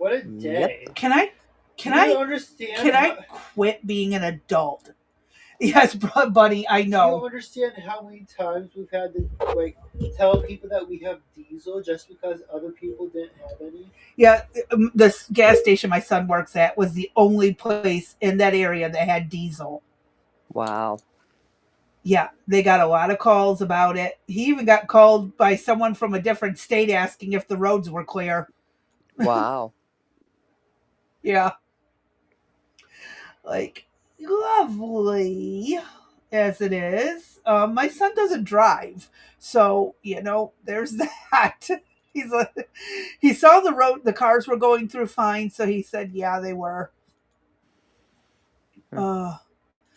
What a Yep. day. Can I Do can you I understand can I how quit being an adult? Yes, buddy, I do you know. understand how many times we've had to like tell people that we have diesel just because other people didn't have any? Yeah, the gas station my son works at was the only place in that area that had diesel. Wow. Yeah, they got a lot of calls about it. He even got called by someone from a different state asking if the roads were clear. Wow. Yeah, like lovely as it is. My son doesn't drive, so there's that. He's like, he saw the cars were going through fine, so he said, "Yeah, they were." Hmm. Uh,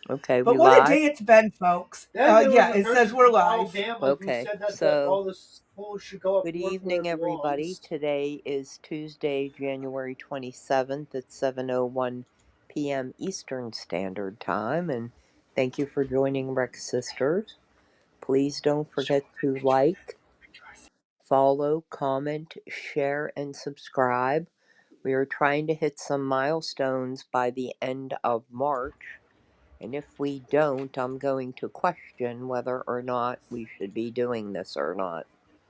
Okay, but we what a live? day it's been, folks. Then there was Yeah, a it says person we're from live. Alabama who Okay, said that so all the schools should go up good north where evening, it everybody. belongs. Today is Tuesday, January 27th at 7:01 p.m. Eastern Standard Time, and thank you for joining Rex Sisters. Please don't forget to like, follow, comment, share, and subscribe. We are trying to hit some milestones by the end of March, and if we don't, I'm going to question whether or not we should be doing this or not.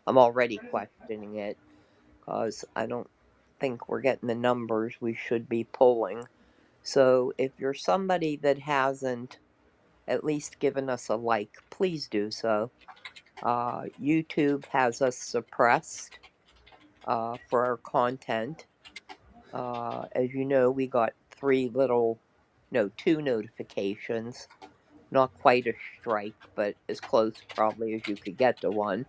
I'm already questioning it because I don't think we're getting the numbers we should be pulling. So if you're somebody that hasn't at least given us a like, please do so. YouTube has us suppressed for our content. As you know, we got two notifications. Not quite a strike, but as close probably as you could get to one.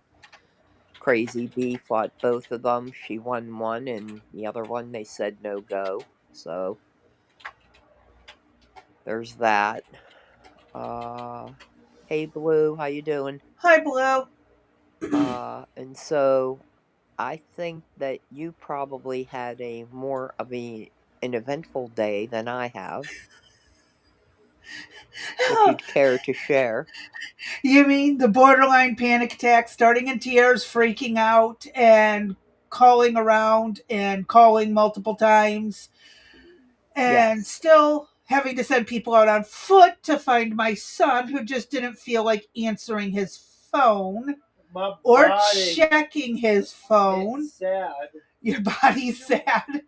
Crazy Bee fought both of them. She won one, and the other one they said no go. So there's that. Hey Blue, how you doing? Hi, Blue. And so I think that you probably had a more of an eventful day than I have, if you'd care to share. You mean the borderline panic attack, starting in tears, freaking out, and calling around and calling multiple times, and Yes. still having to send people out on foot to find my son who just didn't feel like answering his phone My or body, checking his it's phone. sad. Your body's sad.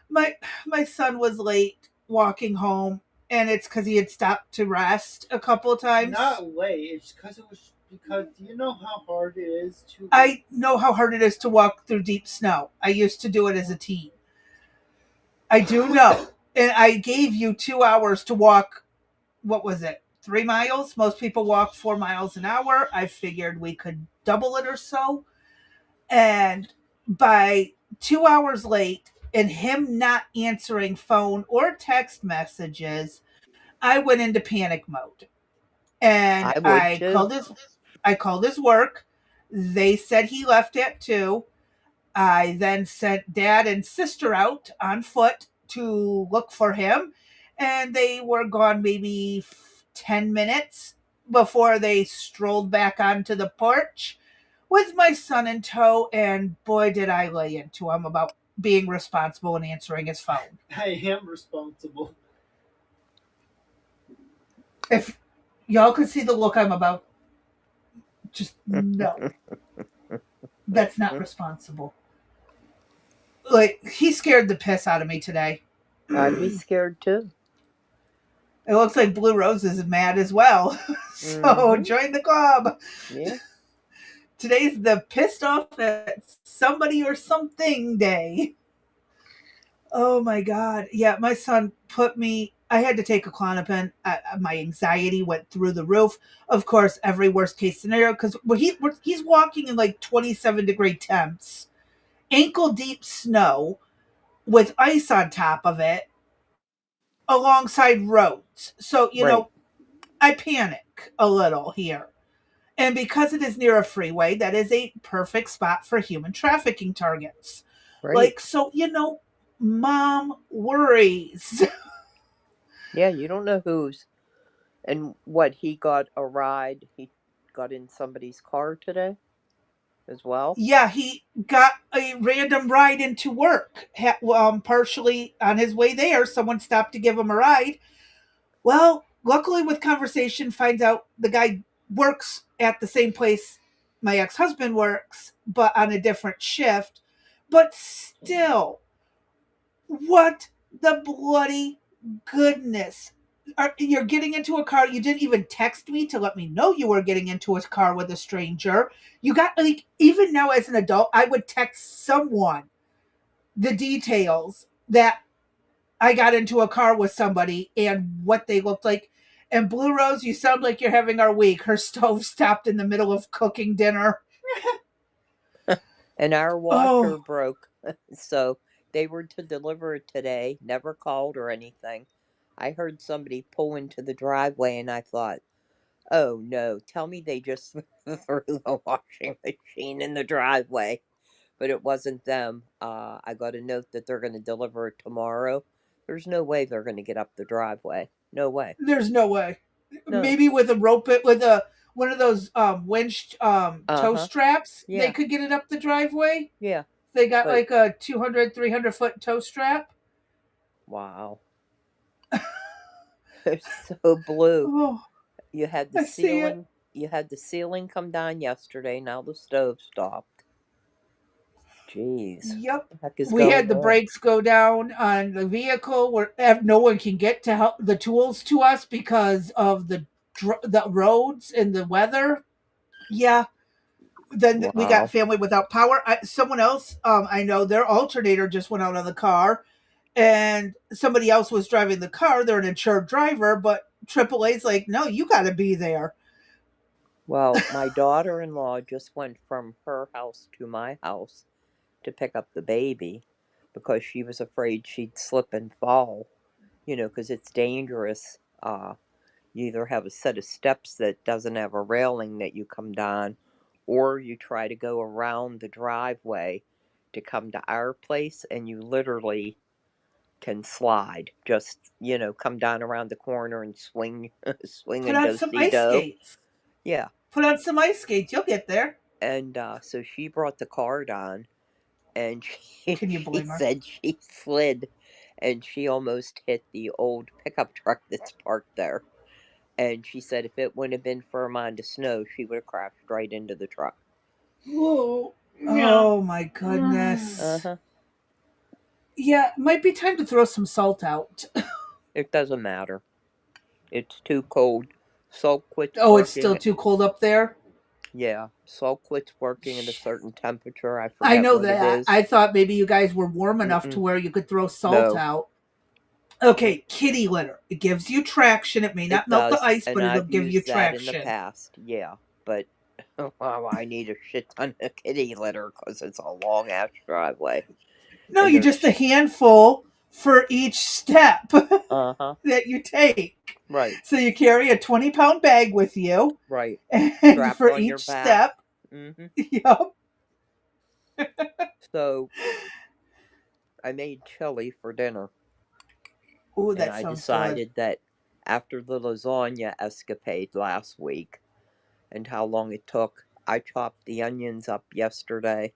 My my son was late walking home, and it's because he had stopped to rest a couple of times. Not late. It's because do you know how hard it is to like I know how hard it is to walk through deep snow. I used to do it as a teen. I do know. And I gave you 2 hours to walk, what was it, 3 miles? Most people walk 4 miles an hour. I figured we could double it or so. And by 2 hours late and him not answering phone or text messages, I went into panic mode. And I would too. I called his work. They said he left at 2. I then sent dad and sister out on foot to look for him, and they were gone maybe 10 minutes before they strolled back onto the porch with my son in tow. And boy, did I lay into him about being responsible and answering his phone. I am responsible. If y'all could see the look I'm about, just no, that's not responsible. Like, he scared the piss out of me today. I'd be scared too. It looks like Blue Rose is mad as well. So Mm-hmm. join the club. Yeah. Today's the pissed off at somebody or something day. Oh my God. Yeah, my son put me, I had to take a Klonopin. My anxiety went through the roof. Of course, every worst case scenario, because he's walking in like 27-degree temps, ankle deep snow with ice on top of it alongside roads. So, Right. I panic a little here. And because it is near a freeway, that is a perfect spot for human trafficking targets. Right. Like, so, mom worries. Yeah, you don't know who's. And what, he got a ride? He got in somebody's car today? as well? Yeah, he got a random ride into work. Partially on his way there, someone stopped to give him a ride. Well, luckily, with conversation, finds out the guy works at the same place my ex husband works, but on a different shift. But still, what the bloody goodness? You're getting into a car. You didn't even text me to let me know you were getting into a car with a stranger. You got, like, even now as an adult, I would text someone the details that I got into a car with somebody and what they looked like. And Blue Rose, you sound like you're having our week. Her stove stopped in the middle of cooking dinner. And our washer Oh, broke, so they were to deliver it today, never called or anything. I heard somebody pull into the driveway, and I thought, oh no, tell me they just threw the washing machine in the driveway. But it wasn't them. I got a note that they're going to deliver it tomorrow. There's no way they're going to get up the driveway. No way. there's no way. No. Maybe with a rope, it with a one of those winch Uh tow huh. straps, they Yeah. could get it up the driveway. Yeah. They got But like a 200, 300 foot tow strap. wow. It's so blue. Oh, You had the I see it. ceiling. You had the ceiling come down yesterday. Now the stove stopped. Jeez. Yep. What the heck is We going had the on? brakes go down on the vehicle where no one can get to help the tools to us because of the roads and the weather. Yeah. Then we got Wow. family without power. Someone else, I know their alternator just went out on the car, and somebody else was driving the car. They're an insured driver, but AAA's like, no, you got to be there. Well, my daughter in law just went from her house to my house to pick up the baby because she was afraid she'd slip and fall, because it's dangerous. You either have a set of steps that doesn't have a railing that you come down, or you try to go around the driveway to come to our place, and you literally can slide. Just, come down around the corner and swing, swing Put and on do some see ice do. skates. Yeah. Put on some ice skates. You'll get there. And so she brought the car down, and she, Can you she blame her? said she slid and she almost hit the old pickup truck that's parked there. And she said if it wouldn't have been for a mound of snow, she would have crashed right into the truck. Whoa. Yeah. Oh my Uh goodness. huh. Yeah, might be time to throw some salt out. It doesn't matter. It's too cold. Salt quits Oh, it's still working. too cold up there. Yeah, salt quits working at a certain temperature. I I forget know what it that. is. I thought maybe you guys were warm enough to Mm-mm. where you could throw salt No. out. It, Okay, kitty litter. It gives you traction. It may it not melt the does, ice, and but it'll I've give you used that in the traction. past. Yeah, but wow, I need a shit ton of kitty litter because it's a long ass driveway, No, and you there's just a handful for each step uh huh. that you take. Right, So you carry a 20-pound bag with you, right. and Strapped for on your each back. step, Mm-hmm. yep. So I made chili for dinner, Ooh, and that I sounds good. decided that after the lasagna escapade last week and how long it took, I chopped the onions up yesterday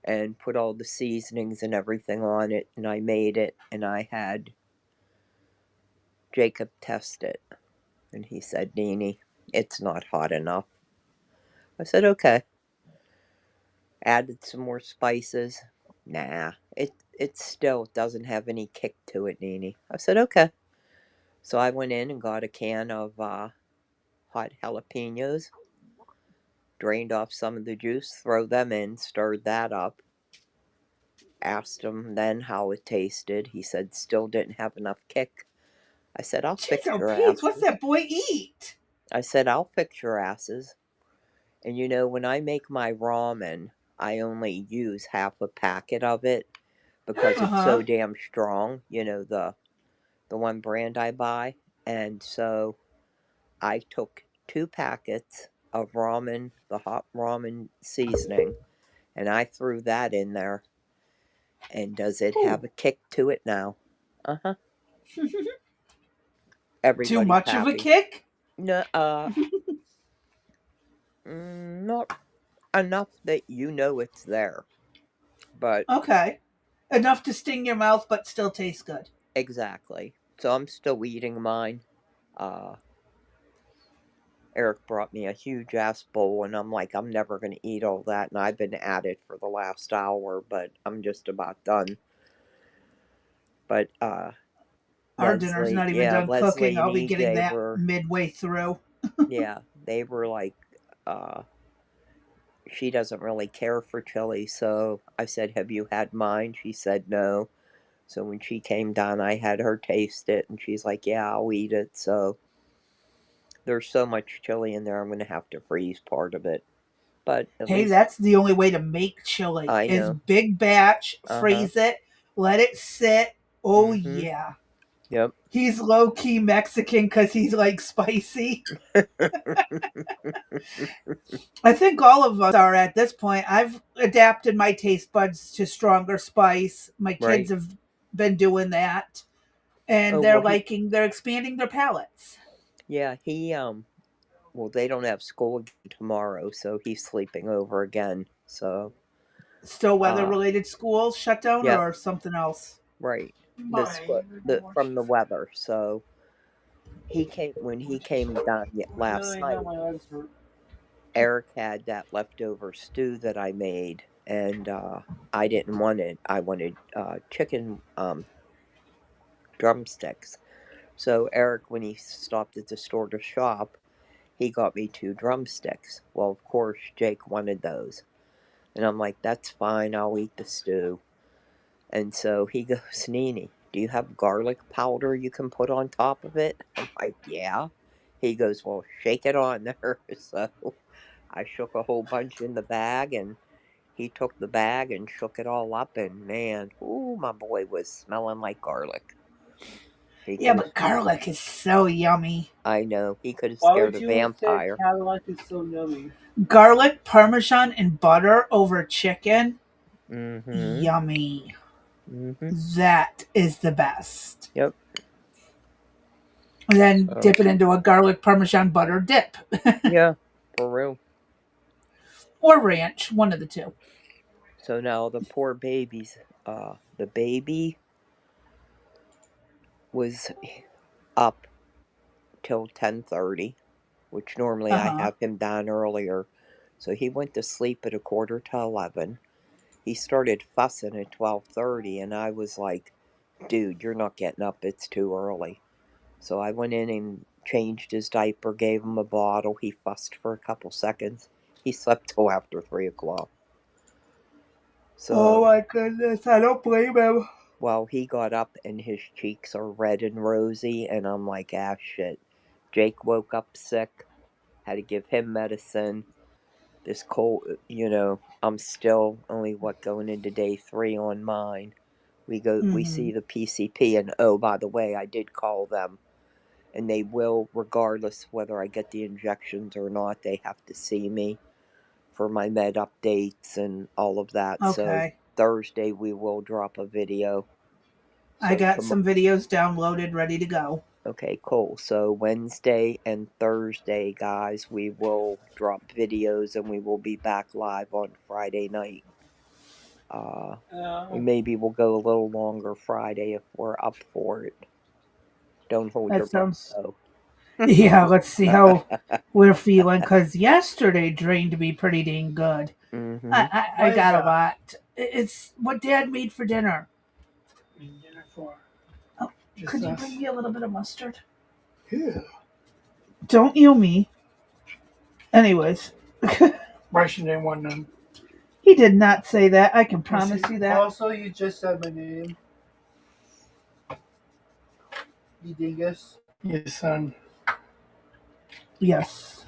and put all the seasonings and everything on it, and I made it, and I had Jacob test it, and he said, Nini, it's not hot enough. I said, okay. Added some more spices. Nah, it still doesn't have any kick to it, Nini. I said, okay. So I went in and got a can of hot jalapenos, drained off some of the juice, throw them in, stirred that up. Asked him then how it tasted. He said still didn't have enough kick. I said, I'll Jeez, fix oh your Pete, what's asses. that boy eat? I said, I'll fix your asses. And when I make my ramen, I only use half a packet of it because Uh it's so huh. damn strong, the one brand I buy. And so I took 2 packets of ramen, the hot ramen seasoning, and I threw that in there. And does it have Ooh, a kick to it now? Uh huh. too Everybody's much of a happy. kick? No, not. enough that you know it's there. But Okay. Enough to sting your mouth, but still taste good. exactly. So I'm still eating mine. Uh, Eric brought me a huge ass bowl, and I'm like, I'm never going to eat all that. And I've been at it for the last hour, but I'm just about done. But Our dinner's not even done Leslie cooking. and I'll be getting EJ that were, midway through. yeah, they were like, uh, she doesn't really care for chili. So I said, have you had mine? She said no. So when she came down, I had her taste it, and she's like, yeah, I'll eat it. So there's so much chili in there, I'm going to have to freeze part of it. But at Hey, least that's the only way to make chili I is know. big batch, Uh huh. freeze it, let it sit. Oh Mm hmm. yeah. Yep. He's low key Mexican because he's like spicy. I think all of us are at this point. I've adapted my taste buds to stronger spice. My kids Right. have been doing that, and Oh, well, they're expanding their palates. yeah, well, they don't have school again tomorrow, so he's sleeping over again. So, Still weather uh, related schools shut down yep, or something else? right. Mine. From the weather. So when he came down No, last I know night. my legs hurt. Eric had that leftover stew that I made, and I didn't want it. I wanted chicken drumsticks. So Eric, when he stopped at the store to shop, he got me two drumsticks. Well, of course, Jake wanted those. And I'm like, that's fine, I'll eat the stew. And so he goes, Nene, do you have garlic powder you can put on top of it? I'm like, yeah. He goes, well, shake it on there. So I shook a whole bunch in the bag, and he took the bag and shook it all up. And man, ooh, my boy was smelling like garlic. He Yeah, could have, but garlic is so yummy. I know, he could have Why scared would a you say vampire. Cadillac is so yummy? Garlic, parmesan, and butter over chicken. Mm hmm. Yummy. Mm hmm. That is the best. Yep. And then So, dip it into a garlic parmesan butter dip yeah, for real. or ranch, one of the two. So now the poor babies, the baby was up till 10:30, which normally Uh I huh. have him down earlier. So he went to sleep at a quarter to 11. He started fussing at 12:30, and I was like, dude, you're not getting up, it's too early. So I went in and changed his diaper, gave him a bottle. He fussed for a couple seconds. He slept till after 3 o'clock. Oh So, my goodness, I don't blame him. well, he got up and his cheeks are red and rosy, and I'm like, ah, shit. Jake woke up sick, had to give him medicine. This cold, I'm still only, going into day 3 on mine. We Hmm. see the PCP, and oh, by the way, I did call them, and they will, regardless whether I get the injections or not, they have to see me for my med updates and all of that. So Okay. Thursday we will drop a video. I So got some videos downloaded ready to go. okay, cool. So Wednesday and Thursday, guys, we will drop videos, and we will be back live on Friday night. Uh, Uh, maybe we'll go a little longer Friday if we're up for it. Don't hold your That breath, sounds. though. Yeah, let's see how we're feeling because yesterday drained me pretty dang good. Mm-hmm. I what is got a that? lot. It's what Dad made for dinner. In dinner for Oh, just could you bring us. me a little bit of mustard? Yeah. Don't you me. Anyways, Why should I want none? he did not say that. I can Yes, promise you that. also, you just said my name. You dingus. Yes, son. Yes.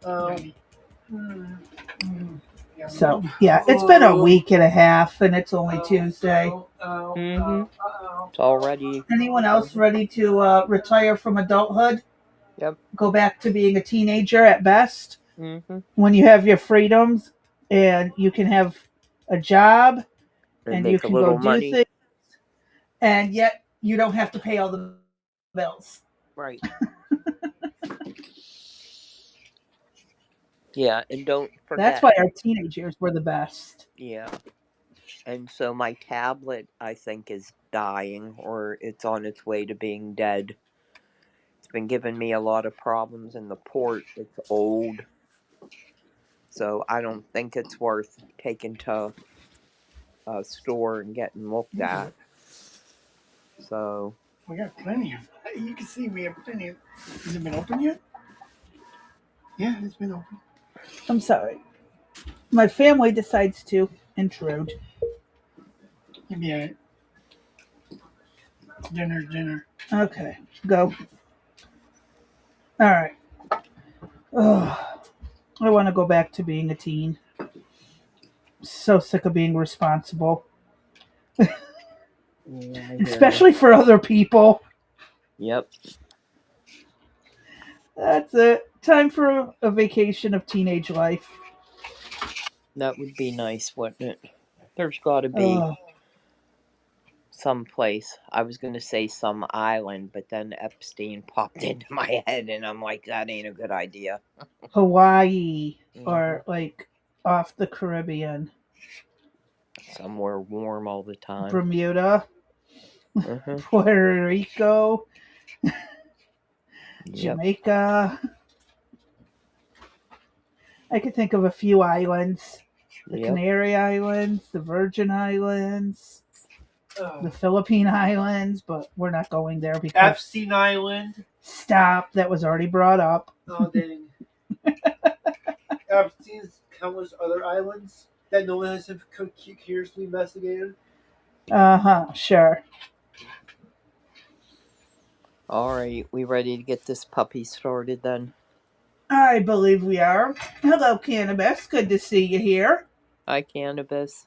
Um. mm, mm, So, yum, yeah, it's been a oh, week and a half and it's only oh, Tuesday. Mm-hmm. oh. It's already. Anyone else ready to retire from adulthood? Yep. Go back to being a teenager at best? Mm-hmm. When you have your freedoms and you can have a job And and you make a can go little do money. things and yet you don't have to pay all the bills. Right. Yeah, and don't That's forget. why our teenage years were the best. Yeah. And so my tablet, I think, is dying or it's on its way to being dead. It's been giving me a lot of problems in the port. It's old. So I don't think it's worth taking to a store and getting looked You do at. it. So, We got plenty of. You can see we have plenty of. Has it been open yet? Yeah, it's been open. I'm sorry. My family decides to intrude. Yeah, dinner, dinner. Okay, go. All right. Ugh, I want to go back to being a teen. So sick of being responsible, yeah, I hear you. especially for other people. Yep, That's it. Time for a vacation of teenage life. that would be nice, wouldn't it? There's got to be Oh, some place. I was going to say some island, but then Epstein popped into my head, and I'm like, that ain't a good idea. Hawaii Hmm. or like off the Caribbean, Somewhere warm all the time. Bermuda, Hmm. Puerto Rico, Yep, Jamaica. I could think of a few islands. The yep. Canary Islands, the Virgin Islands, the Philippine Islands, but we're not going there because Epstein Island. stop, that was already brought up. Oh dang. Epstein's countless other islands that no one has curiously investigated. Uh-huh, sure. All right, we ready to get this puppy started then? I believe we are. Hello, Cannabis. Good to see you here. Hi, Cannabis.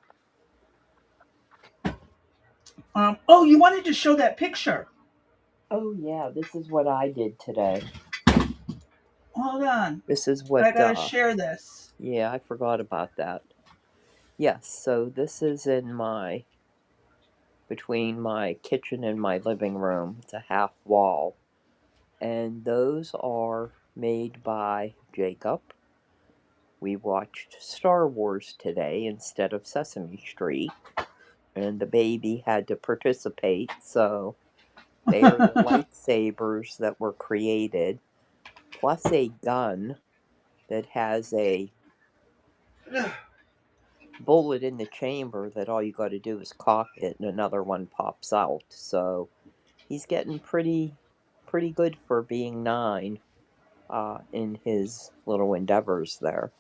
Oh, you wanted to show that picture. Oh, yeah, this is what I did today. Hold on. This is I what, gotta share this. yeah, I forgot about that. Yes, so this is in between my kitchen and my living room. It's a half wall. And those are made by Jacob. We watched Star Wars today instead of Sesame Street, and the baby had to participate, so they are the lightsabers that were created, plus a gun that has a bullet in the chamber that all you got to do is cock it and another one pops out. So he's getting pretty good for being 9 in his little endeavors there.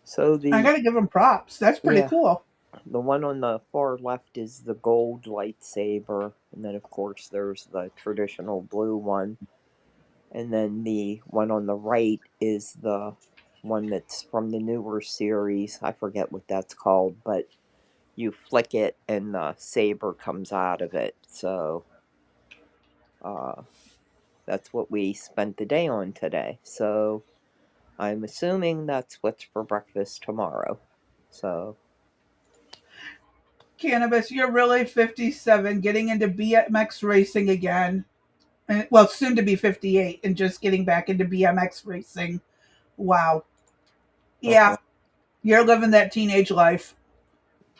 So I gotta give him props. That's pretty yeah, cool. the one on the far left is the gold lightsaber, and then of course there's the traditional blue one. And then the one on the right is the one that's from the newer series. I forget what that's called, but you flick it and the saber comes out of it. So uh, that's what we spent the day on today. So I'm assuming that's what's for breakfast tomorrow. So Cannabis, you're really 57, getting into BMX racing again. And, well, soon to be 58, and just getting back into BMX racing. Wow. uh-huh. Yeah, you're living that teenage life.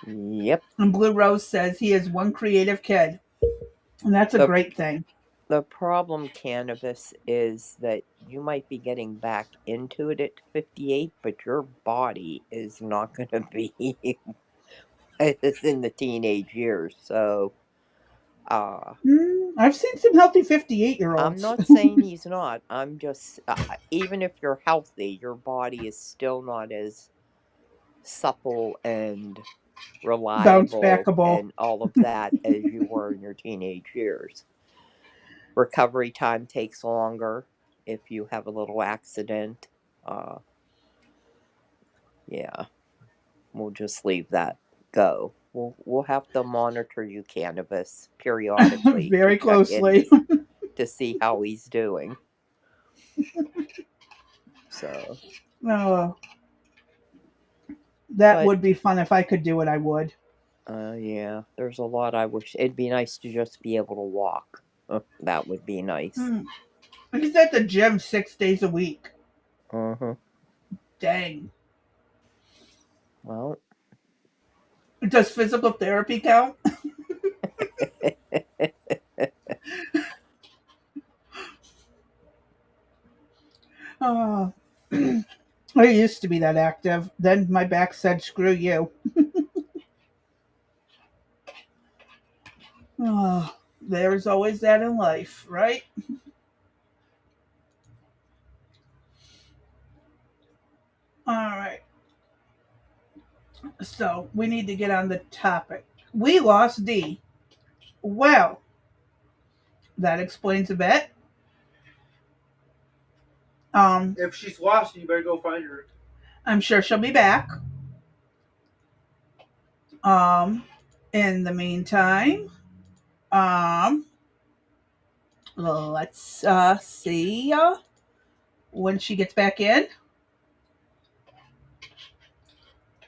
Yep. And Blue Rose says he is one creative kid. And that's a The great thing. the problem, Cannabis, is that you might be getting back into it at 58, but your body is not going to be it's in the teenage years. So uh I've seen some healthy 58 year I'm olds. not saying he's not. I'm just even if you're healthy, your body is still not as supple and Bounce reliable backable. and all of that as you were in your teenage years. Recovery time takes longer if you have a little accident. Uh, yeah, we'll just leave that go. We'll have to monitor you, Cannabis, periodically to Very check in closely. to see how he's doing. So, Oh, that but would be fun. If I could do it, I would. yeah, there's a lot I wish. It'd be nice to just be able to walk. That would be nice. He's at the gym 6 days a week. Uh-huh. Dang. Well, Does physical therapy count? Oh. I used to be that active. Then my back said, screw you. Oh, there's always that in life, right? All right. So we need to get on the topic. We lost D. Well, that explains a bit. Um, If she's lost, you better go find her. I'm sure she'll be back. Um, in the meantime, um, let's see when she gets back in.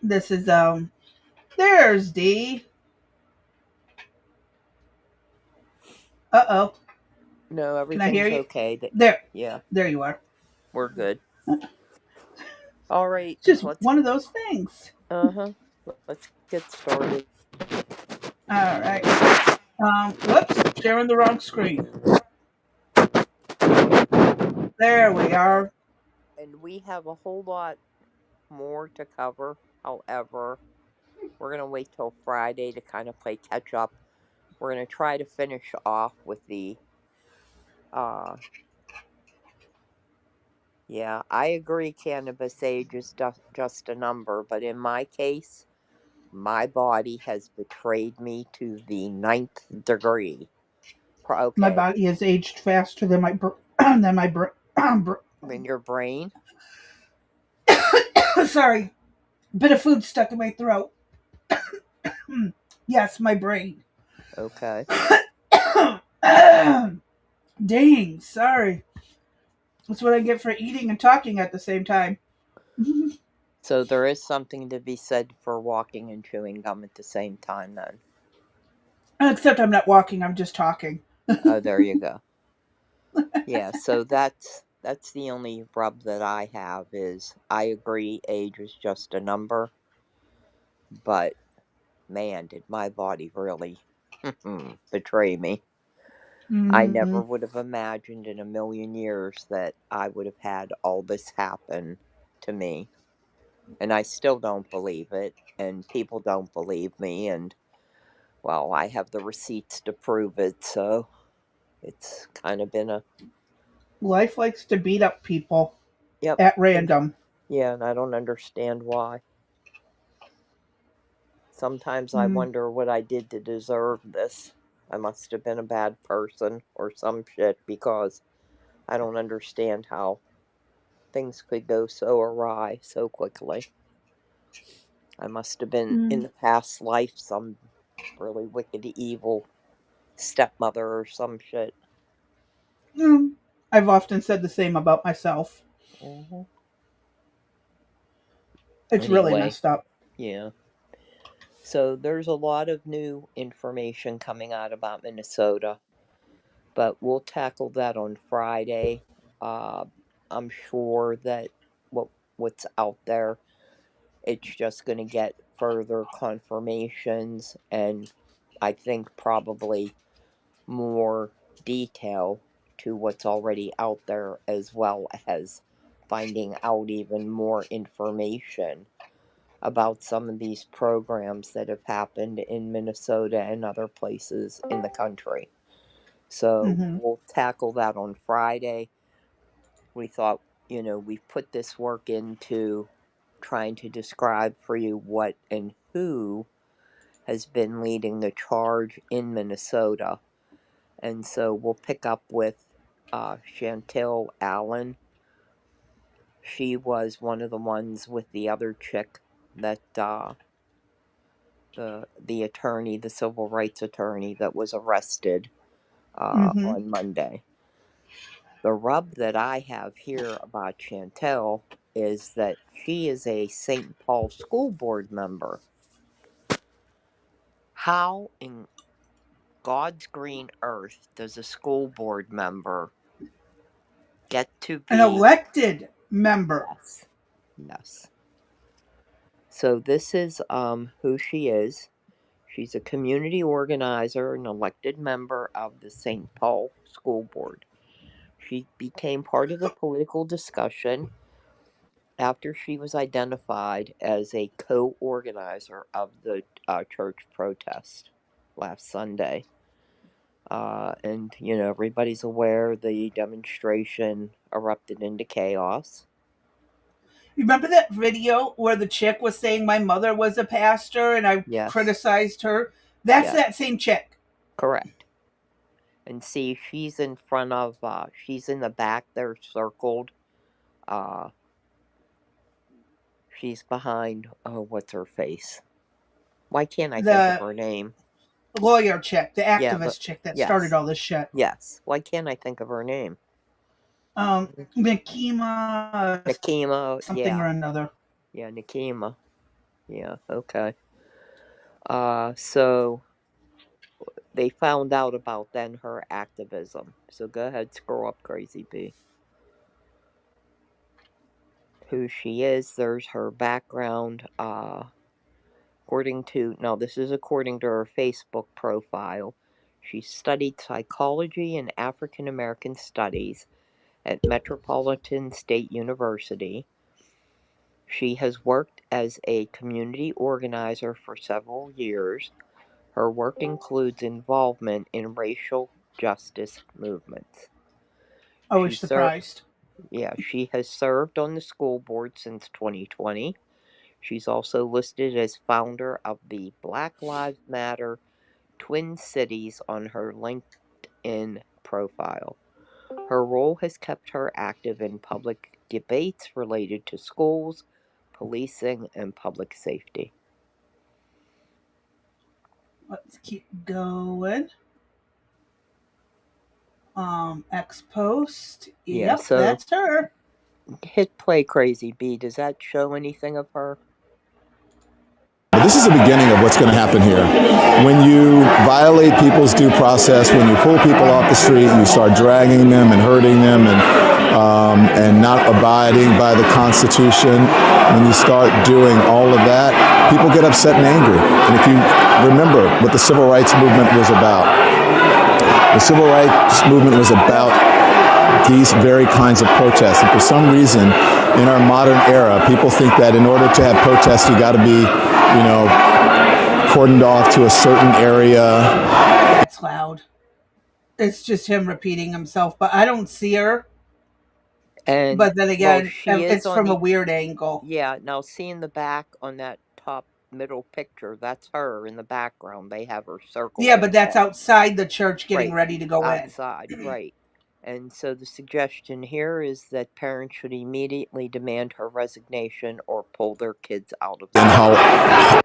This is there's D. Uh-oh. no, Can I hear everything's you? okay. There. Yeah, There you are. we're good. All right, It's just let's. one of those things. Uh-huh. Let's get started. All right. Whoops, sharing the wrong screen. There we are. And we have a whole lot more to cover. However, we're going to wait till Friday to kind of play catch up. We're going to try to finish off with the uh yeah, I agree cannabis age is just a number, but in my case, my body has betrayed me to the ninth degree. My Okay, body has aged faster than than my in your brain. sorry, bit of food stuck in my throat. Yes, my brain. Okay. Dang, sorry. That's what I get for eating and talking at the same time. So there is something to be said for walking and chewing gum at the same time then. Except I'm not walking, I'm just talking. Oh, there you go. Yeah, so that's the only rub that I have is I agree age is just a number, but man, did my body really betray me. I Mm-hmm. never would have imagined in a million years that I would have had all this happen to me. And I still don't believe it, and people don't believe me, and well, I have the receipts to prove it, so it's kind of been a Life likes to beat up people yep. at And random. yeah, and I don't understand why. Sometimes I Mm. wonder what I did to deserve this. I must have been a bad person or some shit because I don't understand how things could go so awry so quickly. I must have been in Mm. the past life some really wicked, evil stepmother or some shit. Mm. I've often said the same about myself. Hmm. It's really Anyway, messed up. yeah. So there's a lot of new information coming out about Minnesota, but we'll tackle that on Friday. Uh, I'm sure that what what's out there, it's just going to get further confirmations, and I think probably more detail to what's already out there, as well as finding out even more information about some of these programs that have happened in Minnesota and other places in the country. So Hmm. we'll tackle that on Friday. We thought, we've put this work into trying to describe for you what and who has been leading the charge in Minnesota. And so we'll pick up with Chauntyll Allen. She was one of the ones with the other chick that the attorney, the civil rights attorney that was arrested Hmm. on Monday. The rub that I have here about Chauntyll is that she is a St. Paul school board member. How in God's green earth does a school board member get to An be elected. member. Yes. Yes. So this is who she is. She's a community organizer and elected member of the St. Paul School Board. She became part of the political discussion after she was identified as a co organizer of the church protest last Sunday. And, everybody's aware the demonstration erupted into chaos. Remember that video where the chick was saying my mother was a pastor and I Yes, criticized her? That's yes, that same chick. correct. And see, she's in front of, she's in the back there circled. Uh, she's behind, oh, what's her face? Why can't I think of The her name? lawyer chick, the Yeah, but activist chick that started yes, all this shit. yes. Why can't I think of her name? Nikima Nakima, something yeah, or another. yeah, Nakima. Yeah, okay. So they found out about then her activism. So go ahead, scroll up, Crazy B. Who she is, there's her background. According to, no, this is according to her Facebook profile. She studied psychology and African American studies at Metropolitan State University. She has worked as a community organizer for several years. Her work includes involvement in racial justice movements. I She was ser- surprised. yeah, she has served on the school board since 2020. She's also listed as founder of the Black Lives Matter Twin Cities on her LinkedIn profile. Her role has kept her active in public debates related to schools, policing, and public safety. Let's keep going. Ex post. Yeah, Yep, so that's her. hit play, Crazy B. Does that show anything of her? This is the beginning of what's going to happen here. When you violate people's due process, when you pull people off the street, you start dragging them and hurting them and not abiding by the Constitution, when you start doing all of that, people get upset and angry. And if you remember what the Civil Rights Movement was about, the Civil Rights Movement was about these very kinds of protests. And for some reason, in our modern era, people think that in order to have protests, you got to be, cordoned off to a certain area. It's loud. It's just him repeating himself, but I don't see her. And, But then well, again, she is it's on from a the, weird angle. yeah, now seeing the back on that top middle picture, that's her in the background. They have her circled Yeah, in but that's red. outside the church getting Right, ready to go in. outside, right. And so the suggestion here is that parents should immediately demand her resignation or pull their kids out of And school. how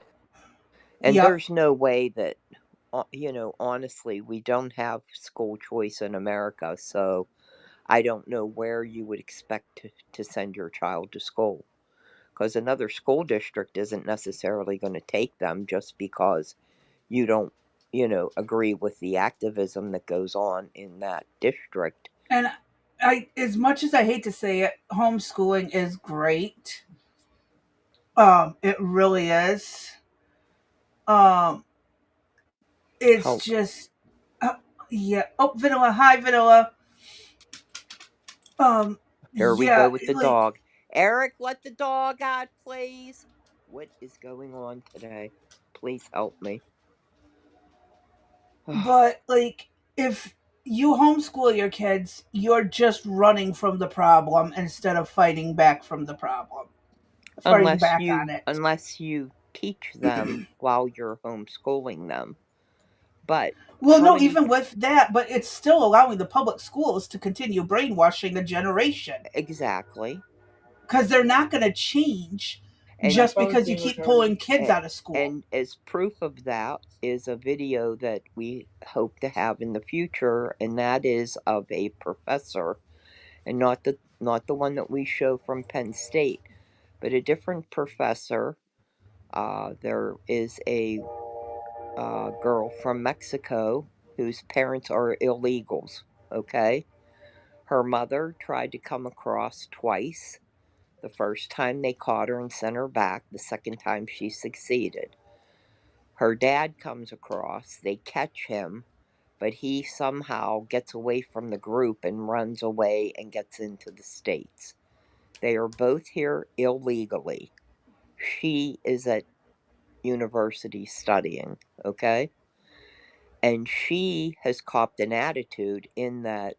And Yep. there's no way that, honestly, we don't have school choice in America, so I don't know where you would expect to send your child to school. Because another school district isn't necessarily going to take them just because you don't, agree with the activism that goes on in that district. And as much as I hate to say it, homeschooling is great. It really is. Um, it's How just, uh, yeah. Oh, Vanilla. Hi, Vanilla. Here we go Yeah, with the like, dog. Eric, let the dog out, please. What is going on today? Please help me. but like, if you homeschool your kids, you're just running from the problem instead of fighting back from the problem, fighting unless back you on it. unless you teach them while you're homeschooling them. But Well, how no, many even with that, but it's still allowing the public schools to continue brainwashing a generation exactly? because they're not going to change And My just phone's because you being keep retarded. pulling kids a- out of school. and as proof of that is a video that we hope to have in the future, and that is of a professor, and not the one that we show from Penn State, but a different professor. There is a girl from Mexico whose parents are illegals. Okay, her mother tried to come across twice. The first time they caught her and sent her back. The second time she succeeded. Her dad comes across, they catch him, but he somehow gets away from the group and runs away and gets into the States. They are both here illegally. She is at university studying, okay? And she has copped an attitude in that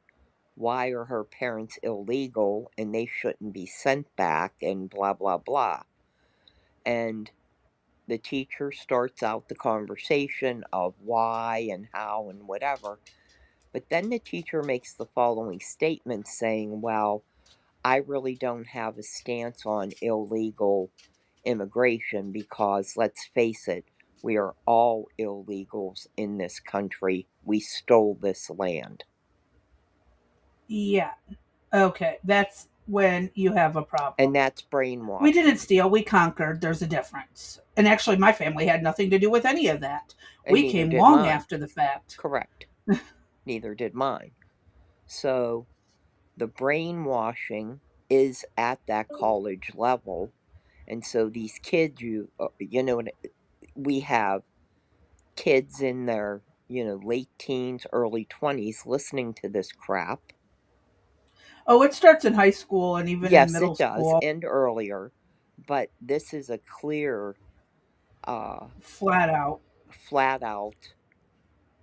why are her parents illegal and they shouldn't be sent back and blah, blah, blah. And the teacher starts out the conversation of why and how and whatever. But then the teacher makes the following statement saying, well, I really don't have a stance on illegal immigration because, let's face it, we are all illegals in this country. We stole this land. Yeah. Okay. That's when you have a problem. And that's We didn't brainwashing. steal, we conquered. There's a difference. And actually, my family had nothing to do with any of that. And We neither came did long mine. after the fact. Correct. Neither did mine. So the brainwashing is at that college level. And so these kids, you know, we have kids in their, late teens, early 20s listening to this crap. Oh, it starts in high school and even in Yes, middle it does, school, and earlier, but this is a clear, uh, flat out. flat out.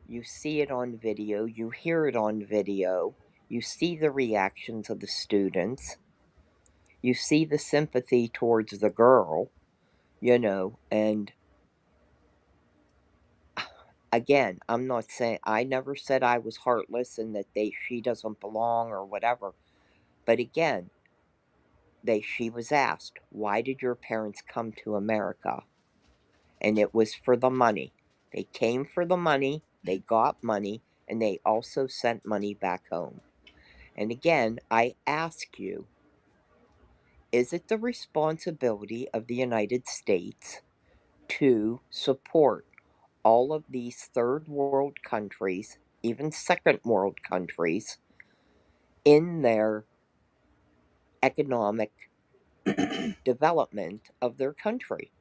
You see it on video, you hear it on video, you see the reactions of the students, you see the sympathy towards the girl, and again, I'm not saying I never said I was heartless and that she doesn't belong or whatever. But again, she was asked, "Why did your parents come to America?" And it was for the money. They came for the money, they got money, and they also sent money back home. And again, I ask you, is it the responsibility of the United States to support all of these third world countries, even second world countries, in their economic development of their country,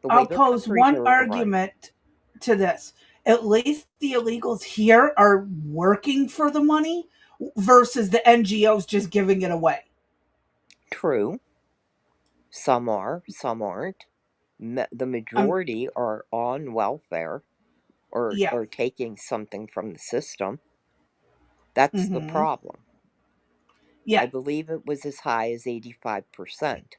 the way I'll their pose countries one are run? argument to this. At least the illegals here are working for the money versus the NGOs just giving it away. True, some are, some aren't. The Um, majority are on welfare yeah. or taking something from the system. That's the Hmm. problem. I Yeah. believe it was as high as 85%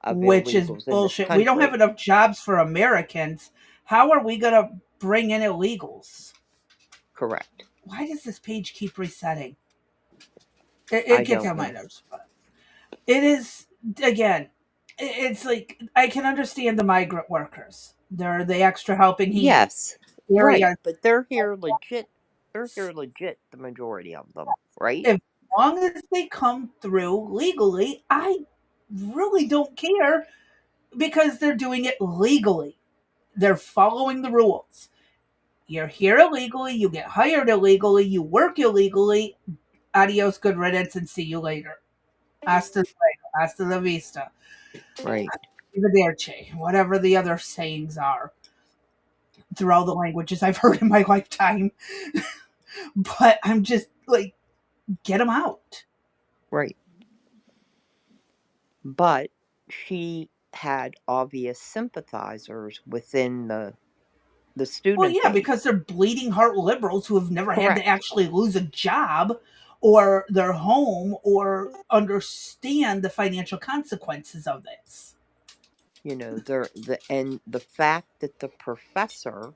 of Which is illegals in this bullshit. We don't have country. enough jobs for Americans. How are we going to bring in illegals? Correct. Why does this page keep resetting? It I gets don't on my know. nerves. But it is, again, it's like I can understand the migrant workers. They're the extra helping hand. Yes, right. Area. But they're here legit. They're here legit, the majority of them, right? As long as they come through legally, I really don't care because they're doing it legally. They're following the rules. You're here illegally, you get hired illegally, you work illegally. Adios, good riddance, and see you later. Hasta luego, hasta la vista. Right, Arrivederci, whatever the other sayings are through all the languages I've heard in my lifetime. But I'm just like, get them out. right. But she had obvious sympathizers within the Well, student yeah, because base. they're bleeding heart liberals who have never had to Correct. actually lose a job or their home or understand the financial consequences of this. The fact that the professor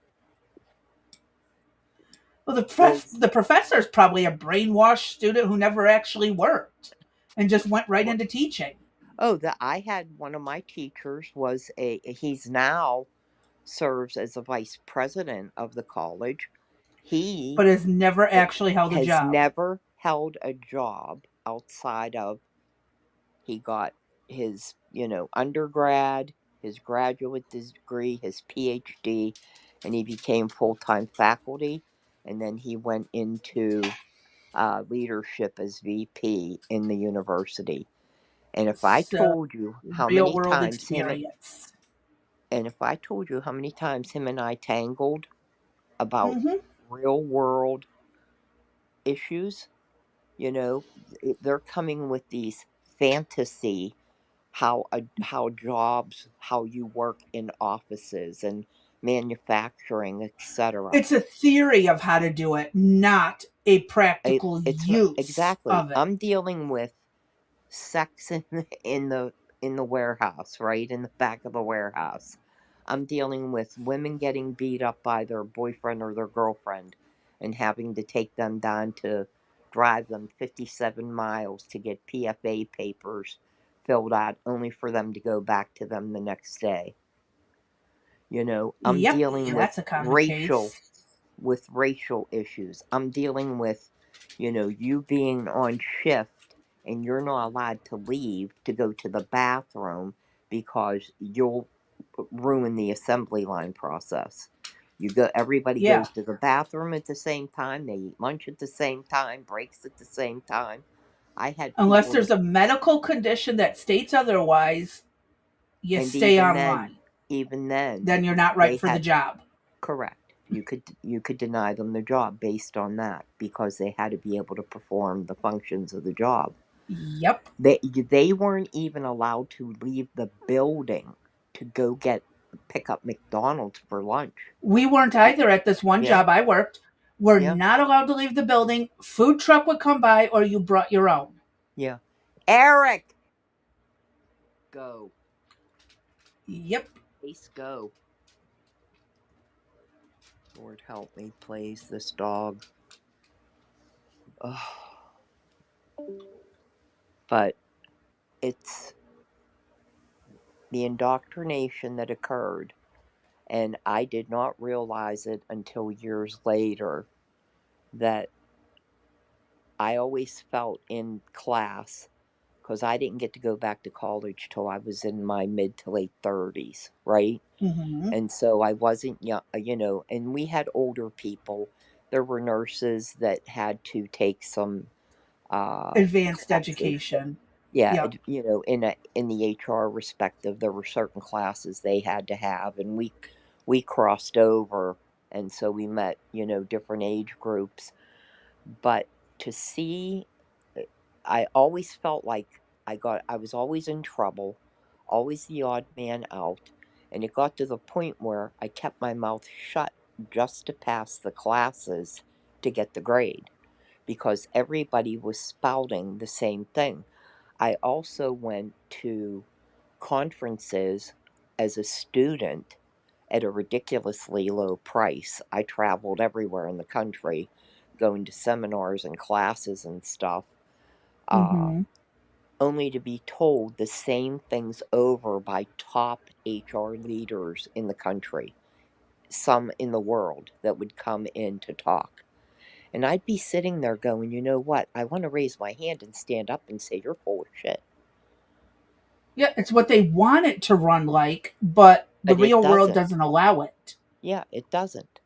Well, is the professor's probably a brainwashed student who never actually worked and just went right what? into teaching, Oh, that I had one of my teachers was he's now serves as a vice president of the college. He but has never actually held a has job. never held a job outside of he got his, undergrad, his graduate degree, his PhD, and he became full-time faculty. And then he went into leadership as VP in the university. And if I So, told you how real many world times experience. him and I tangled about Hmm. real world issues, you know, they're coming with these fantasy how jobs, how you work in offices and manufacturing, etc. It's a theory of how to do it, not a practical It's not use exactly. of it. I'm dealing with sex in the in the warehouse, right in the back of the warehouse. I'm dealing with women getting beat up by their boyfriend or their girlfriend, and having to take them down to drive them 57 miles to get PFA papers filled out, only for them to go back to them the next day. I'm Yep, dealing that's a common case. with racial issues. I'm dealing with, you being on shift and you're not allowed to leave to go to the bathroom because you'll ruin the assembly line process. Everybody Yeah, goes to the bathroom at the same time, they eat lunch at the same time, breaks at the same time. I had unless people that, there's a medical condition that states otherwise, you and stay even then, then you're not right they for the had job. correct. You could deny them the job based on that because they had to be able to perform the functions of the job. Yep. They weren't even allowed to leave the building to go get pick up McDonald's for lunch. We weren't either at this one Yeah, job I worked. We're yeah, not allowed to leave the building. Food truck would come by or you brought your own. yeah. Eric, go. Yep. Ace, go. Lord help me, please. This dog. Oh, but it's the indoctrination that occurred, and I did not realize it until years later that I always felt in class because I didn't get to go back to college till I was in my mid to late 30s, right? Hmm. And so I wasn't young, and we had older people. There were nurses that had to take some Advanced classes. education. Yeah, Yep. in the HR respective, there were certain classes they had to have, and we crossed over, and so we met, different age groups. But to see, uh, I always felt like I was always in trouble, always the odd man out, and it got to the point where I kept my mouth shut just to pass the classes to get the grade because everybody was spouting the same thing. I also went to conferences as a student at a ridiculously low price. I traveled everywhere in the country going to seminars and classes and stuff, uh, Hmm. only to be told the same things over by top HR leaders in the country, some in the world that would come in to talk. And I'd be sitting there going, you know what? I want to raise my hand and stand up and say, you're full of shit. Yeah, it's what they want it to run like, but the But it real world doesn't. doesn't allow it. Yeah, it doesn't.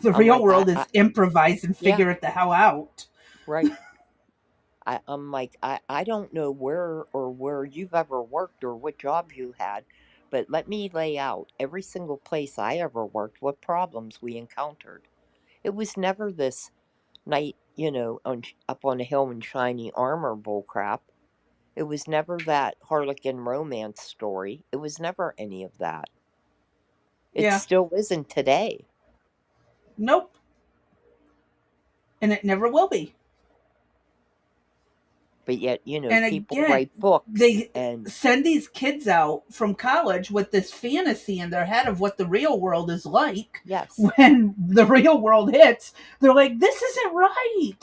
The I'm real like, world is improvise and yeah, figure it the hell out. right. I'm like, I don't know where you've ever worked or what job you had, but let me lay out every single place I ever worked, what problems we encountered. It was never this night, up on a hill in shiny armor bull crap. It was never that harlequin romance story. It was never any of that. It Yeah. still isn't today. Nope. And it never will be. But yet, And people again, write books they and send these kids out from college with this fantasy in their head of what the real world is like. yes. When the real world hits, they're like, this isn't right.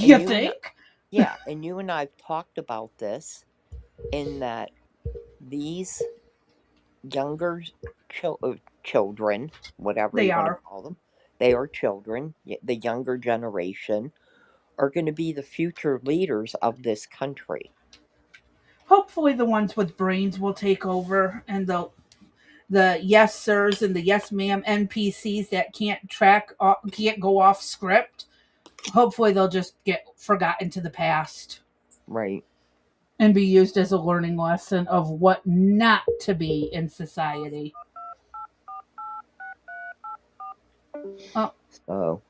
And You you and think? Yeah, and you and I've talked about this in that these younger children, whatever They you want to are. call them, they are children, the younger generation, are going to be the future leaders of this country. Hopefully, the ones with brains will take over, and the yes sirs and the yes ma'am NPCs that can't go off script. Hopefully, they'll just get forgotten to the past. Right. and be used as a learning lesson of what not to be in society. Uh, So,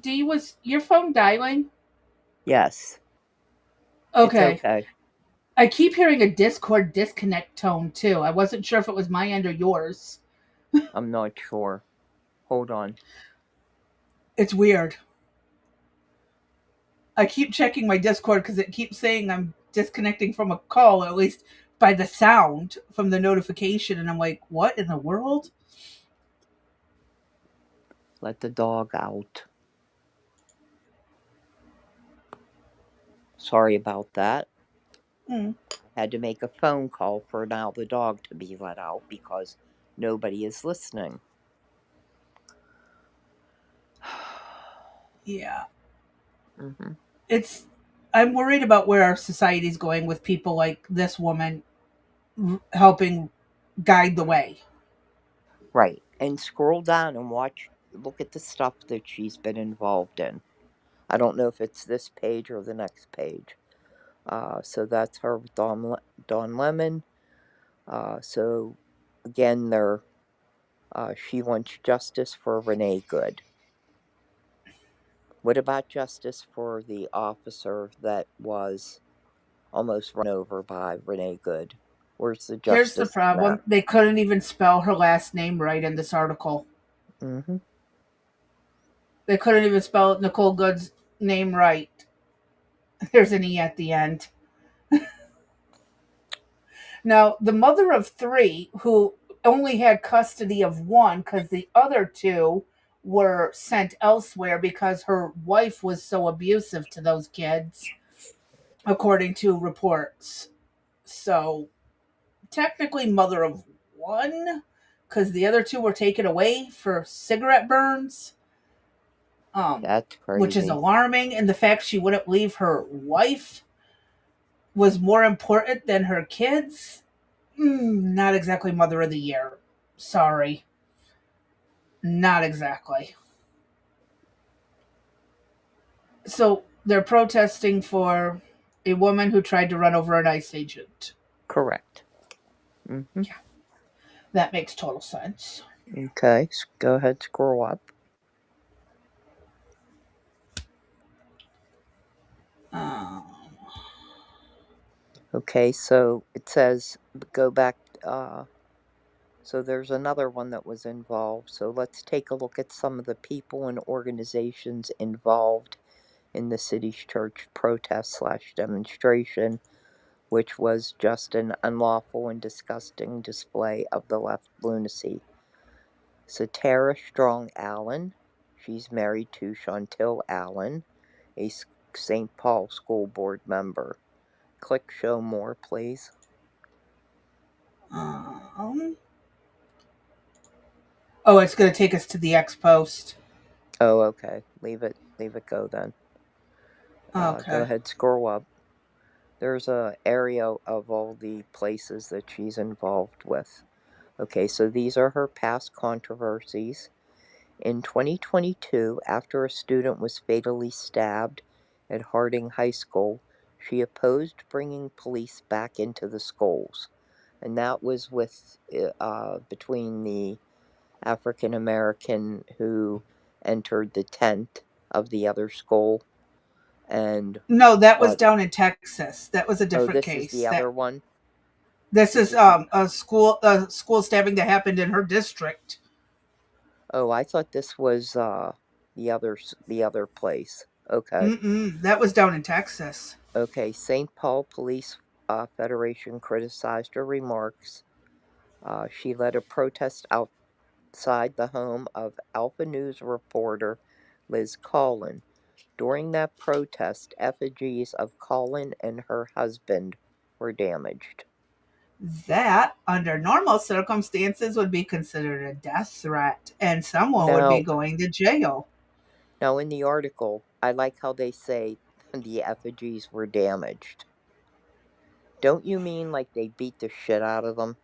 D, was your phone dialing? yes, it's Okay. okay. I keep hearing a Discord disconnect tone too. I wasn't sure if it was my end or yours. I'm not sure. Hold on. It's weird. I keep checking my Discord because it keeps saying I'm disconnecting from a call, at least by the sound from the notification. And I'm like, what in the world? Let the dog out. Sorry about that. Hmm. I had to make a phone call for now the dog to be let out because nobody is listening. Yeah. hmm It's. I'm worried about where our society's going with people like this woman helping guide the way. Right. And scroll down and look at the stuff that she's been involved in. I don't know if it's this page or the next page. So that's her with Dawn Lemon. So again, she wants justice for Renee Good. What about justice for the officer that was almost run over by Renee Good? Where's the Here's the justice in that? problem: they couldn't even spell her last name right in this article. hmm They couldn't even spell Nicole Good's name right. There's an E at the end. Now, the mother of three, who only had custody of one because the other two were sent elsewhere because her wife was so abusive to those kids, according to reports. So, technically, mother of one because the other two were taken away for cigarette burns, um, That's which is crazy. alarming. And the fact she wouldn't leave her wife was more important than her kids. Not exactly mother of the year. Sorry. Not exactly. So they're protesting for a woman who tried to run over an ICE agent. Correct. hmm Yeah, that makes total sense. Okay, go ahead, scroll up. Um, Okay, so it says go back. Uh, so there's another one that was involved. So let's take a look at some of the people and organizations involved in the city's church protest slash demonstration, which was just an unlawful and disgusting display of the left lunacy. Satara Strong Allen, she's married to Chauntyll Allen, a St. Paul school board member. Click show more, please. um, oh, it's going to take us to the X post. Oh, okay. Leave it go then. Go Okay. ahead, scroll up. There's a area of all the places that she's involved with. Okay, so these are her past controversies. In 2022, after a student was fatally stabbed at Harding High School, she opposed bringing police back into the schools. And that was between the African American who entered the tent of the other school and No, that was but down in Texas. That was a oh, different this is case. the other That one. this This is is the a school stabbing that happened in her district. Oh, I thought this was the other place. Okay. That was down in Texas. Okay, St. Paul Police Federation criticized her remarks. She led a protest outside the home of Alpha News reporter Liz Collin. During that protest, effigies of Collin and her husband were damaged. That, under normal circumstances, would be considered a death threat, and someone would be Now, going to jail. now in the article, I like how they say the effigies were damaged. Don't you mean like they beat the shit out of them?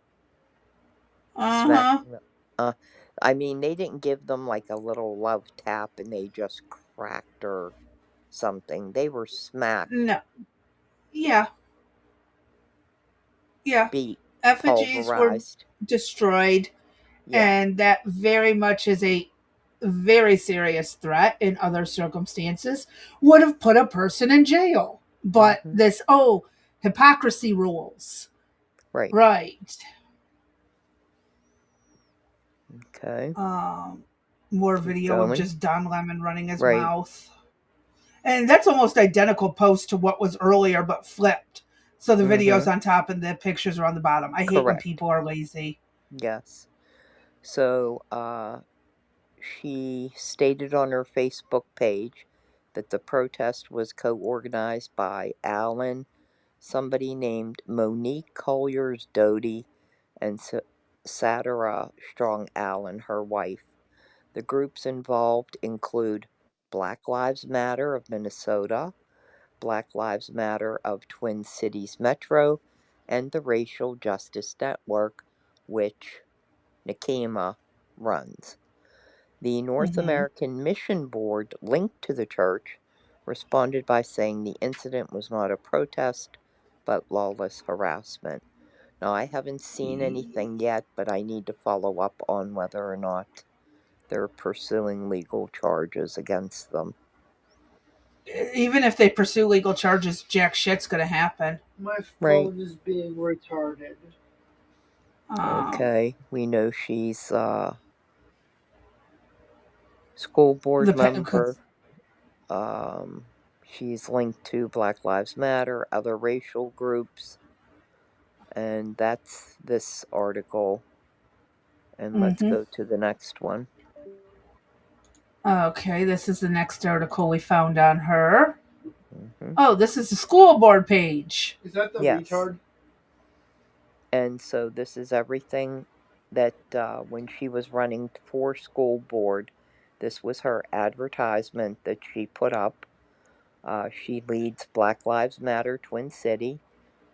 Uh Smack. huh. Uh, I mean, they didn't give them like a little love tap and they just cracked or something. They were smacked. No. Yeah. Yeah. be Effigies were pulverized. destroyed, Yeah. and that very much is a very serious threat in other circumstances, would have put a person in jail. But Mm-hmm. this, hypocrisy rules. Right. Right. Okay. Um, More Keep video of going. just Don Lemon running his Right. mouth. And that's almost identical post to what was earlier, but flipped. So the video's Mm-hmm. on top and the pictures are on the bottom. I hate when Correct. people are lazy. Yes. So, she stated on her Facebook page that the protest was co-organized by Allen, somebody named Monique Colliers Doty, and Satara Strong Allen, her wife. The groups involved include Black Lives Matter of Minnesota, Black Lives Matter of Twin Cities Metro, and the Racial Justice Network, which Nikema runs. The North Mm-hmm. American Mission Board, linked to the church, responded by saying the incident was not a protest, but lawless harassment. Now, I haven't seen anything yet, but I need to follow up on whether or not they're pursuing legal charges against them. Even if they pursue legal charges, jack shit's gonna happen. My Right. phone is being retarded. Um, Okay. We know she's a school board the member. Um, she's linked to Black Lives Matter, other racial groups, and that's this article. And let's mm-hmm. go to the next one. Okay, this is the next article we found on her. Hmm. Oh, this is the school board page. Is that the Yes. retard? And so this is everything that when she was running for school board, this was her advertisement that she put up. She leads Black Lives Matter Twin City.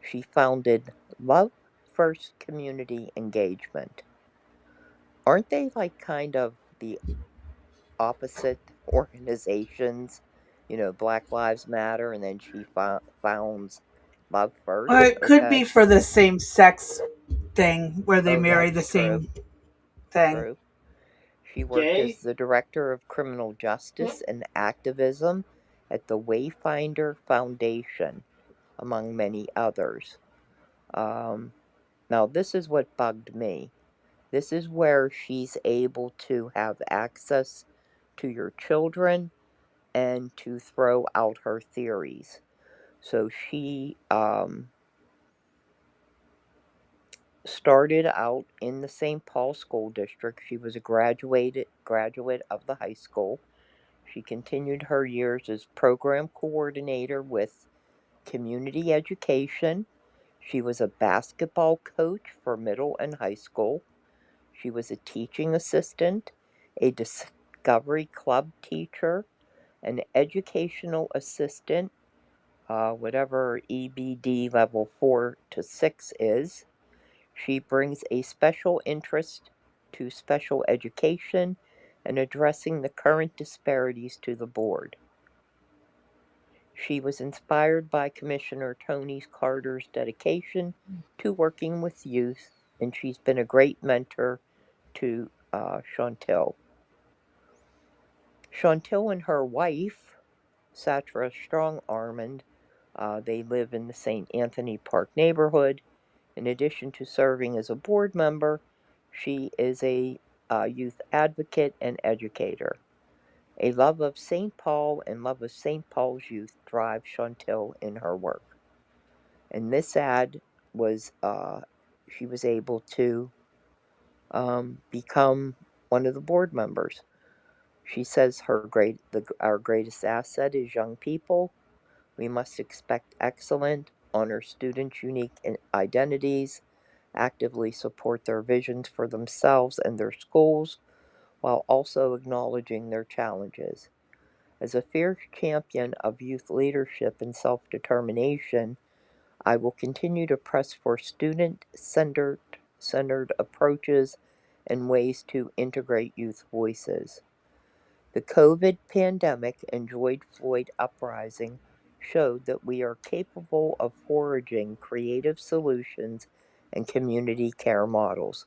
She founded Love First Community Engagement. Aren't they like kind of the opposite organizations? You know, Black Lives Matter, and then she founds Love First. It could Okay. be for the same sex thing where they Oh, marry that's the true. same thing. True. She worked Gay? as the director of criminal justice and activism at the Wayfinder Foundation, among many others. Um, Now, this is what bugged me. This is where she's able to have access to your children and to throw out her theories. So she started out in the St. Paul School District. She was a graduate of the high school. She continued her years as program coordinator with community education. She was a basketball coach for middle and high school. She was a teaching assistant, a Discovery Club teacher, an educational assistant, whatever EBD level 4 to 6 is. She brings a special interest to special education and addressing the current disparities to the board. She was inspired by Commissioner Tony Carter's dedication to working with youth, and she's been a great mentor to Chauntyll. Chauntyll and her wife, Satra Strong Armand, they live in the St. Anthony Park neighborhood. In addition to serving as a board member, she is a youth advocate and educator. A love of St. Paul and love of St. Paul's youth drive Chauntyll in her work. And this ad was, she was able to become one of the board members. She says our greatest asset is young people. We must expect excellent, honor students' unique identities, actively support their visions for themselves and their schools, while also acknowledging their challenges. As a fierce champion of youth leadership and self determination, I will continue to press for student centered approaches and ways to integrate youth voices. The COVID pandemic and George Floyd uprising showed that we are capable of forging creative solutions and community care models.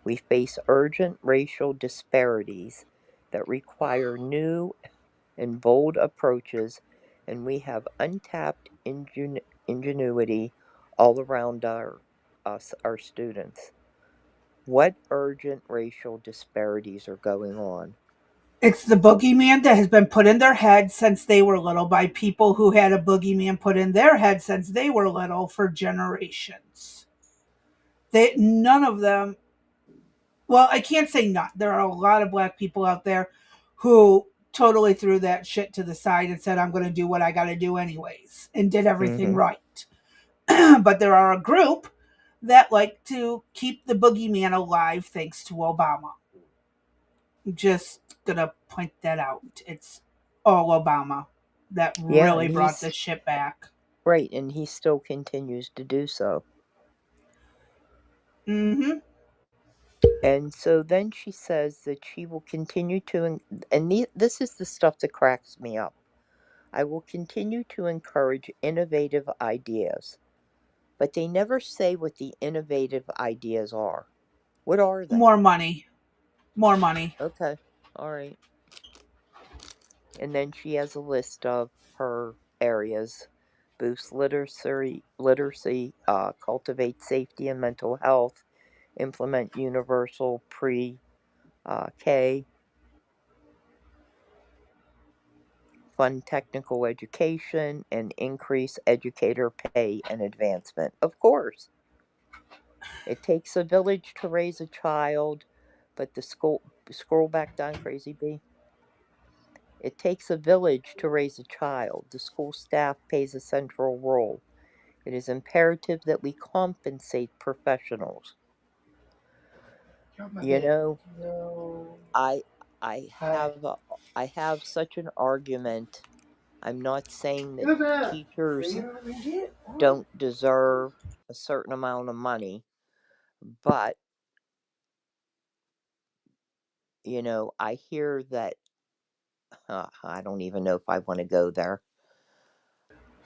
We face urgent racial disparities that require new and bold approaches, and we have untapped ingenuity all around our students. What urgent racial disparities are going on? It's the boogeyman that has been put in their head since they were little by people who had a boogeyman put in their head since they were little for generations. None of them, well, I can't say none. There are a lot of black people out there who totally threw that shit to the side and said, I'm going to do what I got to do anyways, and did everything Mm-hmm. right. But there are a group that like to keep the boogeyman alive thanks to Obama. Just gonna point that out. It's all Obama that Yeah, really and brought he's this shit back. right, and he still continues to do so. Mm-hmm. And so then she says that she will continue to, this is the stuff that cracks me up. I will continue to encourage innovative ideas, but they never say what the innovative ideas are. What are they? More money. More money. Okay, all right. And then she has a list of her areas: boost literacy, cultivate safety and mental health, implement universal pre K, fund technical education, and increase educator pay and advancement. Of course, it takes a village to raise a child, but the school, scroll back down, Crazy B. It takes a village to raise a child. The school staff plays a central role. It is imperative that we compensate professionals. Got my You bed. know, No. I I Hi. I have such an argument. I'm not saying that Who's that? Are teachers you gonna read it? What? don't deserve a certain amount of money, but I hear that I don't even know if I want to go there.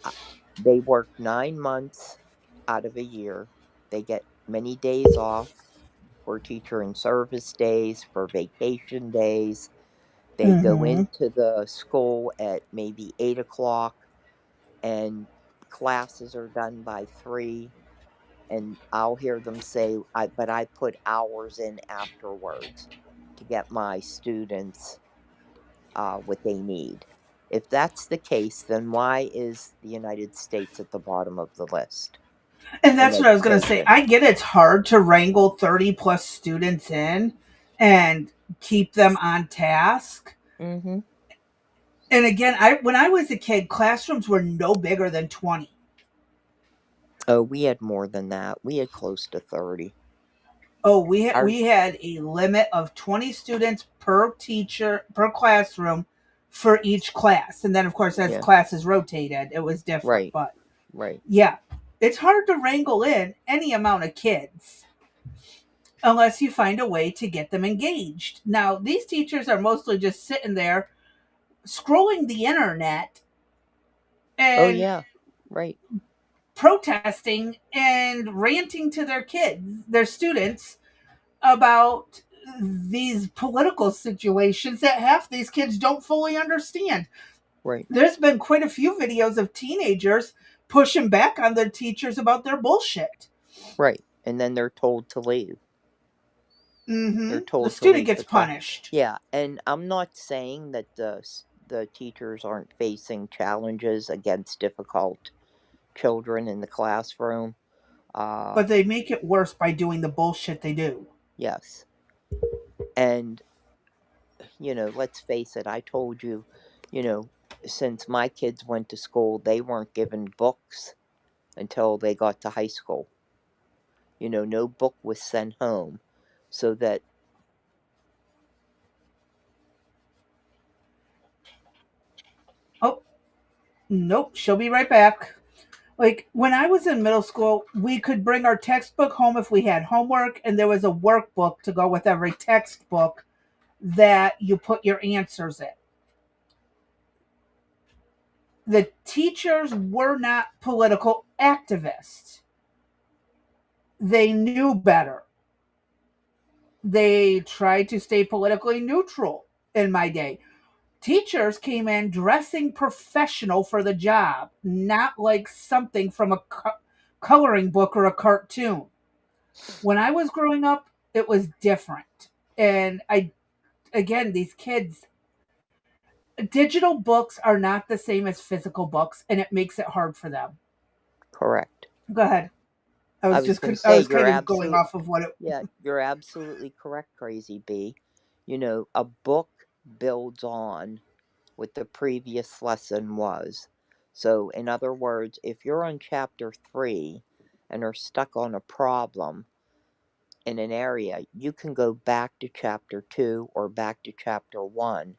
Uh, They work 9 months out of a year. They get many days off for teacher and service days, for vacation days. They go Mm-hmm. into the school at maybe 8 o'clock, and classes are done by 3. And I'll hear them say, but I put hours in afterwards to get my students what they need. If that's the case, then why is the United States at the bottom of the list And in that's what I was gonna say. education? I get it's hard to wrangle 30 plus students in and keep them on task. Mm-hmm. And again, I when I was a kid, classrooms were no bigger than 20. Oh, we had more than that. We had close to 30. Oh, we Our we had a limit of 20 students per teacher per classroom for each class. And then of course as Yeah, classes rotated, it was different. right, But right, yeah, it's hard to wrangle in any amount of kids unless you find a way to get them engaged. Now, these teachers are mostly just sitting there scrolling the internet oh and yeah, right, protesting and ranting to their kids, their students, about these political situations that half these kids don't fully understand. right, There's been quite a few videos of teenagers pushing back on their teachers about their bullshit. right. And then they're told to leave. They're The told to student leave gets the class. punished. Yeah, and I'm not saying that the teachers aren't facing challenges against difficult children in the classroom. Uh, But they make it worse by doing the bullshit they do. yes, and let's face it. I told you, you know, since my kids went to school, they weren't given books until they got to high school. No book was sent home, so that Oh, nope, she'll be right back. Like when I was in middle school, we could bring our textbook home if we had homework, and there was a workbook to go with every textbook that you put your answers in. The teachers were not political activists. They knew better. They tried to stay politically neutral in my day. Teachers came in dressing professional for the job, not like something from a coloring book or a cartoon. When I was growing up, it was different. And again, these kids, digital books are not the same as physical books, and it makes it hard for them. Correct. Go ahead. I was going to I say was kind of going off of what it. yeah, you're absolutely correct, Crazy B. You know, a book builds on what the previous lesson was. So, in other words, if you're on chapter 3 and are stuck on a problem in an area, you can go back to chapter 2 or back to chapter 1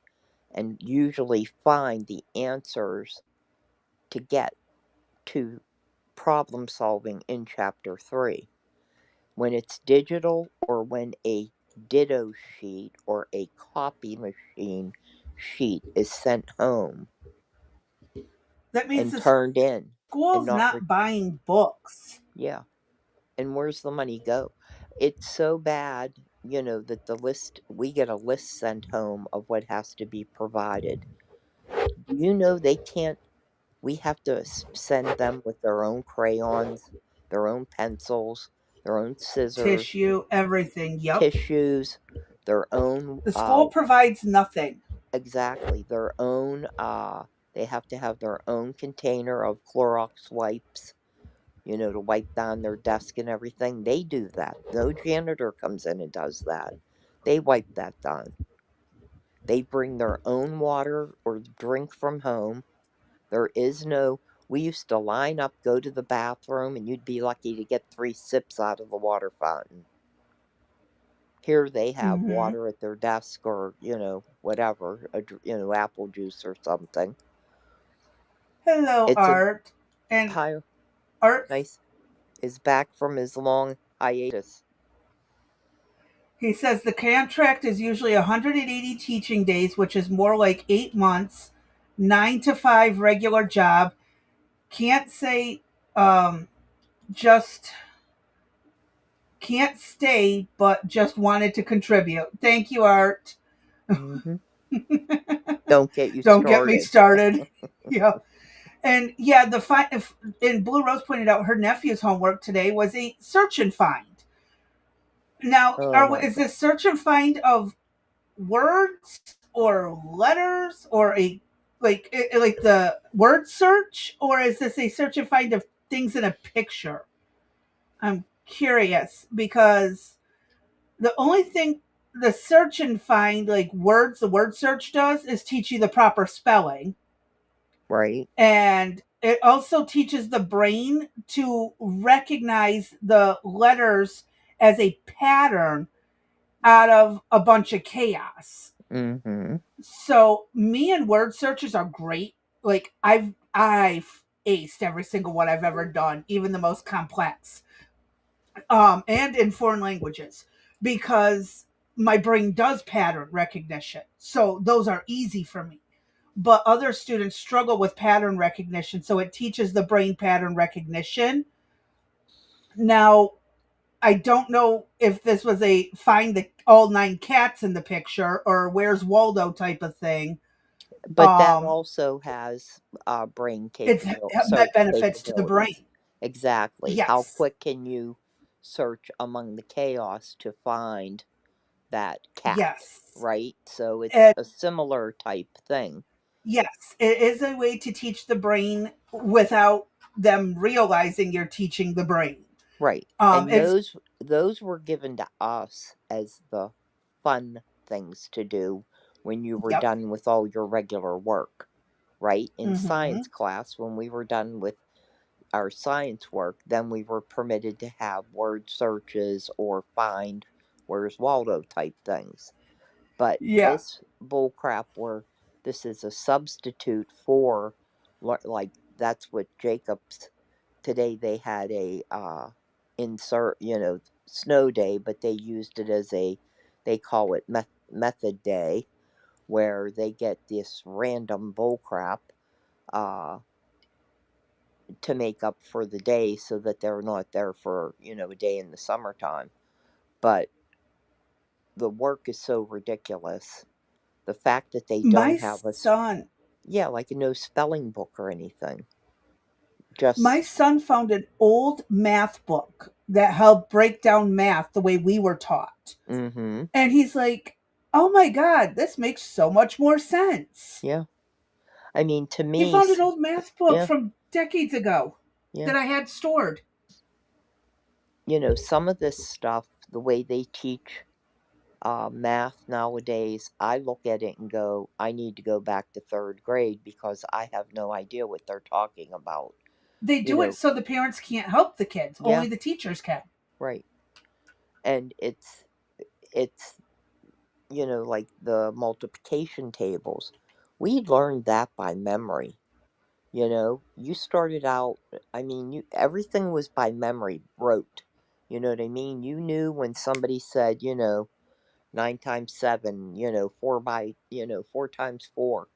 and usually find the answers to get to problem solving in chapter 3. When it's digital or when a ditto sheet or a copy machine sheet is sent home That means and the turned in and school's not not buying books. yeah, and where's the money go? It's so bad, you know, that the list we get a list sent home of what has to be provided. Do you know they can't we have to send them with their own crayons, their own pencils, their own scissors, Tissue, everything. Yep. tissues, their own The school provides nothing. exactly, their own they have to have their own container of Clorox wipes, you know, to wipe down their desk and everything. They do that. No janitor comes in and does that. They wipe that down. They bring their own water or drink from home. There is no we used to line up, go to the bathroom, and you'd be lucky to get 3 sips out of the water fountain. Here they have Hmm. water at their desk or, you know, whatever, you know, apple juice or something. Hello, It's a Art. And high, Art, nice, is back from his long hiatus. he says the contract is usually 180 teaching days, which is more like 8 months, 9 to 5 regular job. Can't say um, just can't stay, but just wanted to contribute. Thank you, Art. Hmm. Don't get you Don't get me started. started. Yeah. And yeah, and Blue Rose pointed out her nephew's homework today was a search and find. Now, Oh my is god. this search and find of words or letters or a like the word search, or is this a search and find of things in a picture? I'm curious because the only thing the search and find like words the word search does is teach you the proper spelling, Right? and it also teaches the brain to recognize the letters as a pattern out of a bunch of chaos. Mm-hmm. So me and word searches are great. Like I've aced every single one I've ever done, even the most complex. And in foreign languages, because my brain does pattern recognition. So those are easy for me. But other students struggle with pattern recognition, so it teaches the brain pattern recognition. Now, I don't know if this was a find the all 9 cats in the picture or where's Waldo type of thing. But that Um, also has brain it's that search benefits to the capabilities. brain. Exactly. How Yes, quick can you search among the chaos to find that cat, yes, right? So it's and a similar type thing. yes, it is a way to teach the brain without them realizing you're teaching the brain. Right. And It's those were given to us as the fun things to do when you were yep. done with all your regular work, right? In Mm-hmm. science class, when we were done with our science work, then we were permitted to have word searches or find where's Waldo type things. But Yeah. this bullcrap where this is a substitute for like that's what Jacob's today they had a insert, you know, snow day, but they used it as a they call it method day where they get this random bullcrap uh to make up for the day so that they're not there for, a day in the summertime. But the work is so ridiculous. The fact that they My don't have son, like a no spelling book or anything. my Just, son found an old math book that helped break down math the way we were taught. mm-hmm. And he's like, "Oh my god, this makes so much more sense." Yeah. I mean, to He me, found an old math book yeah, from decades ago yeah. that I had stored. Some of this stuff, the way they teach math nowadays, I look at it and go, I need to go back to third grade because I have no idea what they're talking about. They You do it know, so the parents can't help the kids, yeah, only the teachers can. right. And it's like the multiplication tables. We learned that by memory. You started out, I mean, everything was by memory, rote. You know what I mean? You knew when somebody said, 9 times 7, 4 times 4.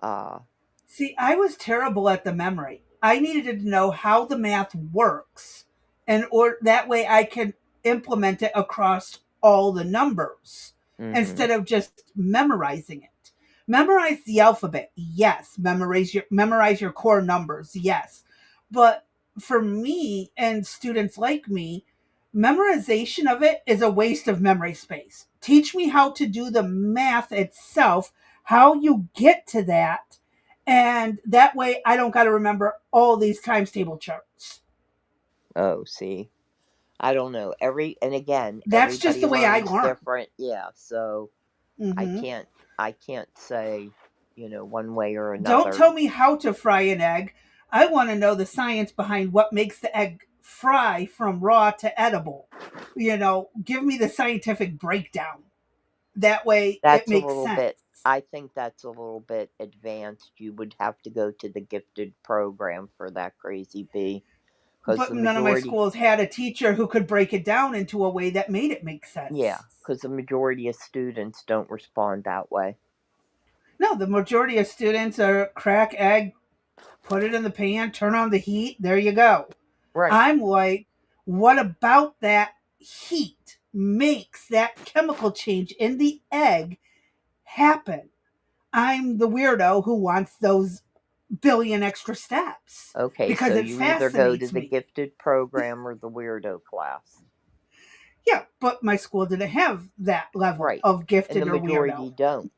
Uh, See, I was terrible at the memory. I needed to know how the math works, and or that way I can implement it across all the numbers mm-hmm. instead of just memorizing it. Memorize the alphabet, yes. Memorize your core numbers, yes. But for me and students like me, memorization of it is a waste of memory space. Teach me how to do the math itself, how you get to that, and that way I don't got to remember all these times table charts. Oh, see. I don't know. And again, That's just everybody the way I learns learn. different. Yeah, so I Hmm. can't I can't say, one way or Don't another. tell me how to fry an egg. I want to know the science behind what makes the egg fry from raw to edible. Give me the scientific breakdown. That way it That's a makes little sense. bit I think that's a little bit advanced. You would have to go to the gifted program for that crazy bee because But none of my schools had a teacher who could break it down into a way that made it make yeah, sense. because the majority of students don't respond that way. No, the majority of students are crack egg, put it in the pan, turn on the heat, there you go. Right. I'm like, what about that heat makes that chemical change in the egg happen? I'm the weirdo who wants those billion extra steps Okay, because so it you either go to fascinates the me. gifted program or the weirdo class. Yeah, but my school didn't have that level Right. of And the gifted or majority weirdo. don't.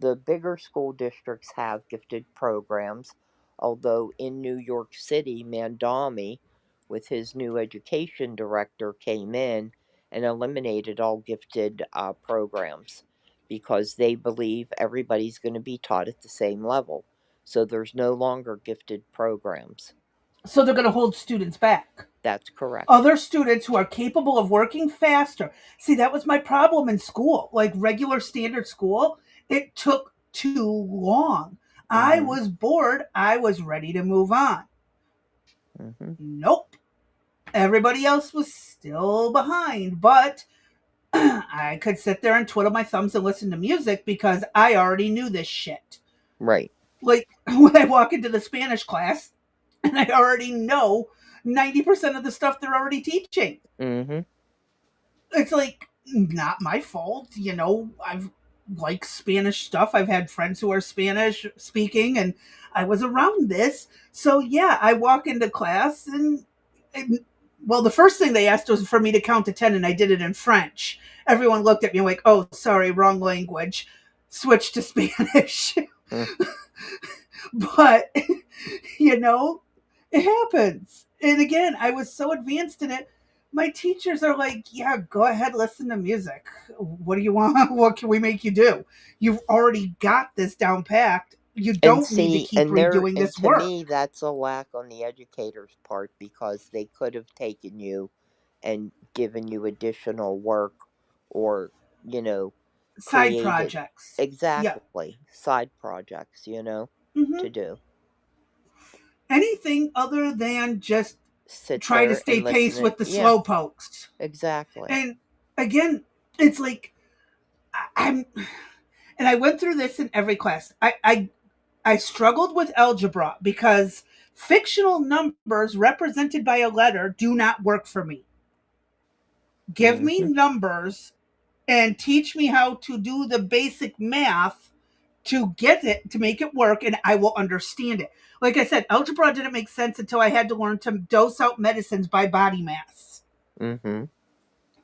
The bigger school districts have gifted programs, although in New York City, Mandami, with his new education director, came in and eliminated all gifted programs because they believe everybody's going to be taught at the same level. So there's no longer gifted programs. So they're going to hold students back. That's correct. Other students who are capable of working faster. See, that was my problem in school, like regular standard school. It took too long. I Mm-hmm. was bored. I was ready to move on. Mm-hmm. Nope. Everybody else was still behind, but I could sit there and twiddle my thumbs and listen to music because I already knew this shit. Right. Like when I walk into the Spanish class and I already know 90% of the stuff they're already teaching. Mm-hmm. It's like not my fault. I've like Spanish stuff. I've had friends who are Spanish speaking, and I was around this. So yeah, I walk into class and well, the first thing they asked was for me to count to 10, and I did it in French. Everyone looked at me like, "Oh, sorry, wrong language." Switch to Spanish. Mm. But you know, it happens. And again, I was so advanced in it. My teachers are like, yeah, go ahead, listen to music. What do you want? What can we make you do? You've already got this down packed. You And don't need to see, keep redoing and this to work. me, that's a lack on the educator's part because they could have taken you and given you additional work or, you know, Side created projects. Yeah. exactly side projects, Hmm. to do. Anything other than just Sit try to there stay and pace listen. with the Yeah, slow pokes. exactly. And again, it's like I'm, and I went through this in every class. I I struggled with algebra because fictional numbers represented by a letter do not work for me. Give me Mm-hmm. numbers and teach me how to do the basic math to get it to make it work, and I will understand it. Like I said, algebra didn't make sense until I had to learn to dose out medicines by body mass. Mm-hmm.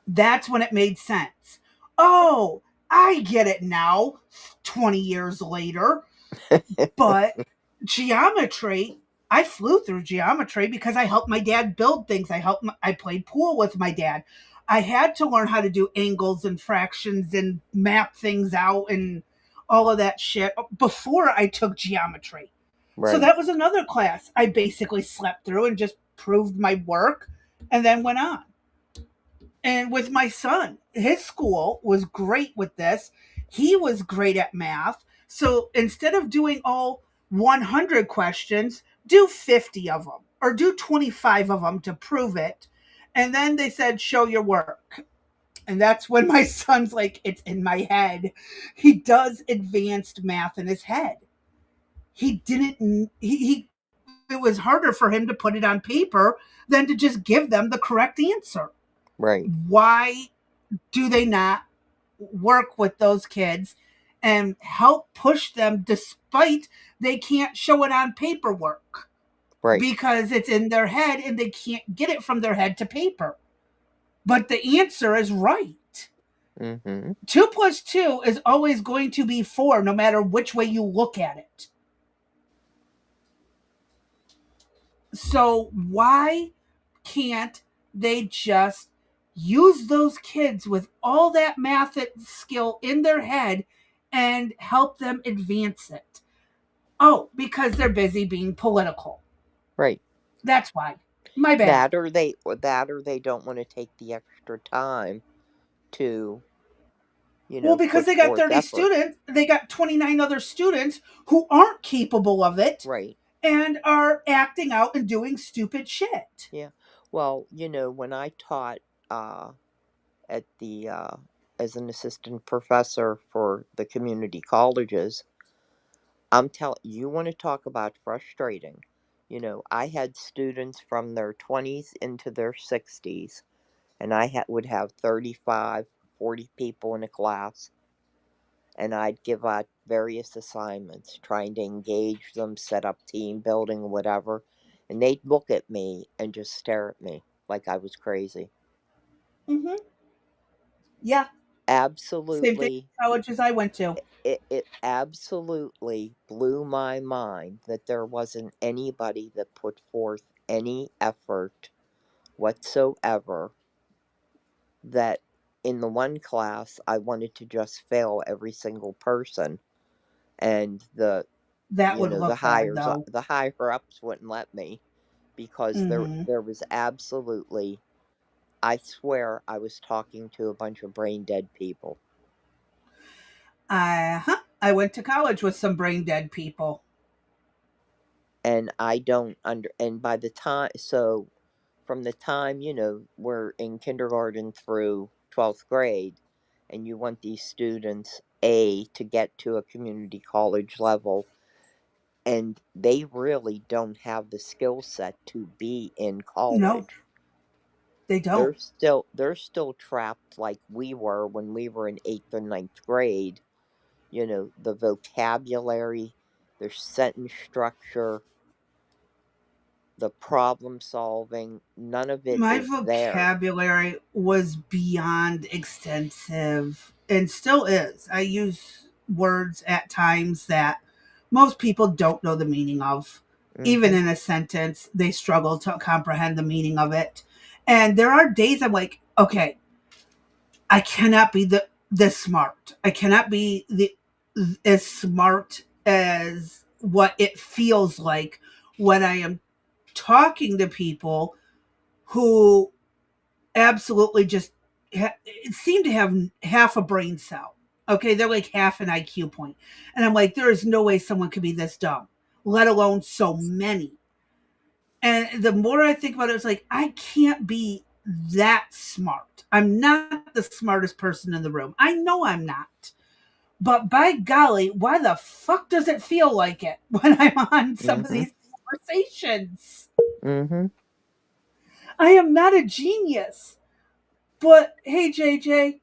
That's when it made sense. Oh, I get it now, 20 years later. But geometry, I flew through geometry because I helped my dad build things. I played pool with my dad. I had to learn how to do angles and fractions and map things out and all of that shit before I took geometry. So Right. that was another class I basically slept through and just proved my work and then went on. And with my son, his school was great with this. He was great at math. So instead of doing all 100 questions, do 50 of them or do 25 of them to prove it. And then they said, show your work. And that's when my son's like, it's in my head. He does advanced math in his head. He didn't, it was harder for him to put it on paper than to just give them the correct answer. Right. Why do they not work with those kids and help push them despite they can't show it on paperwork Right. because it's in their head and they can't get it from their head to paper? But the answer is right. Mm-hmm. 2 plus 2 is always going to be 4 no matter which way you look at it. So why can't they just use those kids with all that math skill in their head and help them advance it? Oh, because they're busy being political. Right. That's why. My bad. That or they don't want to take the extra time to, Well, because put they got forth 30 effort. students, they got 29 other students who aren't capable of it Right. and are acting out and doing stupid shit. Yeah. Well, when I taught uh at the as an assistant professor for the community colleges, I'm telling you, want to talk about frustrating. I had students from their 20s into their 60s, and would have 35, 40 people in a class, and I'd give out various assignments, trying to engage them, set up team building, whatever. And they'd look at me and just stare at me like I was crazy. Mm-hmm. Yeah. Same thing Absolutely. with colleges I went to. It absolutely blew my mind that there wasn't anybody that put forth any effort whatsoever. That in the one class, I wanted to just fail every single person, and That would look bad though. the higher ups wouldn't let me, because there Mm-hmm. there was absolutely, I swear I was talking to a bunch of brain dead people. Uh-huh. I went to college with some brain dead people. And I don't and by the time, so from the time, we're in kindergarten through 12th grade, and you want these students to get to a community college level, and they really don't have the skill set to be in No, college. they don't. They're still trapped like we were when we were in 8th or ninth grade. The vocabulary, their sentence structure, the problem solving, none of it My is there. vocabulary was beyond extensive and still is. I use words at times that most people don't know the meaning of. Even Hmm. in a sentence, they struggle to comprehend the meaning of it. And there are days I'm like, okay, I cannot be this smart. I cannot be the as smart as what it feels like when I am talking to people who absolutely just seem to have half a brain cell. Okay, they're like half an IQ point, and I'm like, there is no way someone could be this dumb, let alone so many. And the more I think about it, it's like I can't be that smart. I'm not the smartest person in the room. I know I'm not, But by golly, why the fuck does it feel like it when I'm on some of Mhm. these conversations? Mhm. I am not a genius. But hey, JJ,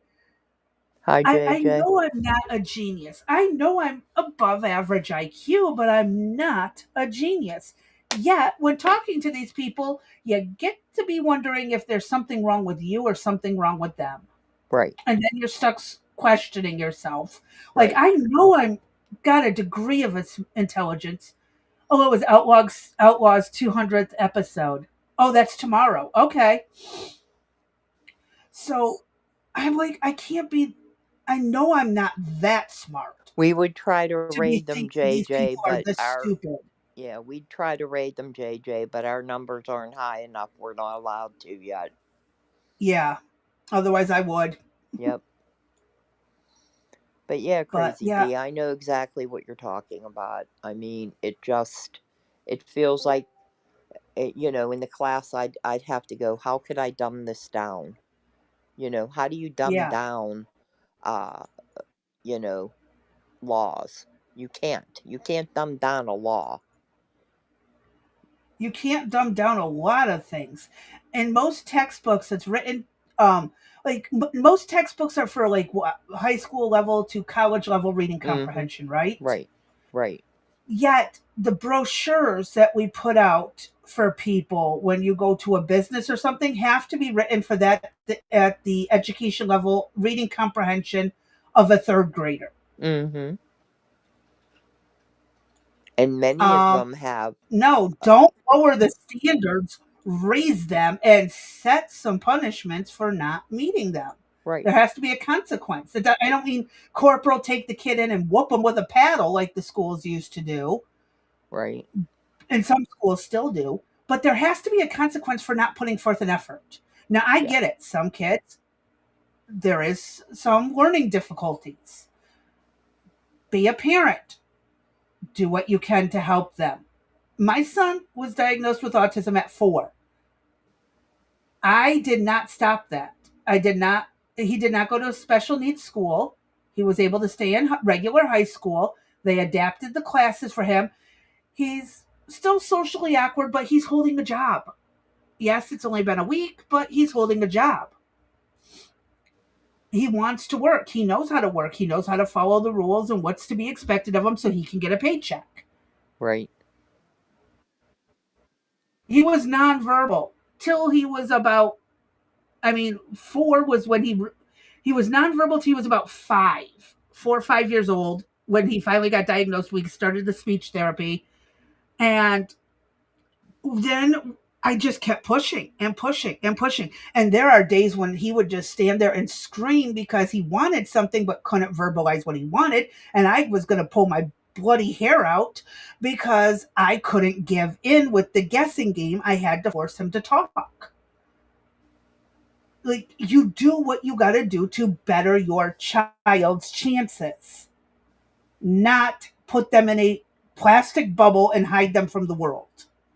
Hi, I JJ. know I'm not a genius. I know I'm above average IQ, but I'm not a genius. Yet, when talking to these people, you get to be wondering if there's something wrong with you or something wrong with them. Right. And then you're stuck questioning yourself. Like, Right. I know I'm got a degree of intelligence. Oh, it was Outlaws 200th episode. Oh, that's tomorrow. Okay. So I'm like, I can't be, I know I'm not that smart We would try to to be raid them, thinking these JJ, people are but this our stupid. yeah, we'd try to raid them, JJ, but our numbers aren't high enough. We're not allowed to yet. Yeah. Otherwise, I would. Yep. But yeah, But Crazy yeah, D, I know exactly what you're talking about. I mean, it feels like, in the class, I'd have to go, how could I dumb this down? How do you dumb yeah. down, uh, you know, laws? You can't. You can't dumb down a law. You can't dumb down a lot of things. In most textbooks, it's written, um, like most textbooks are for like what, high school level to college level reading Mm-hmm. comprehension, right? Right. Right. Yet the brochures that we put out for people when you go to a business or something have to be written for that at the education level reading comprehension of a third grader. Mm-hmm. And many of Um, them have, no, uh, don't lower the standards, raise them, and set some punishments for not meeting them. right. There has to be a consequence. I don't mean corporal take the kid in and whoop them with a paddle like the schools used to do, Right. and some schools still do, but there has to be a consequence for not putting forth an effort. Now, I Yeah. get it. Some kids, there is some learning difficulties. Be a parent, do what you can to help them. My son was diagnosed with autism at 4. I did not stop that. I did not, he did not go to a special needs school. He was able to stay in regular high school. They adapted the classes for him. He's still socially awkward, but he's holding a job. Yes, it's only been a week, but he's holding a job. He wants to work. He knows how to work. He knows how to follow the rules and what's to be expected of him so he can get a paycheck. Right. He was nonverbal till he was about, 4 was when he was nonverbal till he was about 5, 4 or 5 years old when he finally got diagnosed. We started the speech therapy, and then I just kept pushing and pushing and pushing. And there are days when he would just stand there and scream because he wanted something but couldn't verbalize what he wanted. And I was going to pull my bloody hair out because I couldn't give in with the guessing game. I had to force him to talk. Like, you do what you got to do to better your child's chances, not put them in a plastic bubble and hide them from the world.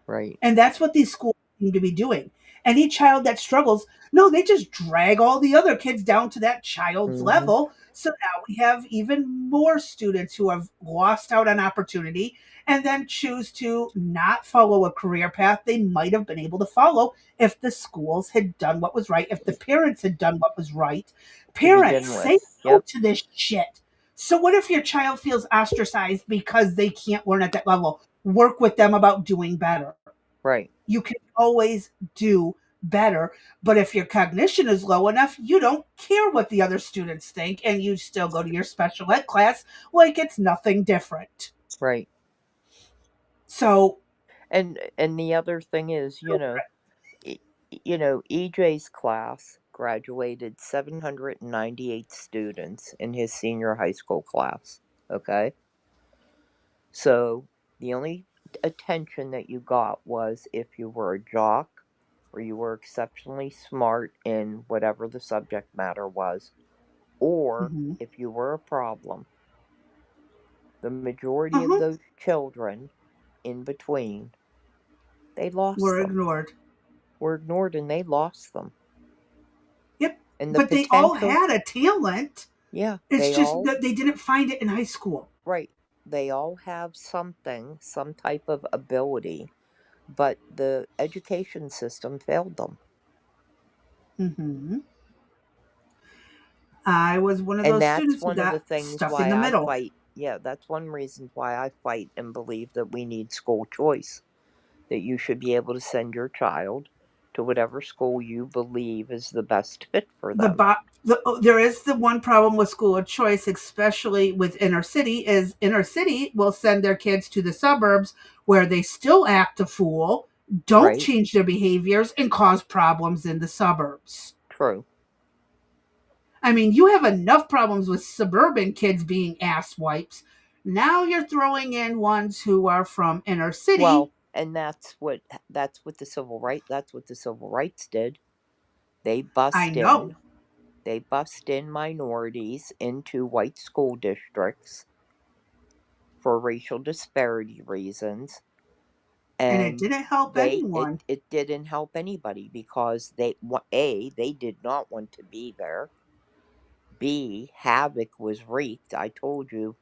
Right. And that's what these schools seem to be doing. Any child that struggles, no, they just drag all the other kids down to that child's Mm-hmm. level. So now we have even more students who have lost out on opportunity and then choose to not follow a career path they might have been able to follow if the schools had done what was right, if the parents had done what was right. To Parents, begin say with. no Yep. to this shit. So, what if your child feels ostracized because they can't learn at that level? Work with them about doing better. Right. You can always do better. But if your cognition is low enough, you don't care what the other students think and you still go to your special ed class like it's nothing different. Right. So, And the other thing is, e- EJ's class graduated 798 students in his senior high school class. Okay? So the only attention that you got was if you were a jock or you were exceptionally smart in whatever the subject matter was, or mhm. if you were a problem. The majority of Uh-huh. those children in between, they lost Were them, ignored. were ignored, and they lost them. Yep. And the But they all potential, had a talent. Yeah, It's they just all, that they didn't find it in high school. right. They all have something, some type of ability, but the education system failed them. Hmm. I was one of And those that's students who one of the got things stuck in why the I middle. fight. Yeah, that's one reason why I fight and believe that we need school choice. That you should be able to send your child to whatever school you believe is the best fit for The, them. bo- there is the one problem with school of choice, especially with inner city, is inner city will send their kids to the suburbs where they still act a fool, don't Right? change their behaviors, and cause problems in the suburbs. True. I mean, you have enough problems with suburban kids being ass wipes. Now you're throwing in ones who are from inner city. Well, and that's what the civil rights did. They I bust know. in they bust in minorities into white school districts for racial disparity reasons, And it and didn't help anyone. it didn't help anybody because they did not want to be there. B, havoc was wreaked. I told you,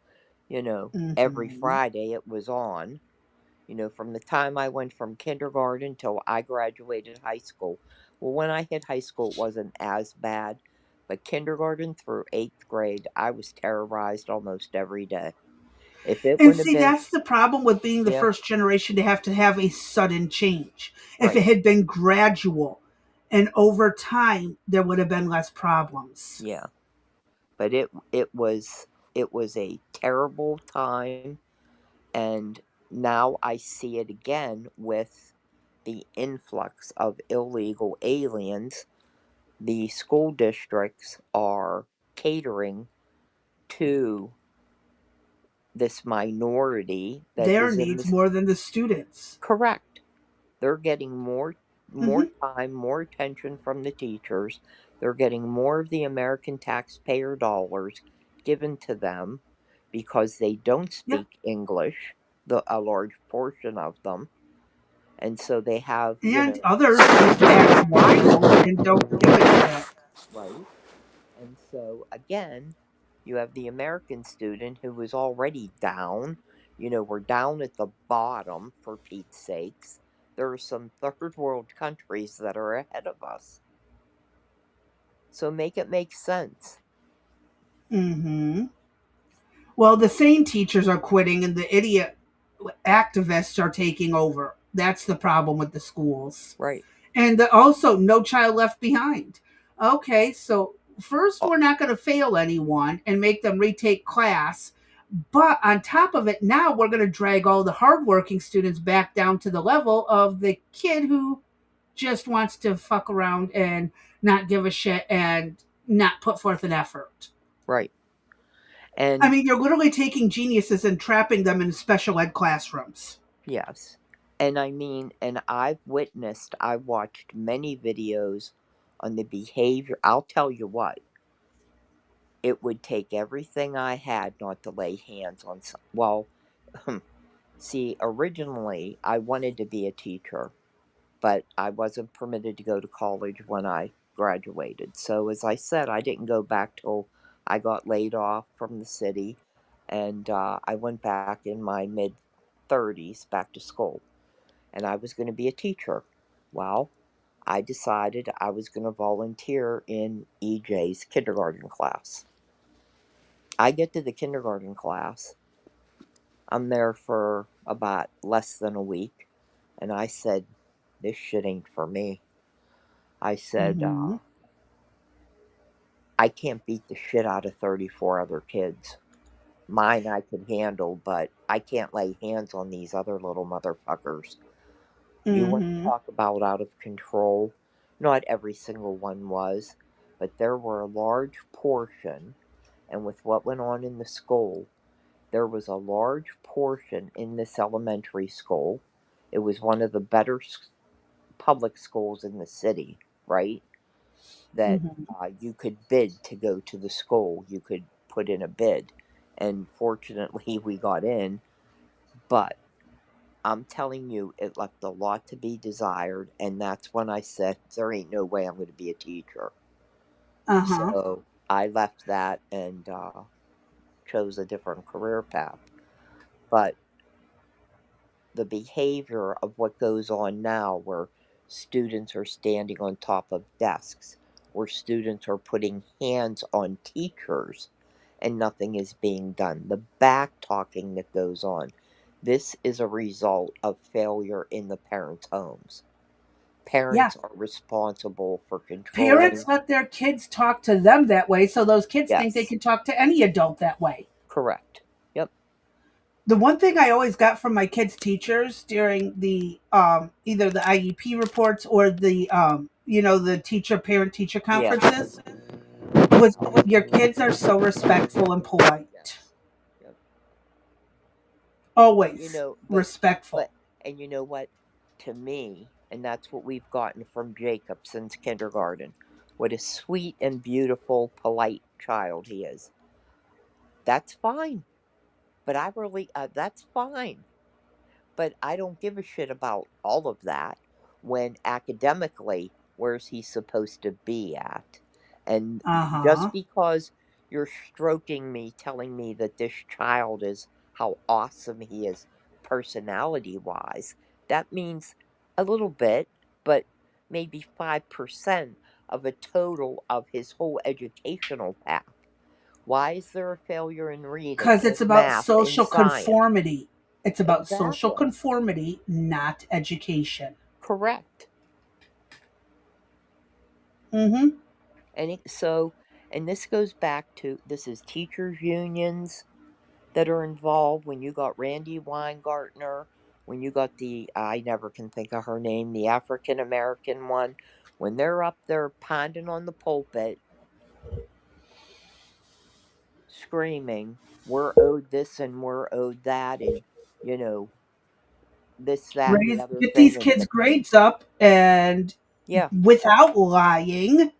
every Hmm. Friday it was on. From the time I went from kindergarten till I graduated high school. Well, when I hit high school, it wasn't as bad, but kindergarten through eighth grade, I was terrorized almost every day. If it And would have see, been, that's the problem with being the yeah, first generation to have a sudden change. If it right, had been gradual and over time, there would have been less problems. yeah, but it was a terrible time, and now I see it again with the influx of illegal aliens. The school districts are catering to this minority that Their is in needs this. more than the students. Correct. They're getting more Hmm. time, more attention from the teachers. They're getting more of the American taxpayer dollars given to them because they don't Yeah. speak English, a large portion of them. And so they have, And others just act wild and don't give a shit. right? And so again, you have the American student who was already down. We're down at the bottom, for Pete's sakes. There are some third world countries that are ahead of us. So make it make sense. Hmm. Well, the sane teachers are quitting and the idiot activists are taking over. That's the problem with the schools. Right. And also, no child left behind. Okay, so first, Oh, we're not going to fail anyone and make them retake class. But on top of it, now we're going to drag all the hardworking students back down to the level of the kid who just wants to fuck around and not give a shit and not put forth an effort. right. I And mean, you're literally taking geniuses and trapping them in special ed classrooms. yes. And I mean, and I watched many videos on the behavior. I'll tell you what, it would take everything I had not to lay hands on some. Well, see, originally I wanted to be a teacher, but I wasn't permitted to go to college when I graduated. So, as I said, I didn't go back till I got laid off from the city, and I went back in my mid 30s back to school, and I was going to be a teacher. Well, I decided I was going to volunteer in EJ's kindergarten class. I get to the kindergarten class. I'm there for about less than a week, and I said, "This shit ain't for me." I said, Mm-hmm. "I can't beat the shit out of 34 other kids. Mine I could handle, but I can't lay hands on these other little motherfuckers." You want to Mm-hmm. talk about out of control? Not every single one was, but there were a large portion, and with what went on in the school, there was a large portion in this elementary school. It was one of the better public schools in the city, right? That Mm-hmm. you could bid to go to the school. You could put in a bid. And fortunately, we got in. But I'm telling you, it left a lot to be desired. And that's when I said, there ain't no way I'm going to be a teacher. Uh-huh. So I left that and chose a different career path. But the behavior of what goes on now, where students are standing on top of desks, where students are putting hands on teachers and nothing is being done, the back talking that goes on, this is a result of failure in the parents' homes. Yeah. Parents are responsible for Parents controlling. let their kids talk to them that way, so those kids think they Yes, can talk to any adult that way. correct. Yep. The one thing I always got from my kids' teachers during the either the IEP reports or the the teacher parent teacher Yeah. conferences was your kids are so respectful and polite. Yes. Yep. You Always know, but respectful. and you know what? To me, and that's what we've gotten from Jacob since kindergarten. What a sweet and beautiful, polite child he is. That's fine. But I really, that's fine. But I don't give a shit about all of that when academically, where's he supposed to be at? And Uh just huh. because you're stroking me, telling me that this child is how awesome he is personality wise, that means a little bit, but maybe 5% of a total of his whole educational path. Why is there a failure in reading, Because in it's about math, in social science? conformity. It's about social Exactly. conformity, not education. Correct. Mm-hmm. And this goes back to, this is teachers unions that are involved. When you got Randy Weingartner, when you got the, I never can think of her name, the African American one, when they're up there pounding on the pulpit, screaming, we're owed this and we're owed that, and you know, this, that, and the other Get these thing, kids' grades up, and yeah, without lying,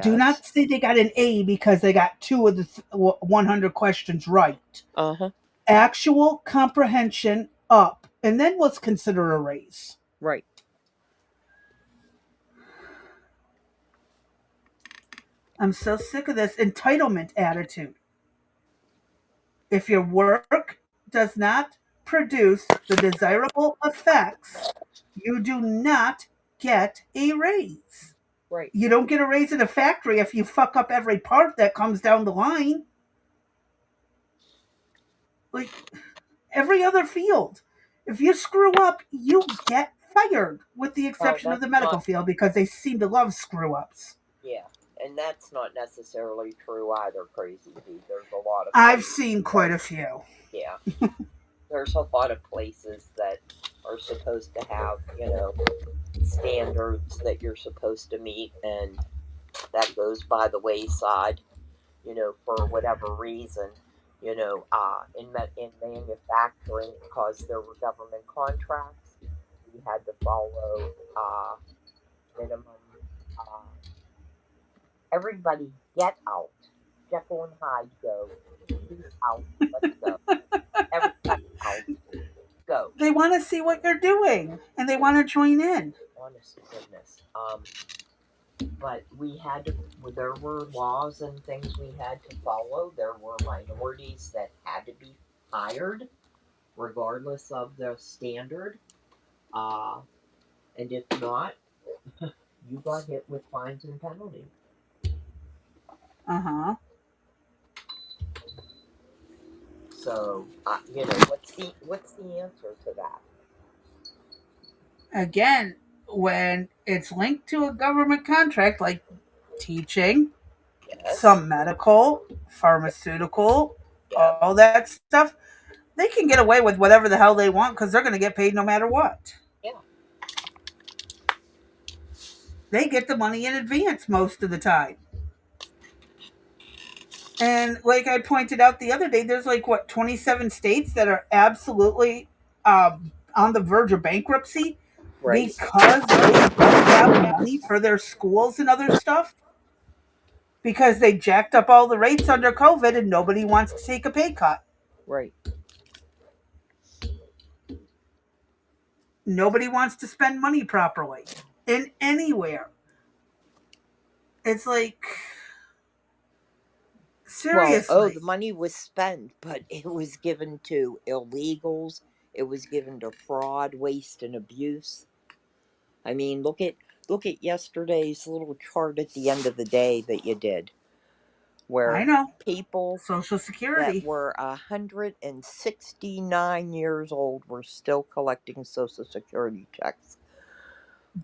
do yes, not say they got an A because they got two of the 100 questions right. uh huh, Actual comprehension up, and then let's consider a raise. right, I'm so sick of this entitlement attitude. If your work does not produce the desirable effects, you do not get a raise. right, You don't get a raise in a factory if you fuck up every part that comes down the line. Like every other field. If you screw up, you get fired, with the well, exception of that's the medical not, field because they seem to love screw ups. yeah, and that's not necessarily true either, Crazy B. There's a lot of I've places seen that, quite a few. yeah, there's a lot of places that are supposed to have, standards that you're supposed to meet, and that goes by the wayside, for whatever reason. In manufacturing, because there were government contracts, we had to follow minimum. Uh, Everybody, get out. Jekyll and Hyde, go. Who's out? Let's go. Everybody out. Go. They want to see what you're doing and they want to join in. Honest to goodness. But we had to. There were laws and things we had to follow. There were minorities that had to be hired, regardless of the standard. Uh, and if not, you got hit with fines and penalties. Uh huh. So, what's the answer to that? Again, when it's linked to a government contract like teaching, Yes. some medical, Yep. pharmaceutical, Yep. all that stuff, they can get away with whatever the hell they want because they're going to get paid no matter what. Yeah. They get the money in advance most of the time. And like I pointed out the other day, there's like what 27 states that are absolutely on the verge of bankruptcy Right. because they don't have money for their schools and other stuff because they jacked up all the rates under COVID and nobody wants to take a pay cut. Right. Nobody wants to spend money properly in anywhere. It's like Seriously. the money was spent, but it was given to illegals. It was given to fraud, waste, and abuse. I mean, look at yesterday's little chart at the end of the day that you did, I where know. people Social that Security. were 169 years old were still collecting Social Security checks.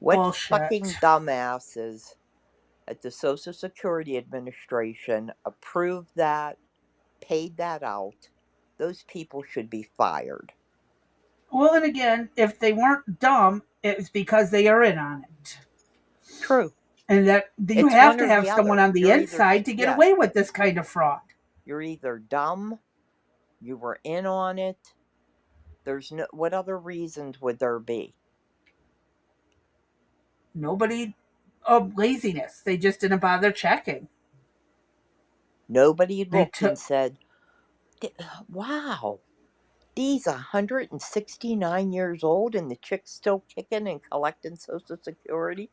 What fucking Bullshit. dumbasses at the Social Security Administration approved that, paid that out? Those people should be fired. Well, and again, if they weren't dumb, it's because they are in on it. True. And that you It's have one to or have the someone other. on the inside to get Yes, away with this kind of fraud. you're either dumb, you were in on it. There's no, what other reasons would there be? Nobody of laziness. They just didn't bother checking. Nobody They looked and took said, wow, these 169 years old and the chick's still kicking and collecting Social Security.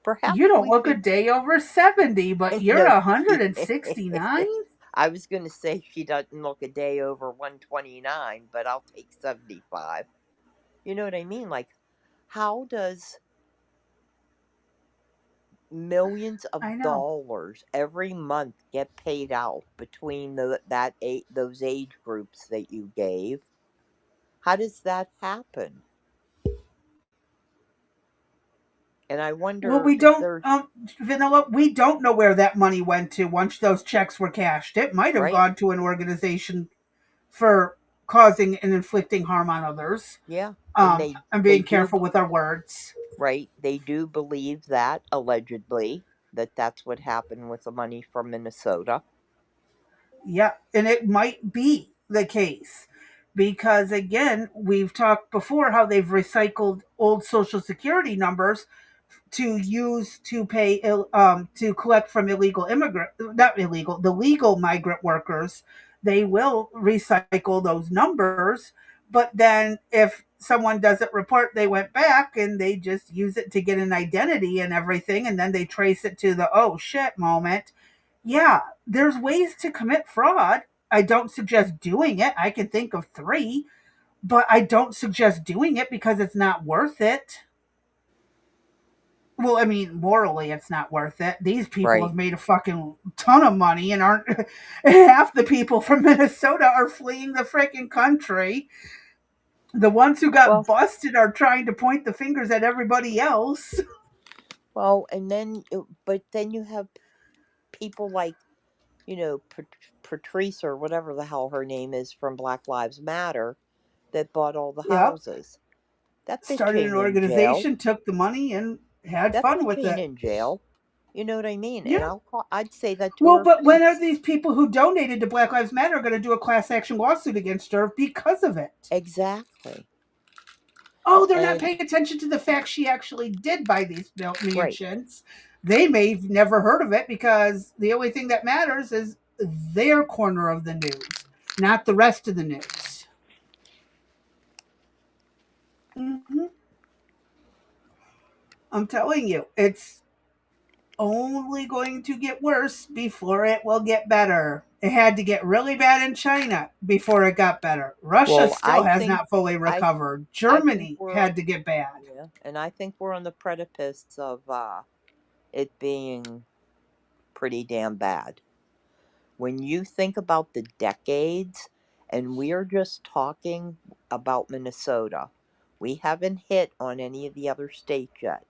Perhaps you don't we look a should. day over 70, but you're No, 169? I was going to say she doesn't look a day over 129, but I'll take 75. You know what I mean? Like, how does millions I of know. dollars every month get paid out between those age groups that you gave? How does that happen? And I Well, wonder we if don't, there's Vanilla, we don't know where that money went to once those checks were cashed. It might have right. gone to an organization for causing and inflicting harm on others. Yeah, and I'm they being do careful with our words. right. They do believe that allegedly that that's what happened with the money from Minnesota. Yeah, and it might be the case because again, we've talked before how they've recycled old social security numbers to use to pay to collect from illegal immigrant, not illegal, the legal migrant workers. They will recycle those numbers, but then if someone doesn't report they went back, and they just use it to get an identity and everything, and then they trace it to the oh shit moment. Yeah, there's ways to commit fraud. I don't suggest doing it. I can think of three, but I don't suggest doing it because it's not worth it. Well, I mean, morally, it's not worth it. These people Right. have made a fucking ton of money and aren't. Half the people from Minnesota are fleeing the freaking country. The ones who got Well, busted are trying to point the fingers at everybody else. and then, but then you have people like, Patrice or whatever the hell her name is from Black Lives Matter that bought all the Yep. houses. That bitch Started an ain't in jail. organization, took the money, and had That fun bitch with ain't it. in jail. You know what I mean? And Yeah. I'd say that to Well, her but when are face. these people who donated to Black Lives Matter going to do a class action lawsuit against her because of it? Exactly. Oh, they're not And paying attention to the fact she actually did buy these right. mansions. They may have never heard of it because the only thing that matters is their corner of the news, not the rest of the news. hmm I'm telling you, it's only going to get worse before it will get better. It had to get really bad in China before it got better. Russia Well, still has not fully I recovered. I think Germany we're had to get bad. yeah, and I think we're on the precipice of it being pretty damn bad. When you think about the decades, and we're just talking about Minnesota, we haven't hit on any of the other states yet.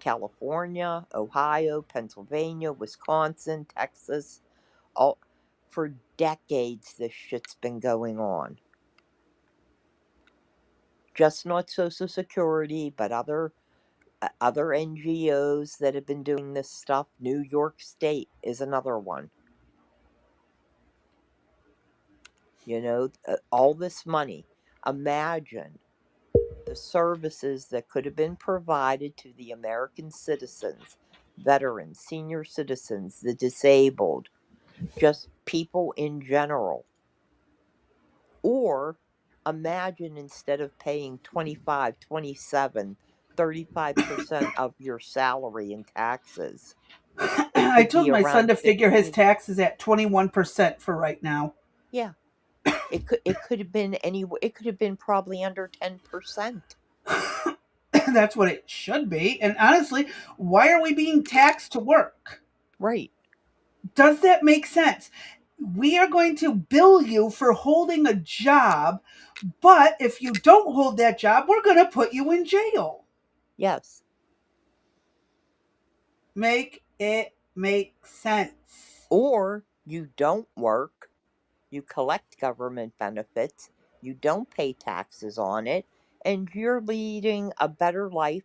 California, Ohio, Pennsylvania, Wisconsin, Texas, all for decades this shit's been going on. Just not Social Security, but other NGOs that have been doing this stuff. New York State is another one. All this money. Imagine the services that could have been provided to the American citizens, veterans, senior citizens, the disabled, just people in general. Or imagine instead of paying 25, 27, 35% of your salary in taxes, if I could told be my son around to figure his 15. taxes at 21% for right now. Yeah. It could have been it could have been probably under 10%. That's what it should be. And honestly, why are we being taxed to work? Right. Does that make sense? We are going to bill you for holding a job, but if you don't hold that job, we're going to put you in jail. Yes. Make it make sense. Or you don't work, you collect government benefits, you don't pay taxes on it, and you're leading a better life.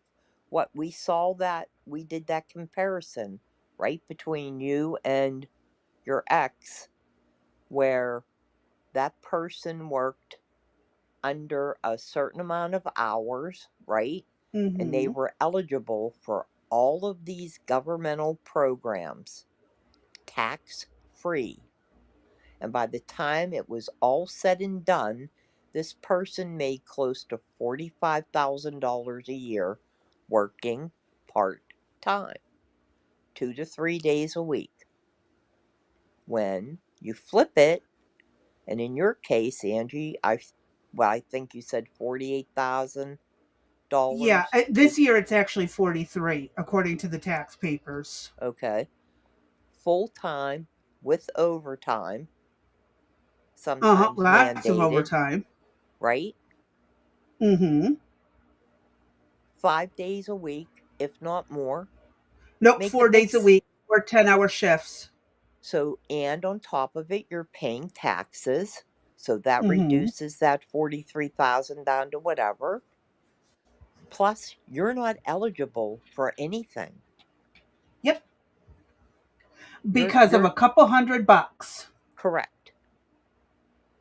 What we saw that we did that comparison, right, between you and your ex, where that person worked under a certain amount of hours, right? And they Mm-hmm. were eligible for all of these governmental programs tax free. And by the time it was all said and done, this person made close to $45,000 a year working part time, 2 to 3 days a week. When you flip it, and in your case, Angie, I think you said Yeah, $48,000 this year it's actually 43 according to the tax papers. okay, full time with overtime, Uh-huh, sometimes lots of mandated, overtime. right? Mm-hmm. 5 days a week, if not more. Nope, Make it 4 days a makes week or 10-hour shifts. so, and on top of it, you're paying taxes. So that Mm-hmm. reduces that 43,000 down to whatever. Plus, you're not eligible for anything. Yep, because of You're a couple $100. correct.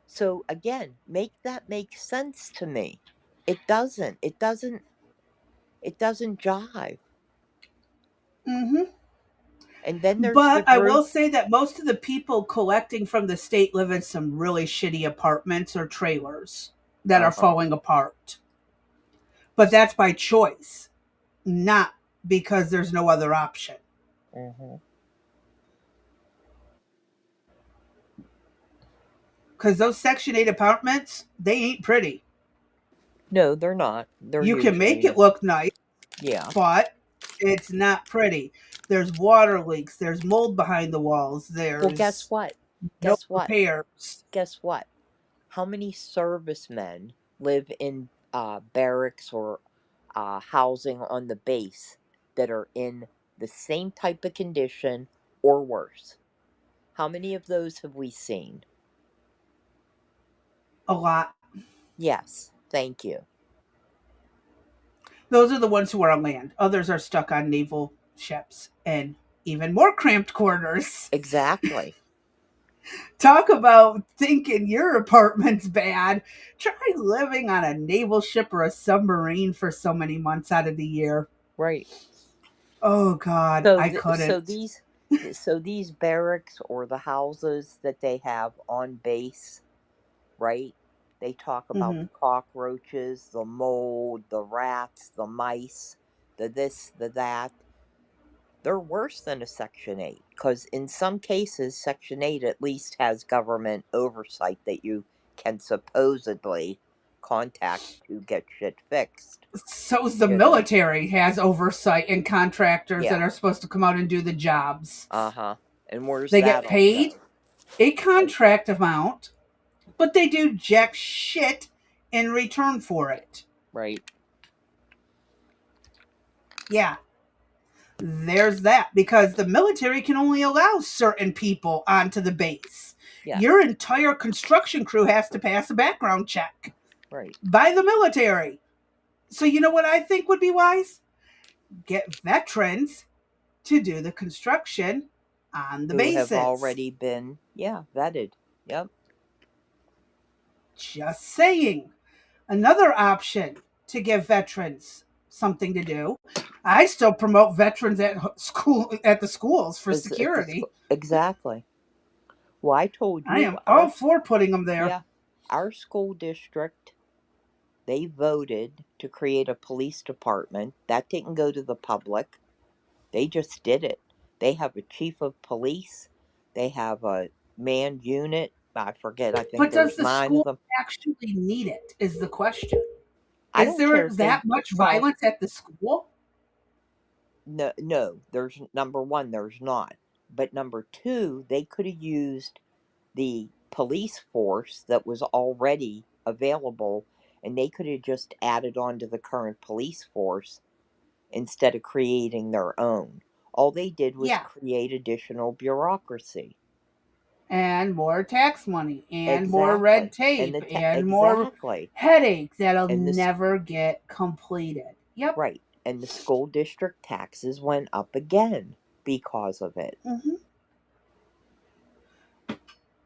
So again, make that make sense to me. It doesn't. It doesn't jive. Mm-hmm. And then there's the But I will group. say that most of the people collecting from the state live in some really shitty apartments or trailers that are Uh-huh. falling apart. But that's by choice, not because there's no other option. Hmm. Because those Section 8 apartments, they ain't pretty. No, they're not. They're You can make it usually, look nice, yeah. but it's not pretty. There's water leaks, there's mold behind the walls, Well, guess there's what? no Guess what? repairs. Guess what? How many servicemen live in barracks or housing on the base that are in the same type of condition or worse? How many of those have we seen? A lot. Yes, thank you. Those are the ones who are on land. Others are stuck on naval ships and even more cramped quarters. Exactly. Talk about thinking your apartment's bad. Try living on a naval ship or a submarine for so many months out of the year. Right. Oh God, So, I th- so couldn't. these, so these barracks or the houses that they have on base, right? They talk about Hmm. the cockroaches, the mold, the rats, the mice, the this, the that. They're worse than a Section 8 because in some cases, Section 8 at least has government oversight that you can supposedly contact to get shit fixed. So's the You know? military has oversight and contractors that Yeah. are supposed to come out and do the jobs. Uh huh. And where's They get that all paid go? a Right? contract amount, but they do jack shit in return for it. Right. Yeah, there's that because the military can only allow certain people onto the base. Your Yes. entire construction crew has to pass a background check Right. by the military. So, you know what I think would be wise? Get veterans to do the construction on the Who have bases. already been, yeah, vetted. Yep. Just saying. Another option to give veterans something to do. I still promote veterans at the schools for At the security. school. Exactly. Well, I told I you, am all for putting them there. yeah, our school district, they voted to create a police department. That didn't go to the public. They just did it. They have a chief of police. They have a manned unit. I forget. I think But does there's the 9 of school them. actually need it? Is the question. I Is don't care there if that they. much Well, violence at the school? no, no. There's number one. There's not. But number two, they could have used the police force that was already available, and they could have just added on to the current police force instead of creating their own. All they did was Yeah. create additional bureaucracy. And more tax money and more red Exactly. And tape the and more exactly. headaches that'll And this never get completed. Yep. right. And the school district taxes went up again because of it. Hmm.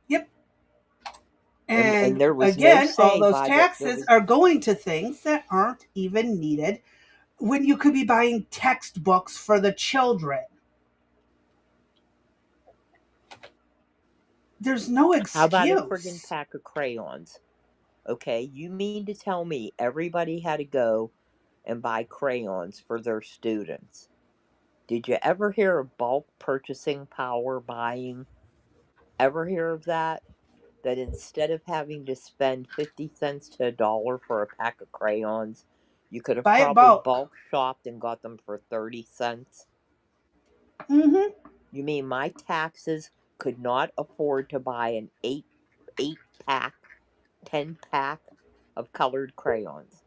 Yep. And And there was no again, all say those by the there taxes was are going to things that aren't even needed when you could be buying textbooks for the children. There's no how about a friggin' excuse. pack of crayons? Okay, you mean to tell me everybody had to go and buy crayons for their students? Did you ever hear of bulk purchasing power buying? Ever hear of that? That instead of having to spend 50 cents to a dollar for a pack of crayons, you could have Buy it probably bulk. bulk shopped and got them for 30 cents? Hmm. You mean my taxes could not afford to buy an 8 pack, 10 pack of colored crayons?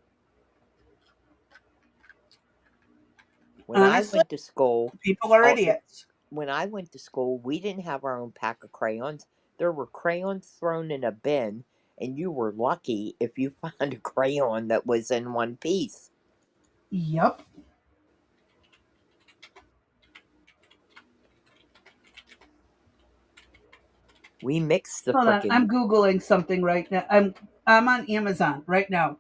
When I Honestly, went to school, people are all, idiots. when I went to school, we didn't have our own pack of crayons. There were crayons thrown in a bin, and you were lucky if you found a crayon that was in one piece. Yep. We mixed the Hold on. I'm frickin' Googling something right now. I'm on Amazon right now.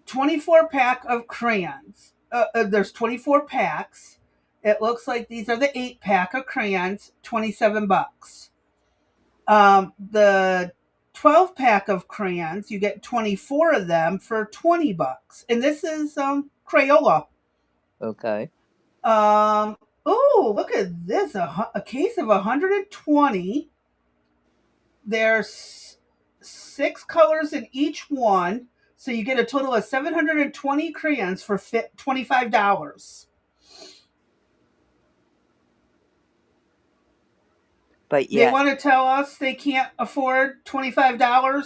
24 pack of crayons. There's 24 packs. It looks like these are the 8 pack of crayons, $27. The 12 pack of crayons, you get 24 of them for $20. And this is Crayola. Okay. Um, oh, look at this. A case of 120. There's 6 colors in each one. So you get a total of 720 crayons for $25. But They yet, want to tell us they can't afford $25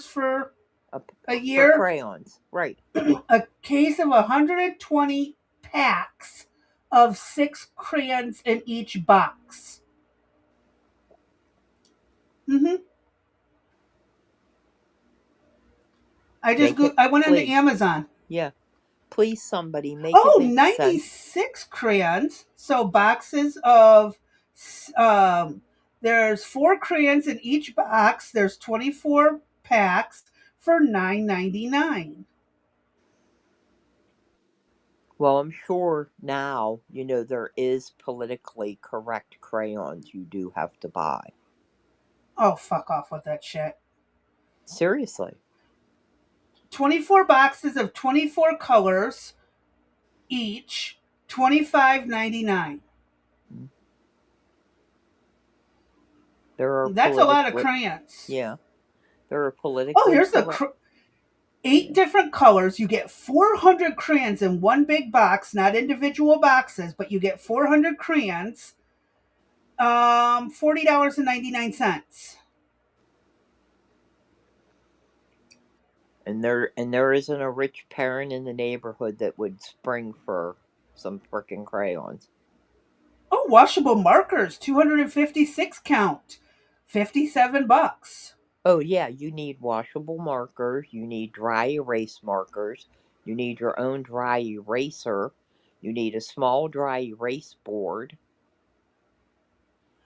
for uh, a for year? crayons. Right. A case of 120 packs of 6 crayons in each box. Hmm. Make it, I went into please. Amazon. Yeah. Please, somebody, make it Oh, make sense. 96 crayons. So boxes of um there's 4 crayons in each box. There's 24 packs for $9.99. Well, I'm sure now, there is politically correct crayons you do have to buy. Oh, fuck off with that shit. Seriously. 24 boxes of 24 colors each, 25.99. There are That's a lot of politically, crayons. yeah, there are Oh, politically here's the correct. 8 different colors. You get 400 crayons in one big box, not individual boxes, but you get 400 crayons. $40.99. And there isn't a rich parent in the neighborhood that would spring for some frickin' crayons. Oh, washable markers, 256 count, $57. Oh yeah, you need washable markers, you need dry erase markers, you need your own dry eraser, you need a small dry erase board,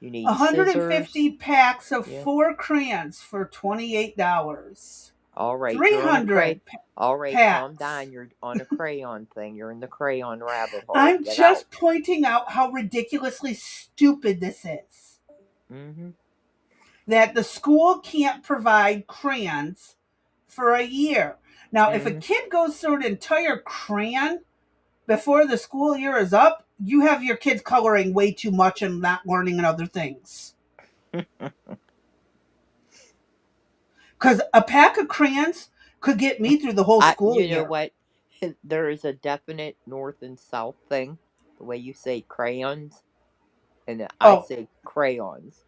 you need scissors. 150 packs of Yeah. 4 crayons for $28. All right, you're on a 300 all right, calm packs. down. You're on a crayon thing. You're in the crayon rabbit hole. I'm Get out. just pointing out how ridiculously stupid this is. Mhm. That the school can't provide crayons for a year. Now, if a Mhm. kid goes through an entire crayon before the school year is up, you have your kids coloring way too much and not learning in other things. Because a pack of crayons could get me through the whole school You know year. what? There is a definite north and south thing. The way you say crayons, and I Oh, say crayons.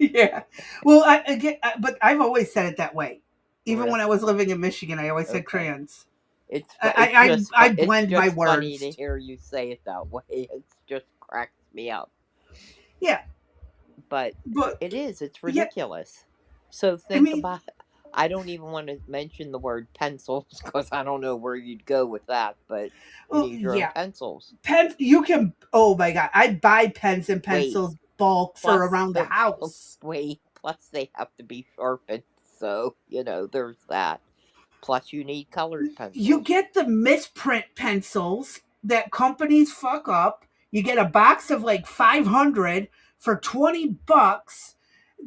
yeah. Well, but I've always said it that way. Even when Really? I was living in Michigan, I always said Okay. crayons. I It's blend my just funny to words. hear you say it that way. It just cracks me up. Yeah, But but it is. It's yeah, ridiculous. So I think mean, about. I don't even want to mention the word pencils because I don't know where you'd go with that. But you well, need your own yeah, pencils. pens. You can. Oh my god, I buy pens and Wait. pencils bulk for Plus around the the house. wait. Plus they have to be sharpened. So there's that. Plus you need colored You pencils. get the misprint pencils that companies fuck up. You get a box of like 500 for $20.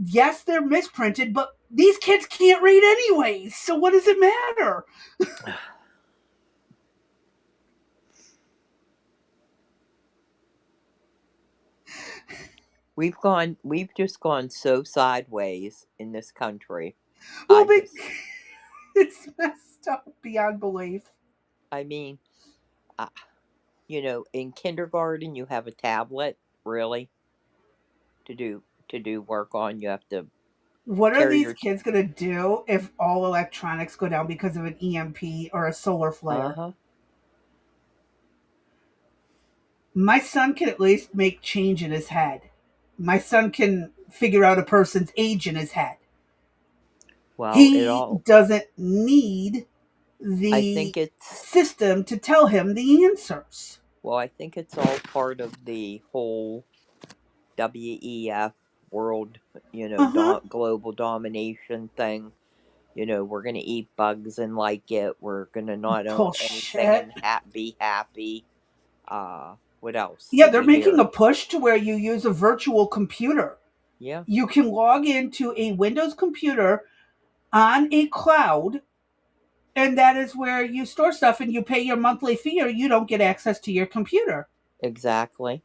Yes, they're misprinted, but these kids can't read anyways. So what does it matter? We've just gone so sideways in this country. Well, I just, it's messed up beyond belief. I mean, uh, in kindergarten you have a tablet, really, to do work on. You have to What are carry these your, kids going to do if all electronics go down because of an EMP or a solar flare? uh-huh, My son can at least make change in his head. My son can figure out a person's age in his head. well, it He all, doesn't need I the think it's, system to tell him the answers. well, I think it's all part of the whole WEF world, Uh huh. global domination thing. We're gonna eat bugs and like it. We're gonna not own anything Bullshit. and be happy. What else Yeah, did they're you making hear? a push to where you use a virtual computer. Yeah, You can log into a Windows computer on a cloud, and that is where you store stuff and you pay your monthly fee or you don't get access to your computer. exactly.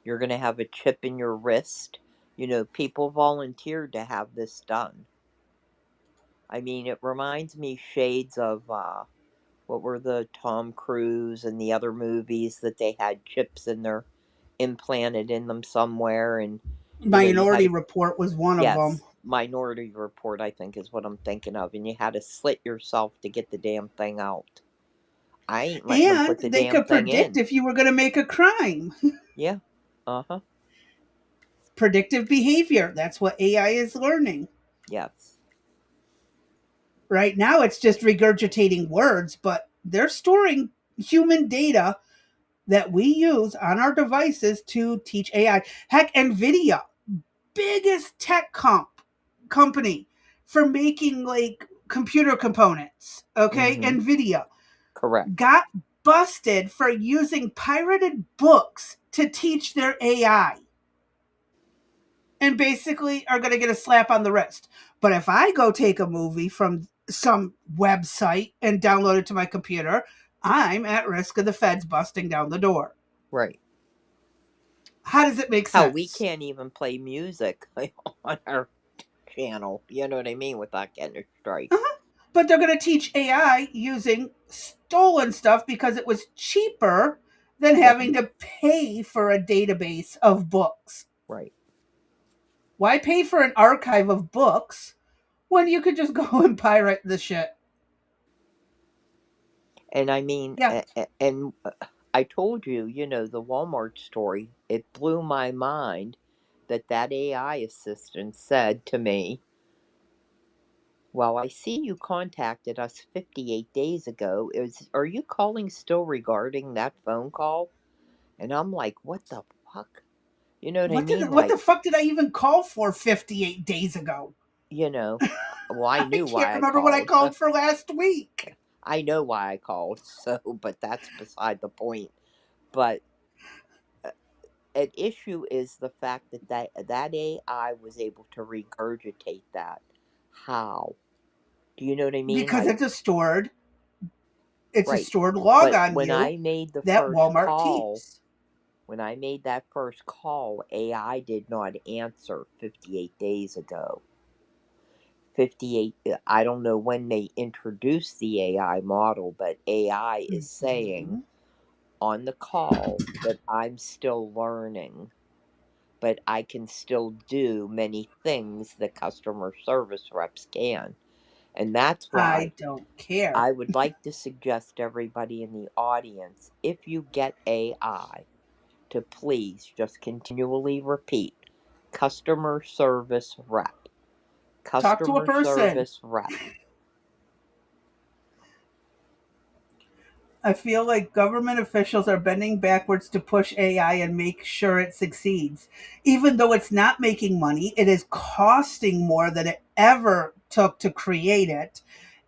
You're gonna have a chip in your wrist. People volunteered to have this done. I mean, it reminds me shades of what were the Tom Cruise and the other movies that they had chips in their implanted in them somewhere, and you had Minority to. Report was one of them. Yes, Minority Report, I think, is what I'm thinking of. And you had to slit yourself to get the damn thing out. I ain't letting them And put the they damn could thing predict in. if you were going to make a crime. Yeah. Uh huh. Predictive behavior. That's what AI is learning. Yes. Right now, it's just regurgitating words, but they're storing human data that we use on our devices to teach AI. Heck, NVIDIA, biggest company for making like computer components. Okay, Mm hmm. NVIDIA Correct. got busted for using pirated books to teach their AI and basically are going to get a slap on the wrist. But if I go take a movie from some website and download it to my computer, I'm at risk of the feds busting down the door. Right. How does it make How we sense? can't even play music on our channel. You know what I mean? Without getting a strike. Uh-huh. But they're going to teach AI using stolen stuff because it was cheaper than Yep. having to pay for a database of books. Right. Why pay for an archive of books when you could just go and pirate the shit? And I mean, Yeah. and I told you, the Walmart story. It blew my mind that AI assistant said to me, "Well, I see you contacted us 58 days ago. Are you calling still regarding that phone call?" And I'm like, "What the fuck?" You know what I mean? What the Like, fuck did I even call for 58 days ago? you know, well, I I knew can't why I remember what I called. called for last week. I know why I called. So, but that's beside the point. But an issue is the fact that AI was able to regurgitate that. How? Do you know what I mean? Because Like, it's a stored It's a Right. stored log But on you that Walmart keeps. when I made that first call, AI did not answer 58 days ago. 58, I don't know when they introduced the AI model, but AI is saying Mhm. on the call that I'm still learning, but I can still do many things that customer service reps can. And that's why I don't care. I would like to suggest everybody in the audience, if you get AI, to please just continually repeat customer service rep, Talk to a customer person. service rep. I feel like government officials are bending backwards to push AI and make sure it succeeds. Even though it's not making money, it is costing more than it ever took to create it.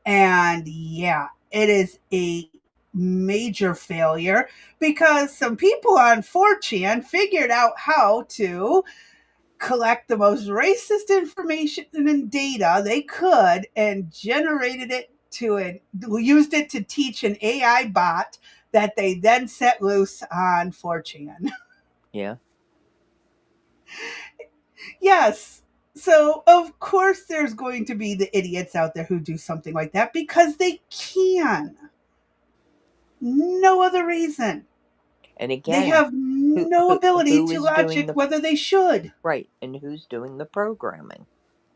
And yeah, it is a major failure because some people on 4chan figured out how to collect the most racist information and data they could and generated it to it, used it to teach an AI bot that they then set loose on 4chan. Yeah, Yes. So, of course, there's going to be the idiots out there who do something like that because they can. No other reason. and They again, have no ability who to is doing logic the whether they should. right and who's doing the programming,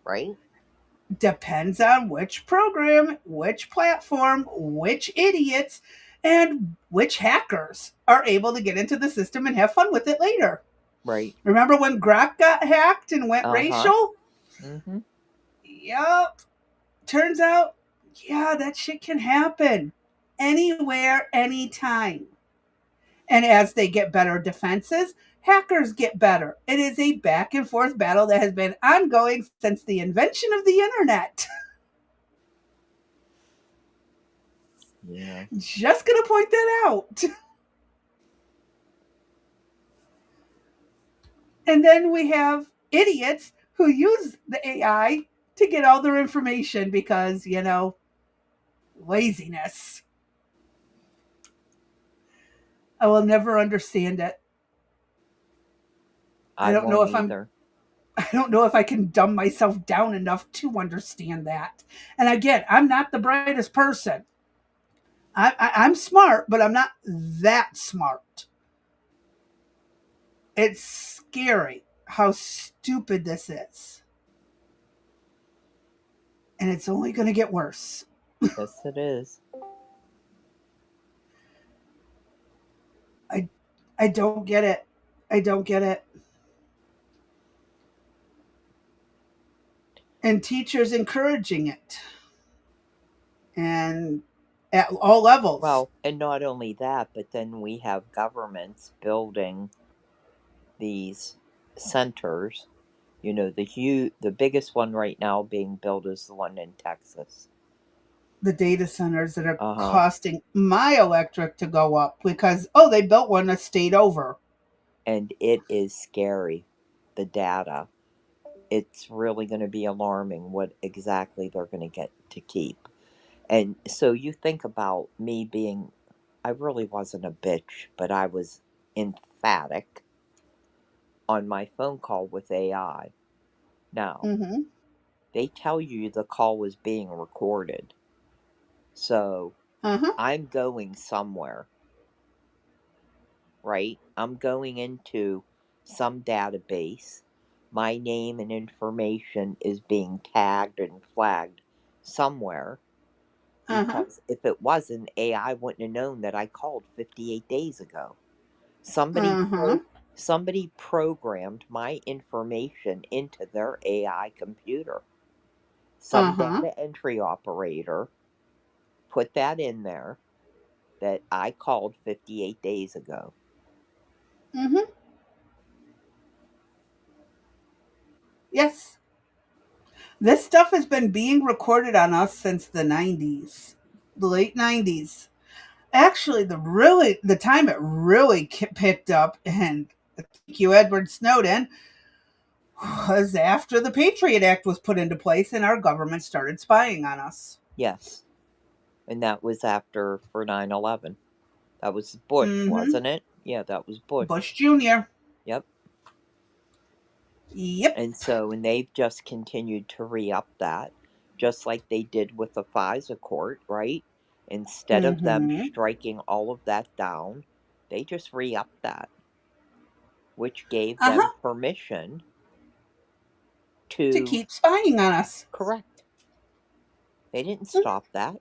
right? Depends on which program, which platform, which idiots, and which hackers are able to get into the system and have fun with it later. Right. Remember when Grok got hacked and went Uh huh. racial? Mm-hmm. Yup. Turns out, yeah, that shit can happen anywhere, anytime. And as they get better defenses, hackers get better. It is a back and forth battle that has been ongoing since the invention of the internet. Yeah. Just gonna point that out. And then we have idiots who use the AI to get all their information because, laziness. I will never understand it. I I don't know won't if I'm either. I don't know if I can dumb myself down enough to understand that. And again, I'm not the brightest person. I'm smart, but I'm not that smart. It's scary how stupid this is. And it's only going to get worse. Yes, it is. I I don't get it. I don't get it. And teachers encouraging it and at all levels. Well, and not only that, but then we have governments building these centers. The biggest one right now being built is the one in Texas. The data centers that are Uh huh. costing my electric to go up because, oh, they built one a state over. And it is scary. The data. It's really going to be alarming what exactly they're going to get to keep. And so you think about me being, I really wasn't a bitch, but I was emphatic on my phone call with AI. Now, Mm-hmm. they tell you the call was being recorded. So Uh-huh. I'm going somewhere, right? I'm going into some database. My name and information is being tagged and flagged somewhere Uh-huh. because if it wasn't, AI wouldn't have known that I called 58 days ago. Somebody Uh-huh. somebody programmed my information into their AI computer. Some Uh-huh. data entry operator put that in there that I called 58 days ago. Mm-hmm. Yes. This stuff has been being recorded on us since the 90s. The late 90s. Actually, the time it really picked up, and thank you, Edward Snowden, was after the Patriot Act was put into place and our government started spying on us. Yes. And that was after for 9/11. That was Bush, Mm-hmm. wasn't it? Yeah, that was Bush. Bush Jr. Yep. Yep. And they've just continued to re up that, just like they did with the FISA court, right? Instead of them Mm-hmm. striking all of that down, they just re upped that, which gave them Uh-huh. permission To to keep spying on us. correct. They didn't Mhm. stop that.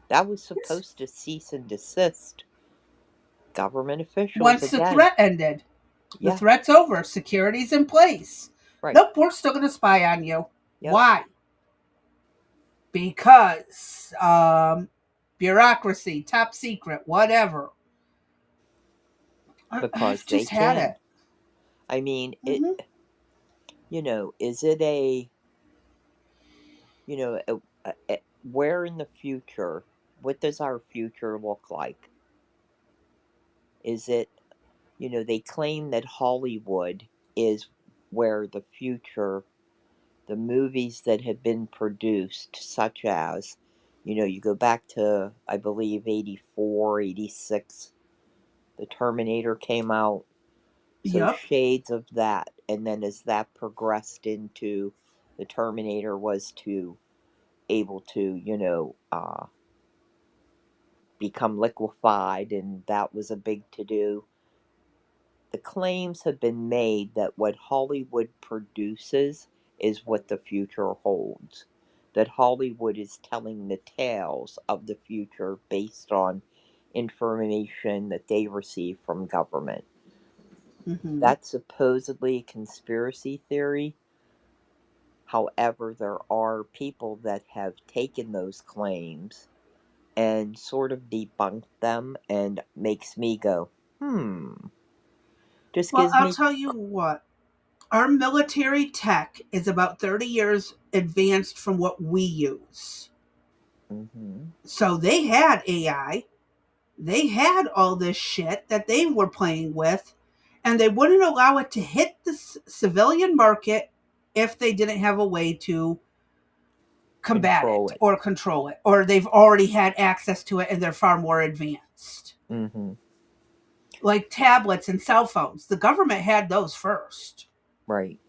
That was Yes. supposed to cease and desist government officials Once the again. threat ended, the Yeah, threat's over. Security's in place. right. Nope, we're still going to spy on you. Yep. Why? Because bureaucracy, top secret, whatever. Because I've they just had can. it. I mean, Hmm. is it a, where in the future, what does our future look like? Is it, they claim that Hollywood is where the future, the movies that have been produced, such as, you go back to, I believe, 84, 86, the Terminator came out. So Yep. shades of that. And then as that progressed into the Terminator was to able to, become liquefied, and that was a big to do. The claims have been made that what Hollywood produces is what the future holds. That Hollywood is telling the tales of the future based on information that they receive from government. Hmm. That's supposedly a conspiracy theory. However, there are people that have taken those claims and sort of debunked them, and makes me go, just Well, gives I'll me. tell you what. Our military tech is about 30 years advanced from what we use. Mm-hmm. So they had AI, they had all this shit that they were playing with, and they wouldn't allow it to hit the civilian market if they didn't have a way to combat Control it it. or control it, or they've already had access to it and they're far more advanced. Mm-hmm. Like tablets and cell phones, the government had those first. Right.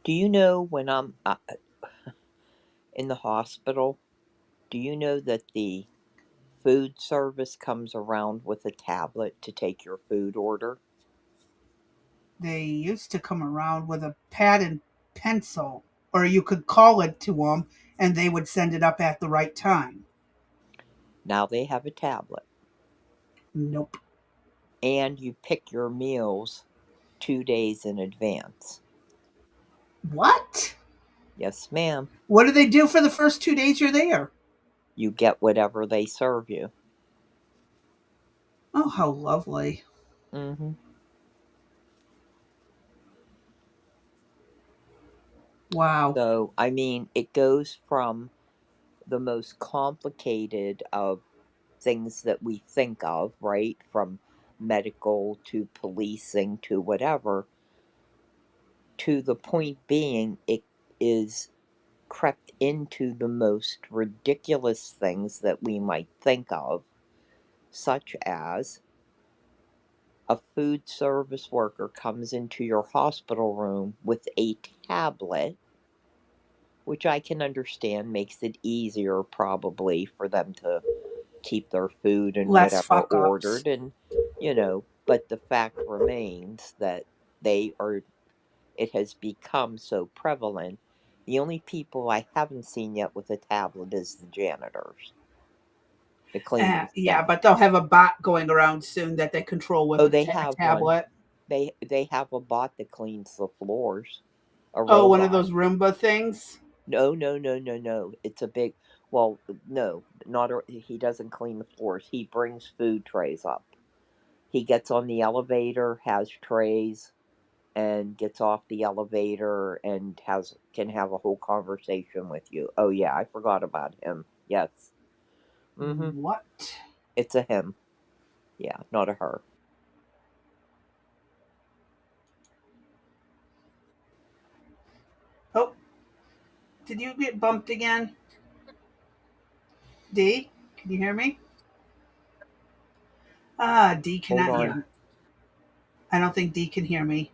Do you know when I'm in the hospital? Do you know that the food service comes around with a tablet to take your food order? They used to come around with a pad and pencil, or you could call it to them and they would send it up at the right time. Now they have a tablet, Nope. and you pick your meals 2 days in advance. What? Yes, ma'am. What do they do for the first 2 days you're there? You get whatever they serve you. Oh, how lovely. Mm-hmm. Wow. So, I mean, it goes from the most complicated of things that we think of, right? From medical to policing to whatever, to the point being it is crept into the most ridiculous things that we might think of, such as a food service worker comes into your hospital room with a tablet, which I can understand makes it easier probably for them to keep their food and Less whatever fuck ups. ordered, and but the fact remains that they are it has become so prevalent. The only people I haven't seen yet with a tablet is the janitors, the cleaning Yeah, staff. but they'll have a bot going around soon that they control with Oh, a they have one. tablet. They have a bot that cleans the floors, a Oh, one of robot. those Roomba things. No, no, no, no, no. It's a big. Well, no, not he doesn't clean the floors. He brings food trays up. He gets on the elevator, has trays, and gets off the elevator and has can have a whole conversation with you. Oh yeah, I forgot about him. Yes. Mhm. What? It's a him. Yeah, not a her. Oh, did you get bumped again? D, can you hear me? Ah, D Hold cannot hear on. me. I don't think D can hear me.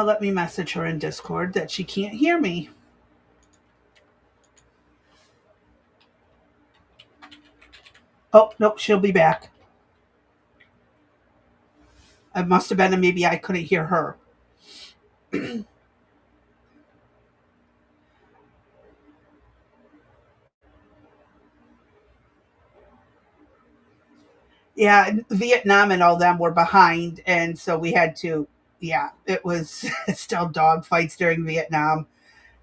Let me message her in Discord that she can't hear me. Oh, nope, she'll be back. It must have been, and maybe I couldn't hear her. Yeah, Vietnam and all them were behind, and so we had to. Yeah, it was still dog fights during Vietnam.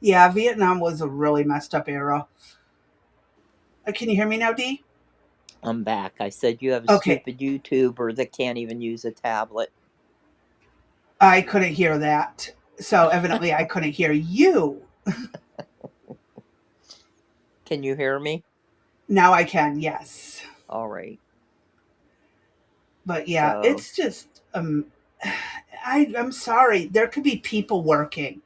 Yeah, Vietnam was a really messed up era. Can you hear me now, D? I'm back. I said you have a Okay, stupid YouTuber that can't even use a tablet. I couldn't hear that. So evidently I couldn't hear you. Can you hear me? Now I can, yes. All right. But yeah, So, it's just I'm sorry. There could be people working.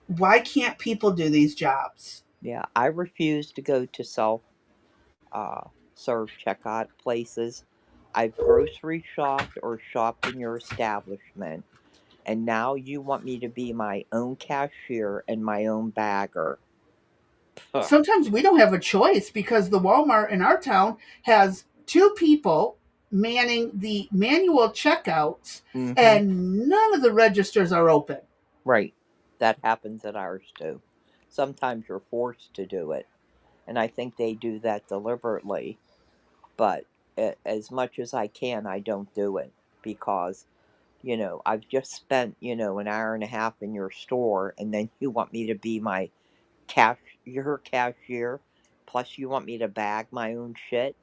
Why can't people do these jobs? yeah, I refuse to go to self serve checkout places. I've grocery shopped or shopped in your establishment, and now you want me to be my own cashier and my own bagger. Puh. Sometimes we don't have a choice because the Walmart in our town has two people manning the manual checkouts Mm-hmm. and none of the registers are open. Right. That happens at ours too. Sometimes you're forced to do it, and I think they do that deliberately. But as much as I can, I don't do it because I've just spent an hour and a half in your store, and then you want me to be your cashier, plus you want me to bag my own shit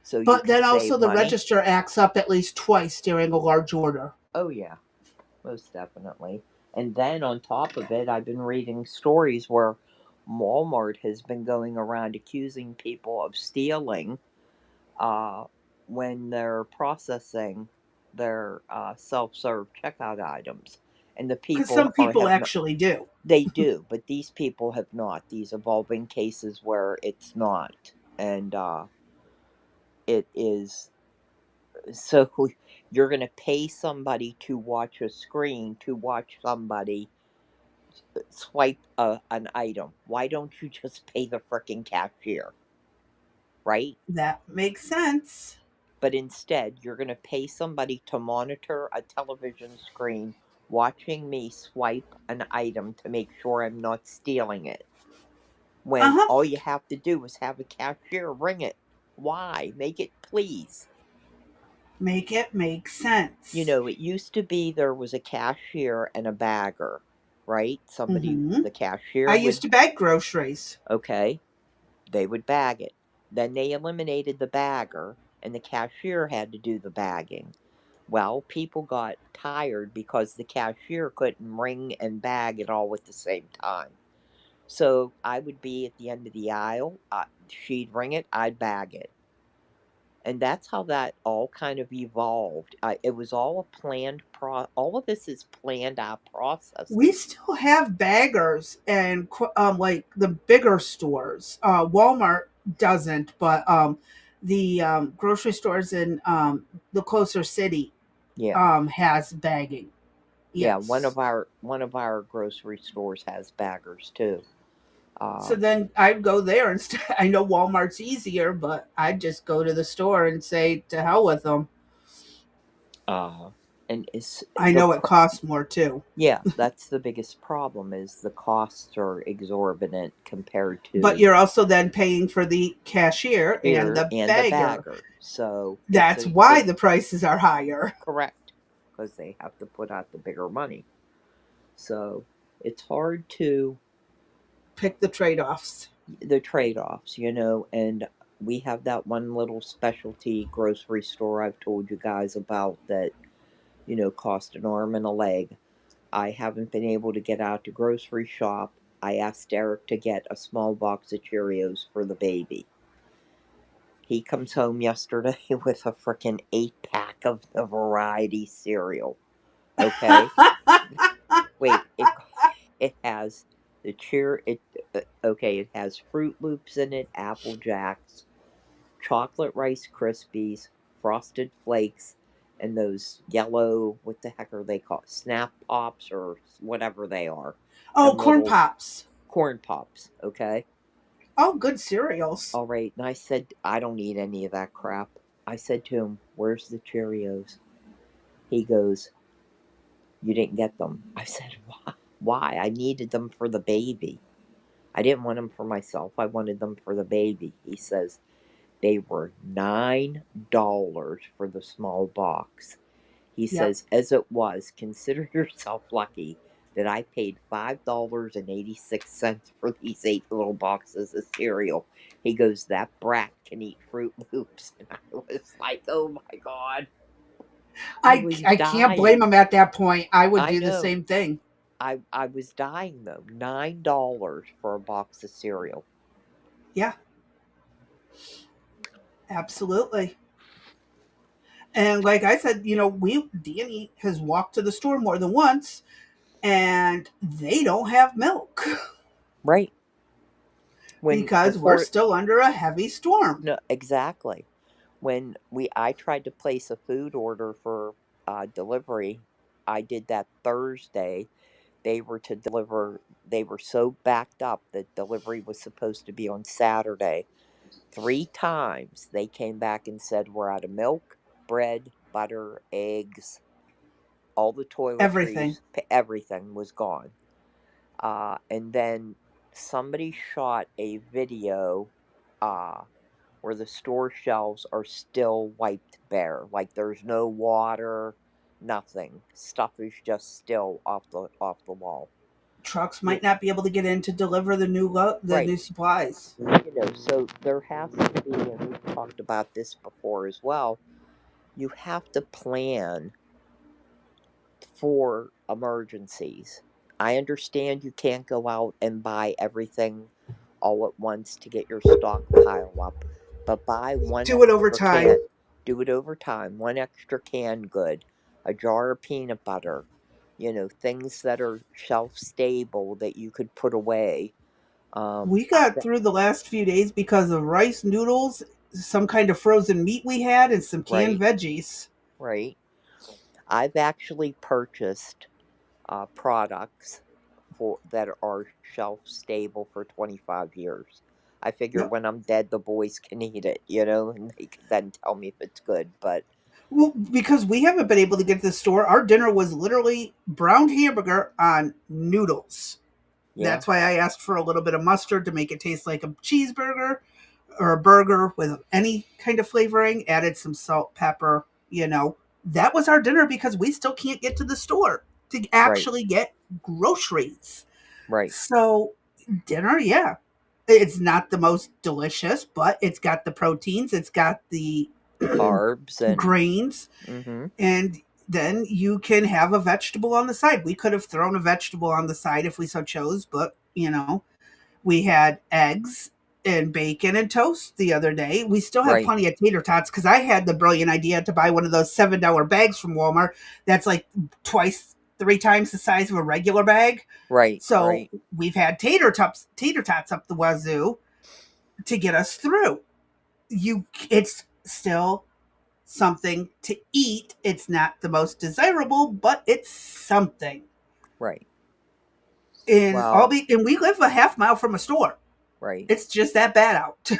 so you But can then also save the money. register acts up at least twice during a large order. Oh yeah, most definitely. And then on top of it, I've been reading stories where Walmart has been going around accusing people of stealing uh, when they're processing their self-serve checkout items, and the Because people some people have not. actually do. They do, but these people have not. These have all been cases where it's not, and it is so. You're going to pay somebody to watch a screen to watch somebody swipe an item. Why don't you just pay the frickin' cashier, right? That makes sense. But instead, you're going to pay somebody to monitor a television screen watching me swipe an item to make sure I'm not stealing it. Uh When huh. all you have to do is have a cashier ring it. Why? Make it please. Make it make sense. It used to be there was a cashier and a bagger, right? Hmm. The cashier I used would, to bag groceries. okay, they would bag it. Then they eliminated the bagger, and the cashier had to do the bagging. Well, people got tired because the cashier couldn't ring and bag it all at the same time. So I would be at the end of the aisle. She'd ring it, I'd bag it. And that's how that all kind of evolved. It was all a all of this is planned out We processes. still have baggers and like the bigger stores. Walmart doesn't, but the grocery stores in the closer city Yeah. has bagging. Yeah, Yes. one of our grocery stores has baggers too. So Uh, then I'd go there instead. I know Walmart's easier, but I'd just go to the store and say to hell with them. uh, and it's I know it costs more too. yeah, that's the biggest problem is the costs are exorbitant compared But to you're also then paying for the cashier and here the and the bagger. bagger. So it's That's why the prices are higher. correct because they have to put out the bigger money. So it's hard to Pick the trade offs. the trade-offs, and we have that one little specialty grocery store I've told you guys about that, cost an arm and a leg. I haven't been able to get out to grocery shop. I asked Derek to get a small box of Cheerios for the baby. He comes home yesterday with a frickin' 8 pack of the variety cereal. Okay? Wait, it has The cheer it okay, it has Fruit Loops in it, Apple Jacks, chocolate Rice Krispies, Frosted Flakes, and those yellow, what the heck are they called? Snap Pops or whatever they are. Oh, Them corn little pops. corn pops, okay? Oh, good cereals. All right. And I said, I don't eat any of that crap. I said to him, where's the Cheerios? He goes, you didn't get them. I said, why? Why? I needed them for the baby. I didn't want them for myself. I wanted them for the baby. He says, they were $9 for the small box. He Yep. says, as it was, consider yourself lucky that I paid $5.86 for these 8 little boxes of cereal. He goes, that brat can eat Fruit Loops. And I was like, oh my God. I was I can't blame dying. them at that point. I would I do the know. same thing. I was dying though. $9 for a box of cereal. Yeah, absolutely. And like I said, we Danny has walked to the store more than once, and they don't have milk Right. When because we're before still under a heavy storm. no, exactly. When we I tried to place a food order for delivery, I did that Thursday. They were to deliver. They were so backed up that delivery was supposed to be on Saturday. 3 times they came back and said we're out of milk, bread, butter, eggs, all the Everything. toiletries, everything was gone. And then somebody shot a video uh, where the store shelves are still wiped bare. Like there's no water, nothing. Stuff is just still off the wall. Trucks You, might not be able to get in to deliver the right. new supplies. So there has to be, and we've talked about this before as well. You have to plan for emergencies. I understand you can't go out and buy everything all at once to get your stockpile up, but buy one Do it over extra time. can. Do it over time. One extra canned good, a jar of peanut butter, things that are shelf stable that you could put away. We I got through the last few days because of rice noodles, some kind of frozen meat we had, and some canned right, veggies. right. I've actually purchased products for that are shelf stable for 25 years. I figure Yep. when I'm dead, the boys can eat it, and they can then tell me if it's good. But Well, because we haven't been able to get to the store, our dinner was literally browned hamburger on noodles. yeah, That's why I asked for a little bit of mustard to make it taste like a cheeseburger or a burger with any kind of flavoring, added some salt, pepper. That was our dinner because we still can't get to the store to right, actually get groceries. right. So, dinner, yeah. It's not the most delicious, but it's got the proteins, it's got the Carbs and grains, mm-hmm, and then you can have a vegetable on the side. We could have thrown a vegetable on the side if we so chose, but we had eggs and bacon and toast the other day. We still have right, plenty of tater tots because I had the brilliant idea to buy one of those $7 bags from Walmart that's like twice, 3 times the size of a regular bag. right, So right, we've had tater tots up the wazoo to get us through. It's still something to eat. It's not the most desirable, but it's something. right. Well, And we live a half mile from a store. right. It's just that bad out.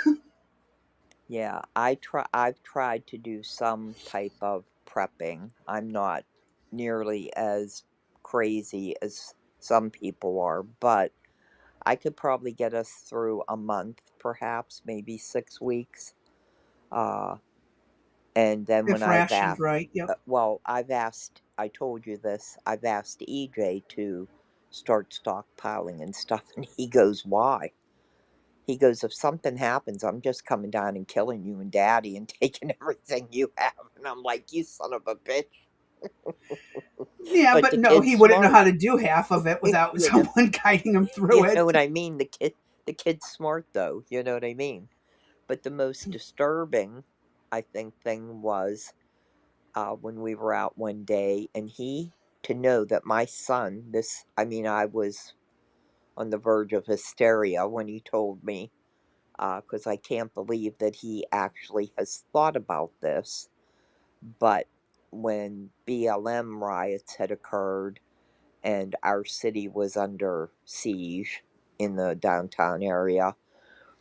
Yeah, I've tried to do some type of prepping. I'm not nearly as crazy as some people are, but I could probably get us through a month, perhaps, maybe 6 weeks. Uh, and then when If I've rationed asked, right, yep. I told you this, I've asked EJ to start stockpiling and stuff, and he goes, why? He goes, if something happens, I'm just coming down and killing you and daddy and taking everything you have. And I'm like, you son of a bitch. Yeah, But but the no, kid's he wouldn't know how smart. to do half of it without you know, someone guiding him through you know it. what I mean? The kid's smart though. You know what I mean? But the most disturbing, I think, thing was when we were out one day, and to know that my son, I mean, I was on the verge of hysteria when he told me, because I can't believe that he actually has thought about this. But when BLM riots had occurred and our city was under siege in the downtown area,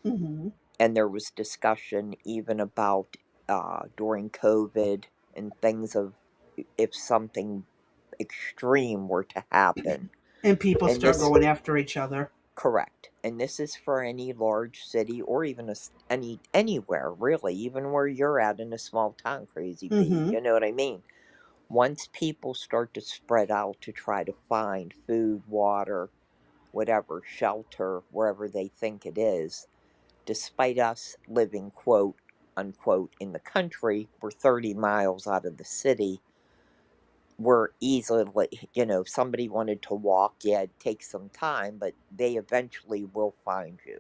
Mm-hmm. and there was discussion even about during COVID and things of if something extreme were to happen. And people And start this, going after each other. correct. And this is for any large city or even anywhere really, even where you're at in a small town, Crazy B. Mm-hmm. You know what I mean? Once people start to spread out to try to find food, water, whatever, shelter, wherever they think it is, despite us living, quote unquote, in the country, we're 30 miles out of the city. We're easily, if somebody wanted to walk, yeah, it takes some time, but they eventually will find you.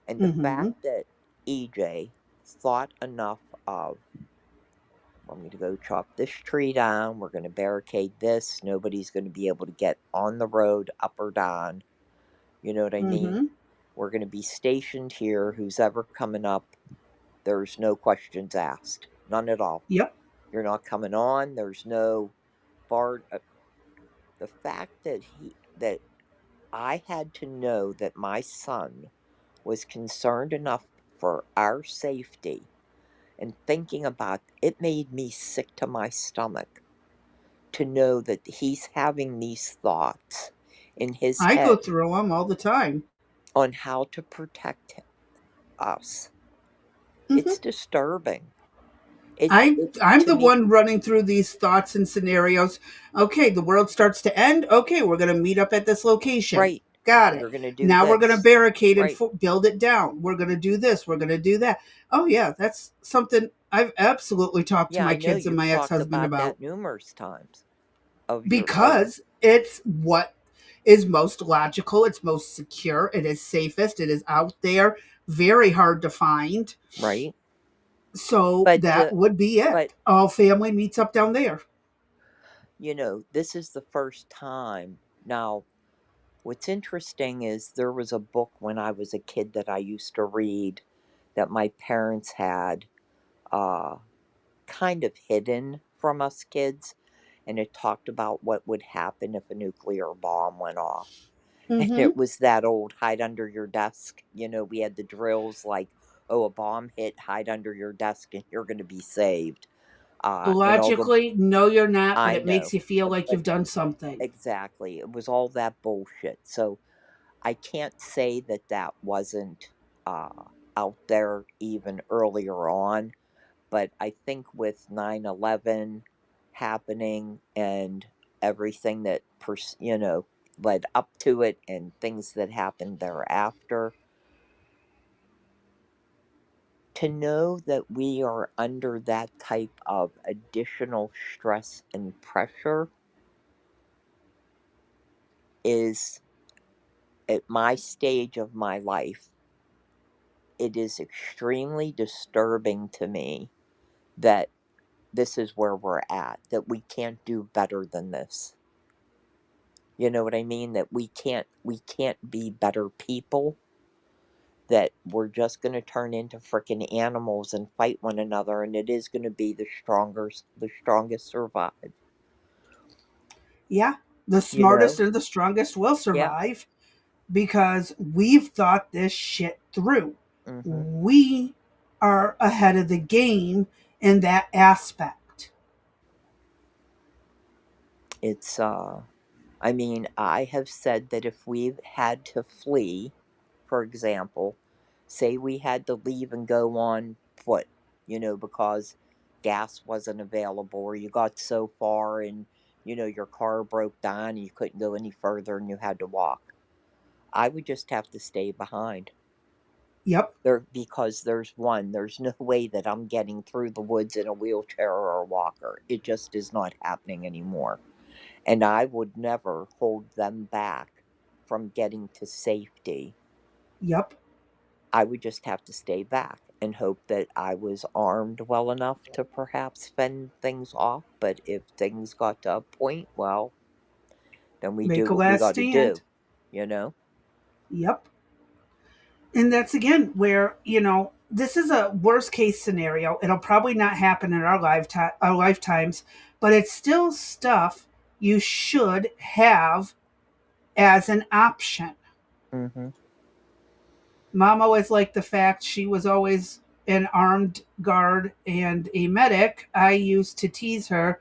And the Mm-hmm. fact that EJ thought enough of, I'm going to go chop this tree down, we're going to barricade this, nobody's going to be able to get on the road up or down. You know what I mean? Mm-hmm. We're going to be stationed here. Who's ever coming up, there's no questions asked. None at all. Yep. You're not coming on. There's no bar. The fact that I had to know that my son was concerned enough for our safety and thinking about it made me sick to my stomach to know that he's having these thoughts in his I go head through them all the time. on how to protect us. Mm-hmm. It's disturbing. It, I it I'm to the me, one running through these thoughts and scenarios. Okay, the world starts to end. Okay, we're going to meet up at this location. right. Got it. You're going to do Now we're going to this. barricade and Right. build it down. We're going to do this. We're going to do that. Oh yeah, that's something I've absolutely talked to Yeah, my I know kids and you've my talked ex-husband about about, that numerous times of your of because it's what is most logical, it's most secure, it is safest, it is out there, very hard to find. right. So But that would be but it. All family meets up down there. this is the first time. Now, what's interesting is there was a book when I was a kid that I used to read that my parents had uh kind of hidden from us kids, and it talked about what would happen if a nuclear bomb went off. And Mm-hmm. it was that old hide under your desk. We had the drills like, oh, a bomb hit, hide under your desk, and you're going to be saved. And all the, Logically, no, you're not, but I it makes know, you feel like but you've done something. exactly, it was all that bullshit. So I can't say that that wasn't uh, out there even earlier on, but I think with 9/11 happening and everything that led up to it and things that happened thereafter, to know that we are under that type of additional stress and pressure is, at my stage of my life, it is extremely disturbing to me that this is where we're at, that we can't do better than this. You know what I mean? That we can't be better people, that we're just going to turn into freaking animals and fight one another, and it is going to be the strongest survive. Yeah, the You know? smartest and the strongest will Yeah. survive because we've thought this shit through. Mhm. We are ahead of the game in that aspect. It's I mean, I have said that if we've had to flee, for example, say we had to leave and go on foot, because gas wasn't available, or you got so far and, your car broke down and you couldn't go any further and you had to walk. I would just have to stay behind. Yep, There's no way that I'm getting through the woods in a wheelchair or a walker. It just is not happening anymore. And I would never hold them back from getting to safety. yep. I would just have to stay back and hope that I was armed well enough to perhaps fend things off. But if things got to a point, well, then we Make do a what we last got to stand. do, you know? Yep. And that's again where, this is a worst case scenario. It'll probably not happen in our lifetimes, but it's still stuff you should have as an option. Mm-hmm. Mom always liked the fact she was always an armed guard and a medic. I used to tease her.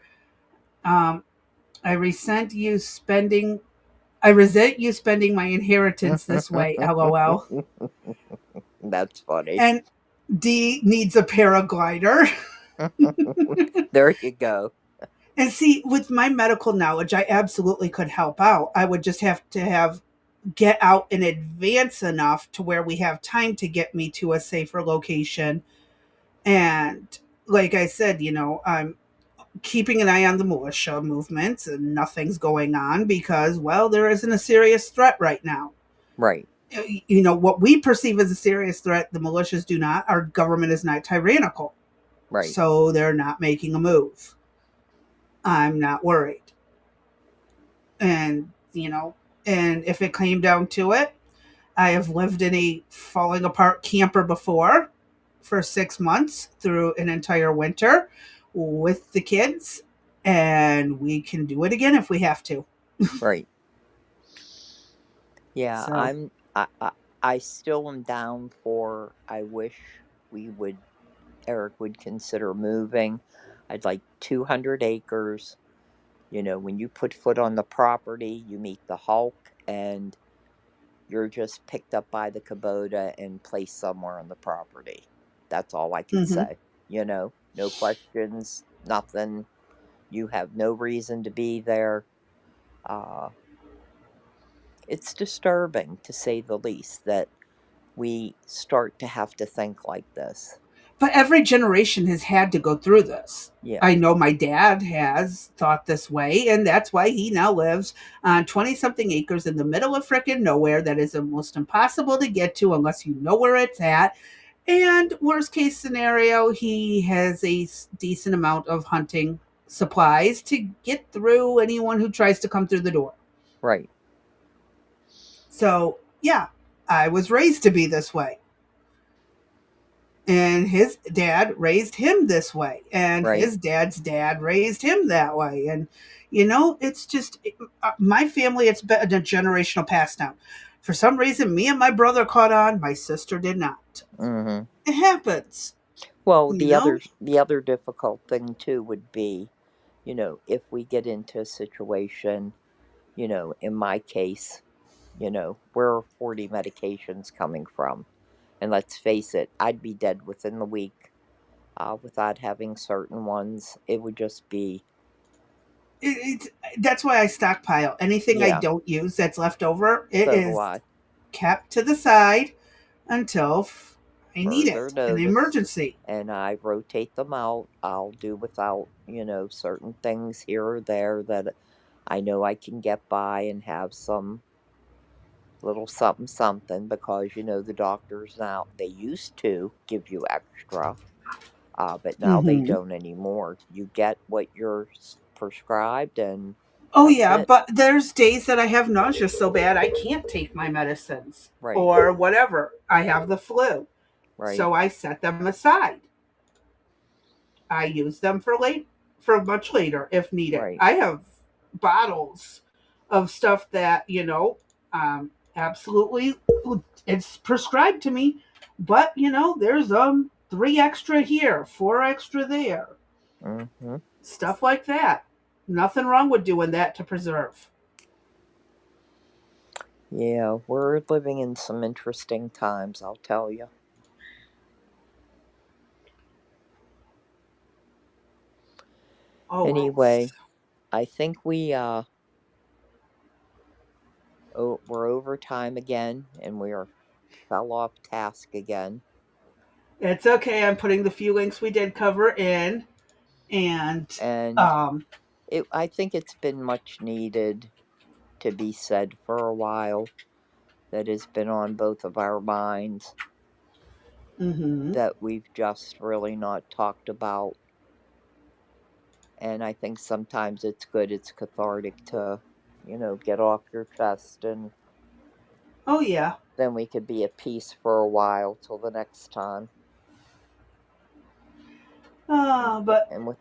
Um, I resent you spending. I resent you spending my inheritance this way. LOL. That's funny. And D needs a paraglider. There you go. And see, with my medical knowledge, I absolutely could help out. I would just have to have get out in advance enough to where we have time to get me to a safer location. And like I said, I'm keeping an eye on the militia movements and nothing's going on because, well, there isn't a serious threat right now. Right, What we perceive as a serious threat, the militias do not. Our government is not tyrannical. right, So they're not making a move. I'm not worried. And, and if it came down to it, I have lived in a falling apart camper before for 6 months through an entire winter with the kids, and we can do it again if we have to. right. Yeah, So, I still am down for. I wish we would. Eric would consider moving. I'd like 200 acres. When you put foot on the property, you meet the Hulk, and you're just picked up by the Kubota and placed somewhere on the property. That's all I could hmm say. No questions, nothing. You have no reason to be there. Uh, it's disturbing, to say the least, that we start to have to think like this. but every generation has had to go through this. Yeah, I know my dad has thought this way, and that's why he now lives on 20 something acres in the middle of frickin' nowhere that is almost impossible to get to unless you know where it's at. And worst case scenario, he has a decent amount of hunting supplies to get through anyone who tries to come through the door. right, So, yeah, I was raised to be this way. And his dad raised him this way. And right, his dad's dad raised him that way. And, it's just my family, it's been a generational pass down. For some reason, me and my brother caught on, my sister did not. hmm It happens, Well, you the know? other the other difficult thing too would be, if we get into a situation, in my case, where are 40 medications coming from? And let's face it, I'd be dead within the week without having certain ones. It would just be, It's that's why I stockpile anything I yeah, don't use that's left over. It so do is I. kept to the side until I need Further it in an notice. emergency. And I rotate them out. I'll do without, certain things here or there that I know I can get by and have some little something something, because the doctors now, they used to give you extra, but now they hmm don't anymore. You get what you're prescribed, and Oh that's yeah, it. but there's days that I have nausea so bad I can't take my medicines Right, or whatever. I have the flu, right, so I set them aside. I use them for much later if needed. right, I have bottles of stuff that absolutely it's prescribed to me, but there's three extra here, four extra there, hmm stuff like that. Nothing wrong with doing that to preserve. yeah, we're living in some interesting times, I'll tell you. Oh, Anyway, I think we're over time again, and we are fell off task again. it's okay. I'm putting the few links we did cover in, and And um, I think it's been much needed to be said for a while, that has been on both of our minds, hmm that we've just really not talked about. And I think sometimes it's good, it's cathartic to, get off your chest and Oh, yeah. Then we could be at peace for a while till the next time. But, And with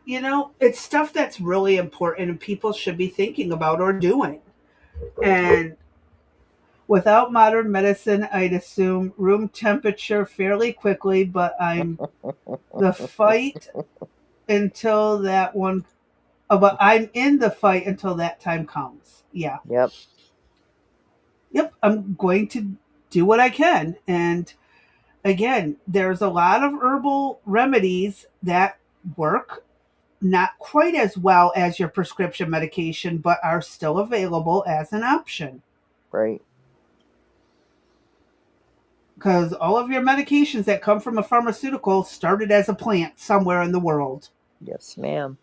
it's stuff that's really important and people should be thinking about or doing. And without modern medicine, I'd assume room temperature fairly quickly, but the fight until that one. But I'm in the fight until that time comes. Yeah. yep, Yep. I'm going to do what I can. And again, there's a lot of herbal remedies that work not quite as well as your prescription medication, but are still available as an option. right. Because all of your medications that come from a pharmaceutical started as a plant somewhere in the world. Yes, ma'am.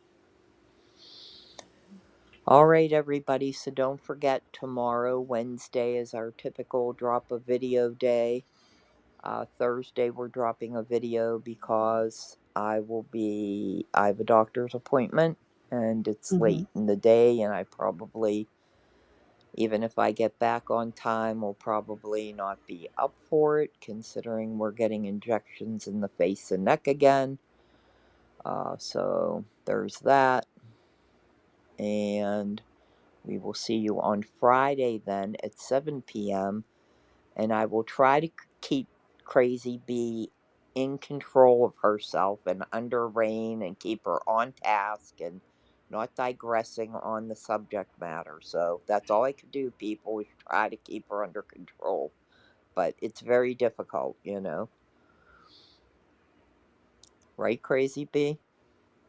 All right, everybody. So don't forget, tomorrow, Wednesday, is our typical drop a video day. Thursday, we're dropping a video because I have a doctor's appointment and it's Hmm. late in the day, and I probably, even if I get back on time, will probably not be up for it, considering we're getting injections in the face and neck again. So there's that. And we will see you on Friday then at 7 p.m. And I will try to keep Crazy Bee in control of herself and under rein and keep her on task and not digressing on the subject matter. So that's all I could do, people, is try to keep her under control. But it's very difficult, you know. Right, Crazy Bee?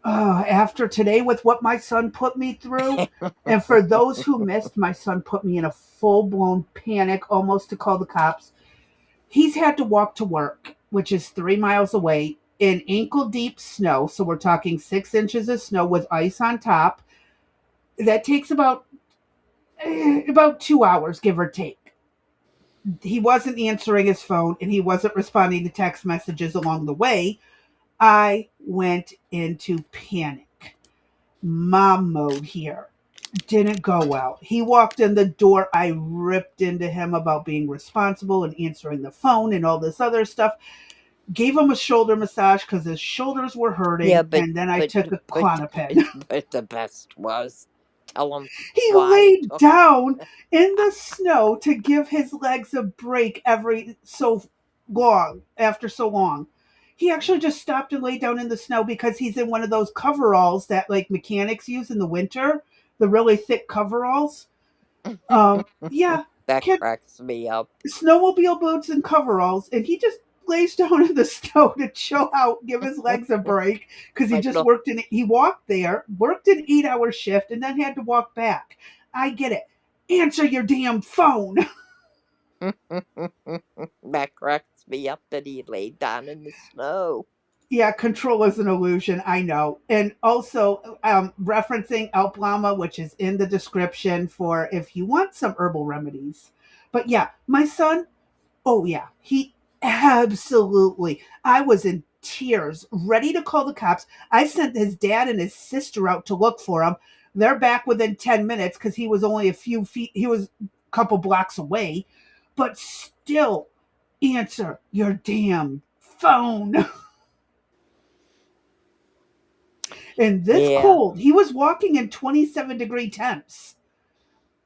After today, with what my son put me through, and for those who missed, my son put me in a full blown panic, almost to call the cops. He's had to walk to work, which is 3 miles away, in ankle deep snow. So we're talking 6 inches of snow with ice on top. That takes about 2 hours, give or take. He wasn't answering his phone and he wasn't responding to text messages along the way. I went into panic. Mom mode here. Didn't go well. He walked in the door. I ripped into him about being responsible and answering the phone and all this other stuff. Gave him a shoulder massage because his shoulders were Yeah, hurting, but and then I but took a but Klonopin. but the best was, tell him He why it laid took. down in the snow to give his legs a break every so long, after so long. He actually just stopped and laid down in the snow because he's in one of those coveralls that like mechanics use in the winter, the really thick coveralls. Yeah, That kid, cracks me up. snowmobile boots and coveralls, and he just lays down in the snow to chill out, give his legs a break because he But just no, worked in. He walked there, worked an 8 hour shift, and then had to walk back. I get it. Answer your damn phone. that cracks me up that he laid down in the snow. Yeah, control is an illusion. I know. And also referencing Alplama, which is in the description for if you want some herbal remedies. But yeah, my son, oh, yeah. He absolutely. I was in tears, ready to call the cops. I sent his dad and his sister out to look for him. They're back within 10 minutes because he was only a few feet, he was a couple blocks away. But still, answer your damn phone. In this Yeah, cold, he was walking in 27-degree temps.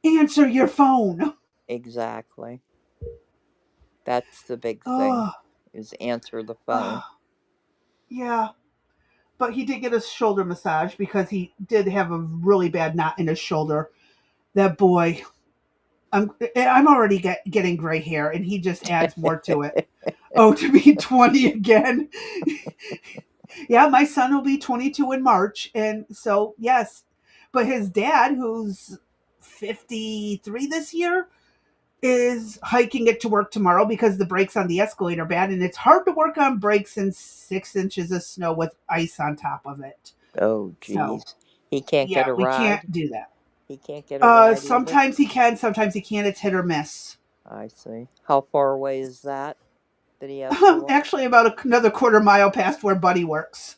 Answer your phone. exactly. That's the big thing, Oh, is answer the phone. oh, yeah. But he did get a shoulder massage because he did have a really bad knot in his shoulder. That boy, I'm already getting gray hair, and he just adds more to it. Oh, to be 20 again. Yeah, my son will be 22 in March, and so yes, but his dad, who's 53 this year, is hiking it to work tomorrow because the brakes on the escalator are bad, and it's hard to work on brakes in 6 inches of snow with ice on top of it. Oh, So geez. He can't get yeah, a we can't ride? do that. He can't get a ride either? Sometimes he can, sometimes he can't. It's hit or miss. I see. How far away is that he has to walk? Actually, about another quarter mile past where Buddy works.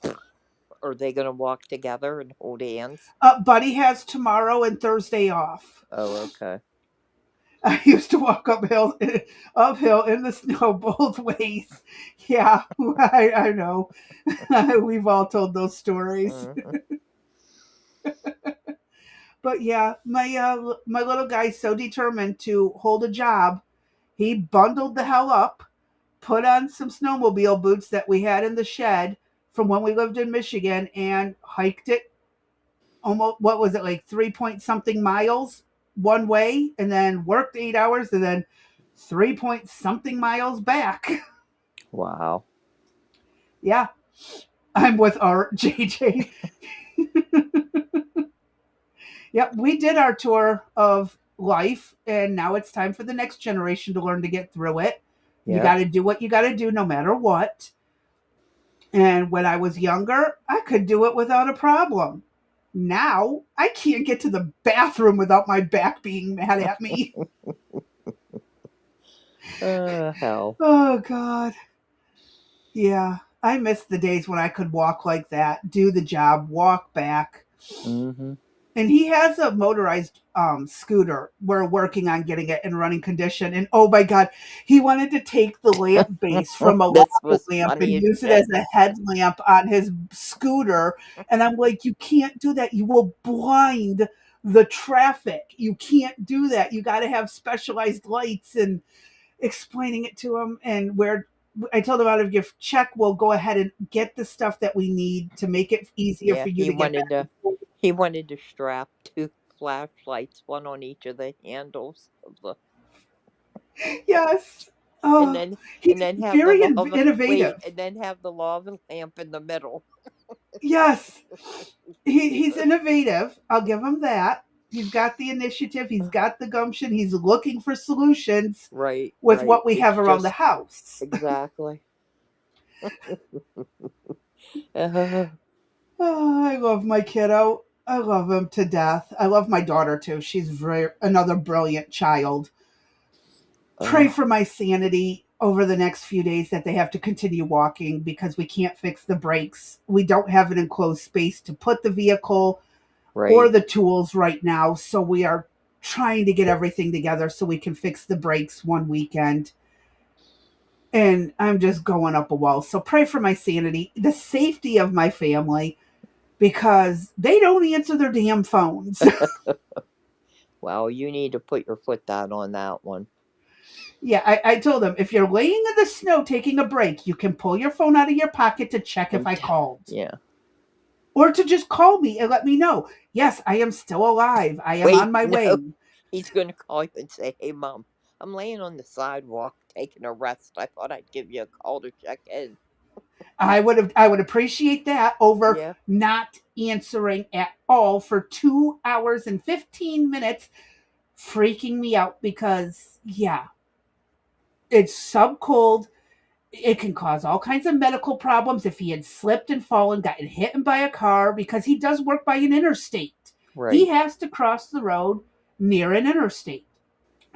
Are they going to walk together and hold hands? Buddy has tomorrow and Thursday off. Oh, okay. I used to walk uphill in the snow both ways. Yeah, I know. We've all told those stories. Hmm. But yeah, my little guy's so determined to hold a job. He bundled the hell up, put on some snowmobile boots that we had in the shed from when we lived in Michigan, and hiked it almost, what was it, like 3 point something miles one way, and then worked 8 hours, and then 3 point something miles back. Wow. Yeah, I'm with Art, JJ. Yep, we did our tour of life, and now it's time for the next generation to learn to get through it. You Yep. got to do what you got to do no matter what. And when I was younger, I could do it without a problem. Now, I can't get to the bathroom without my back being mad at me. Hell. Oh, God. Yeah, I miss the days when I could walk like that, do the job, walk back. Hmm. And he has a motorized scooter. We're working on getting it in running condition. And oh my God, he wanted to take the lamp base from a This lava was lamp funny and as use it shit. as a headlamp on his scooter. And I'm like, you can't do that. You will blind the traffic. You can't do that. You got to have specialized lights, and explaining it to him. And where I told him, out of your check, we'll go ahead and get the stuff that we need to make it easier Yeah, for you to get back and forth. he wanted to strap two flashlights, one on each of the handles of the, Yes. and Oh, then he's have the very lava wait, innovative. and then have the lava lamp in the middle. Yes. He's innovative. I'll give him that. He's got the initiative. He's got the gumption. He's looking for solutions Right, with right. what we It's have around the just house. exactly. Uh, Oh, I love my kiddo. I love him to death. I love my daughter too. She's another brilliant child. Pray uh, for my sanity over the next few days, that they have to continue walking because we can't fix the brakes. We don't have an enclosed space to put the vehicle or right. the tools right now. So we are trying to get everything together so we can fix the brakes one weekend. And I'm just going up a wall. So pray for my sanity, the safety of my family, because they don't answer their damn phones. Well, you need to put your foot down on that one. Yeah, I told them, if you're laying in the snow taking a break, you can pull your phone out of your pocket to check if And I called. yeah. Or to just call me and let me know, yes, I am still alive. I am Wait, on my no. way. He's gonna call you and say, "Hey, mom, I'm laying on the sidewalk taking a rest. I thought I'd give you a call to check in." I would appreciate that over Yeah. not answering at all for 2 hours and 15 minutes, freaking me out because yeah, it's sub cold. It can cause all kinds of medical problems if he had slipped and fallen, gotten hit by a car, because he does work by an interstate. He Right. has to cross the road near an interstate.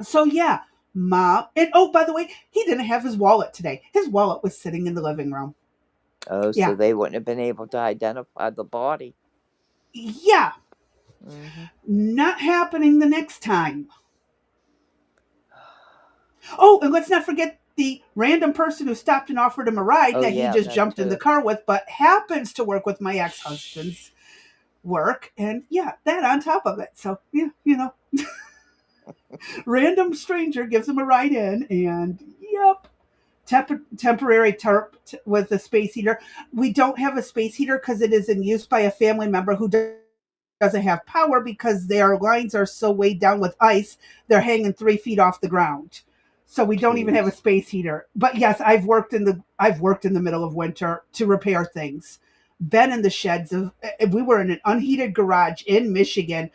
So yeah, mom. And oh, by the way, he didn't have his wallet today. His wallet was sitting in the living room. Oh, so Yeah. they wouldn't have been able to identify the body. Yeah. Hmm. Not happening the next time. Oh, and let's not forget the random person who stopped and offered him a ride Oh that he yeah, just that jumped in the too. car with, but happens to work with my ex husband's work. And yeah, that on top of it. So, yeah, random stranger gives him a ride in, and yep. Temporary tarp with a space heater. We don't have a space heater because it is in use by a family member who doesn't have power because their lines are so weighed down with ice, they're hanging 3 feet off the ground. So we don't even have a Jeez. space heater. But yes, I've worked in the middle of winter to repair things. Been in the sheds of we were in an unheated garage in Michigan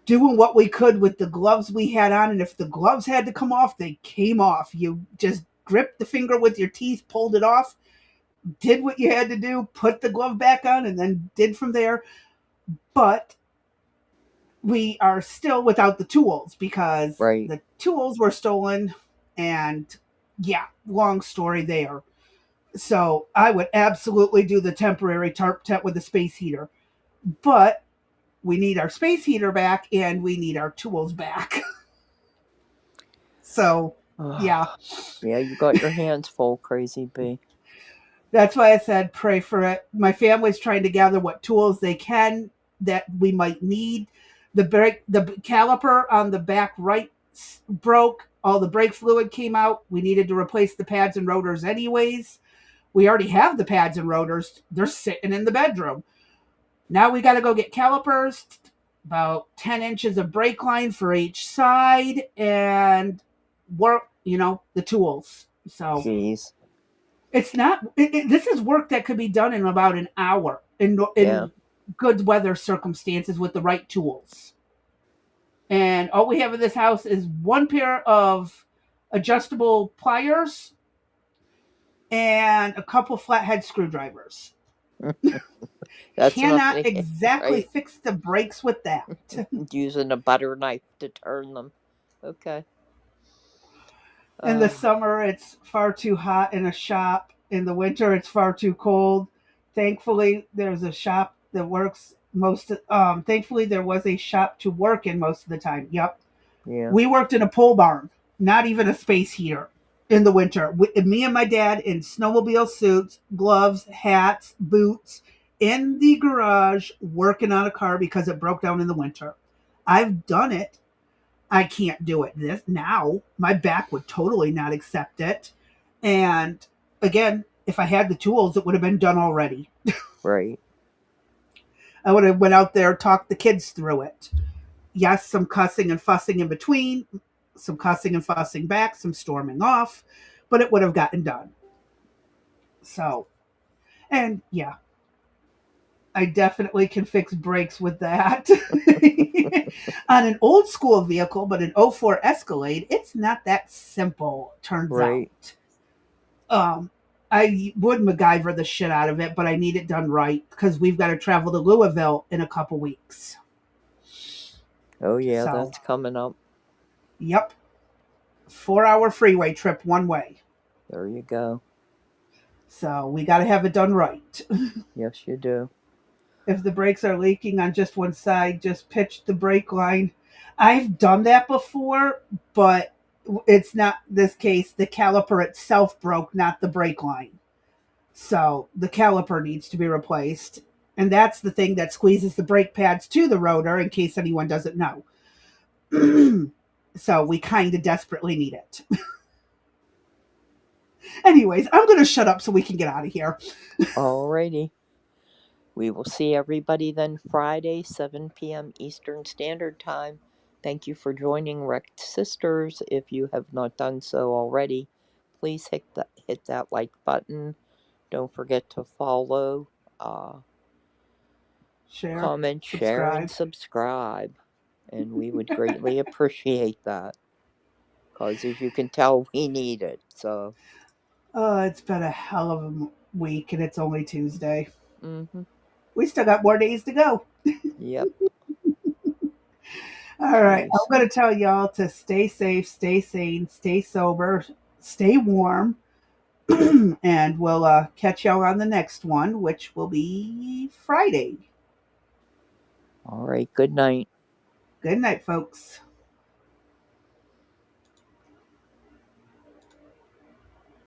doing what we could with the gloves we had on, and if the gloves had to come off, they came off. You just gripped the finger with your teeth, pulled it off, did what you had to do, put the glove back on, and then did from there. But we are still without the tools because Right. the tools were stolen, and yeah, long story there. So I would absolutely do the temporary tarp tent with the space heater, but we need our space heater back and we need our tools back. So, yeah. Yeah, you got your hands full, Crazy Bee. That's why I said pray for it. My family's trying to gather what tools they can that we might need. The caliper on the back right broke. All the brake fluid came out. We needed to replace the pads and rotors anyways. We already have the pads and rotors. They're sitting in the bedroom. Now we got to go get calipers, about 10 inches of brake line for each side, and work, the tools. So Jeez. it's not. This is work that could be done in about an hour Yeah. in good weather circumstances with the right tools. And all we have in this house is one pair of adjustable pliers and a couple flathead screwdrivers. That's not Cannot gonna get exactly right. fix the brakes with that. Using a butter knife to turn them. Okay. In the Uh, summer, it's far too hot in a shop. In the winter, it's far too cold. Thankfully, there's a shop that works thankfully, there was a shop to work in most of the time. Yep. yeah. We worked in a pole barn, not even a space heater in the winter. Me and my dad in snowmobile suits, gloves, hats, boots, in the garage working on a car because it broke down in the winter. I've done it. I can't do it this now. My back would totally not accept it. And again, if I had the tools, it would have been done already. Right. I would have went out there, talked the kids through it. Yes, some cussing and fussing in between, some cussing and fussing back, some storming off, but it would have gotten done. So, and yeah, I definitely can fix brakes with that. On an old school vehicle, but an '04 Escalade, it's not that simple, turns Right. out. Um, I would MacGyver the shit out of it, but I need it done right because we've got to travel to Louisville in a couple weeks. Oh yeah, So, that's coming up. yep, 4 hour freeway trip one way. There you go. So we got to have it done right. Yes, you do. If the brakes are leaking on just one side, just pitch the brake line. I've done that before, but it's not this case. The caliper itself broke, not the brake line. So the caliper needs to be replaced. And that's the thing that squeezes the brake pads to the rotor, in case anyone doesn't know. So we kind of desperately need it. Anyways, I'm going to shut up so we can get out of here. Alrighty. We will see everybody then Friday, 7 p.m. Eastern Standard Time. Thank you for joining Wrecked Sisters. If you have not done so already, please hit that like button. Don't forget to follow, uh, Share, comment, share, and subscribe. subscribe. And we would greatly appreciate that. Because as you can tell, we need it. So, It's been a hell of a week, and it's only Tuesday. mm-hmm. We still got more days to go. Yep. All right. I'm Jeez. going to tell y'all to stay safe, stay sane, stay sober, stay warm. And we'll catch y'all on the next one, which will be Friday. All right. Good night. Good night, folks.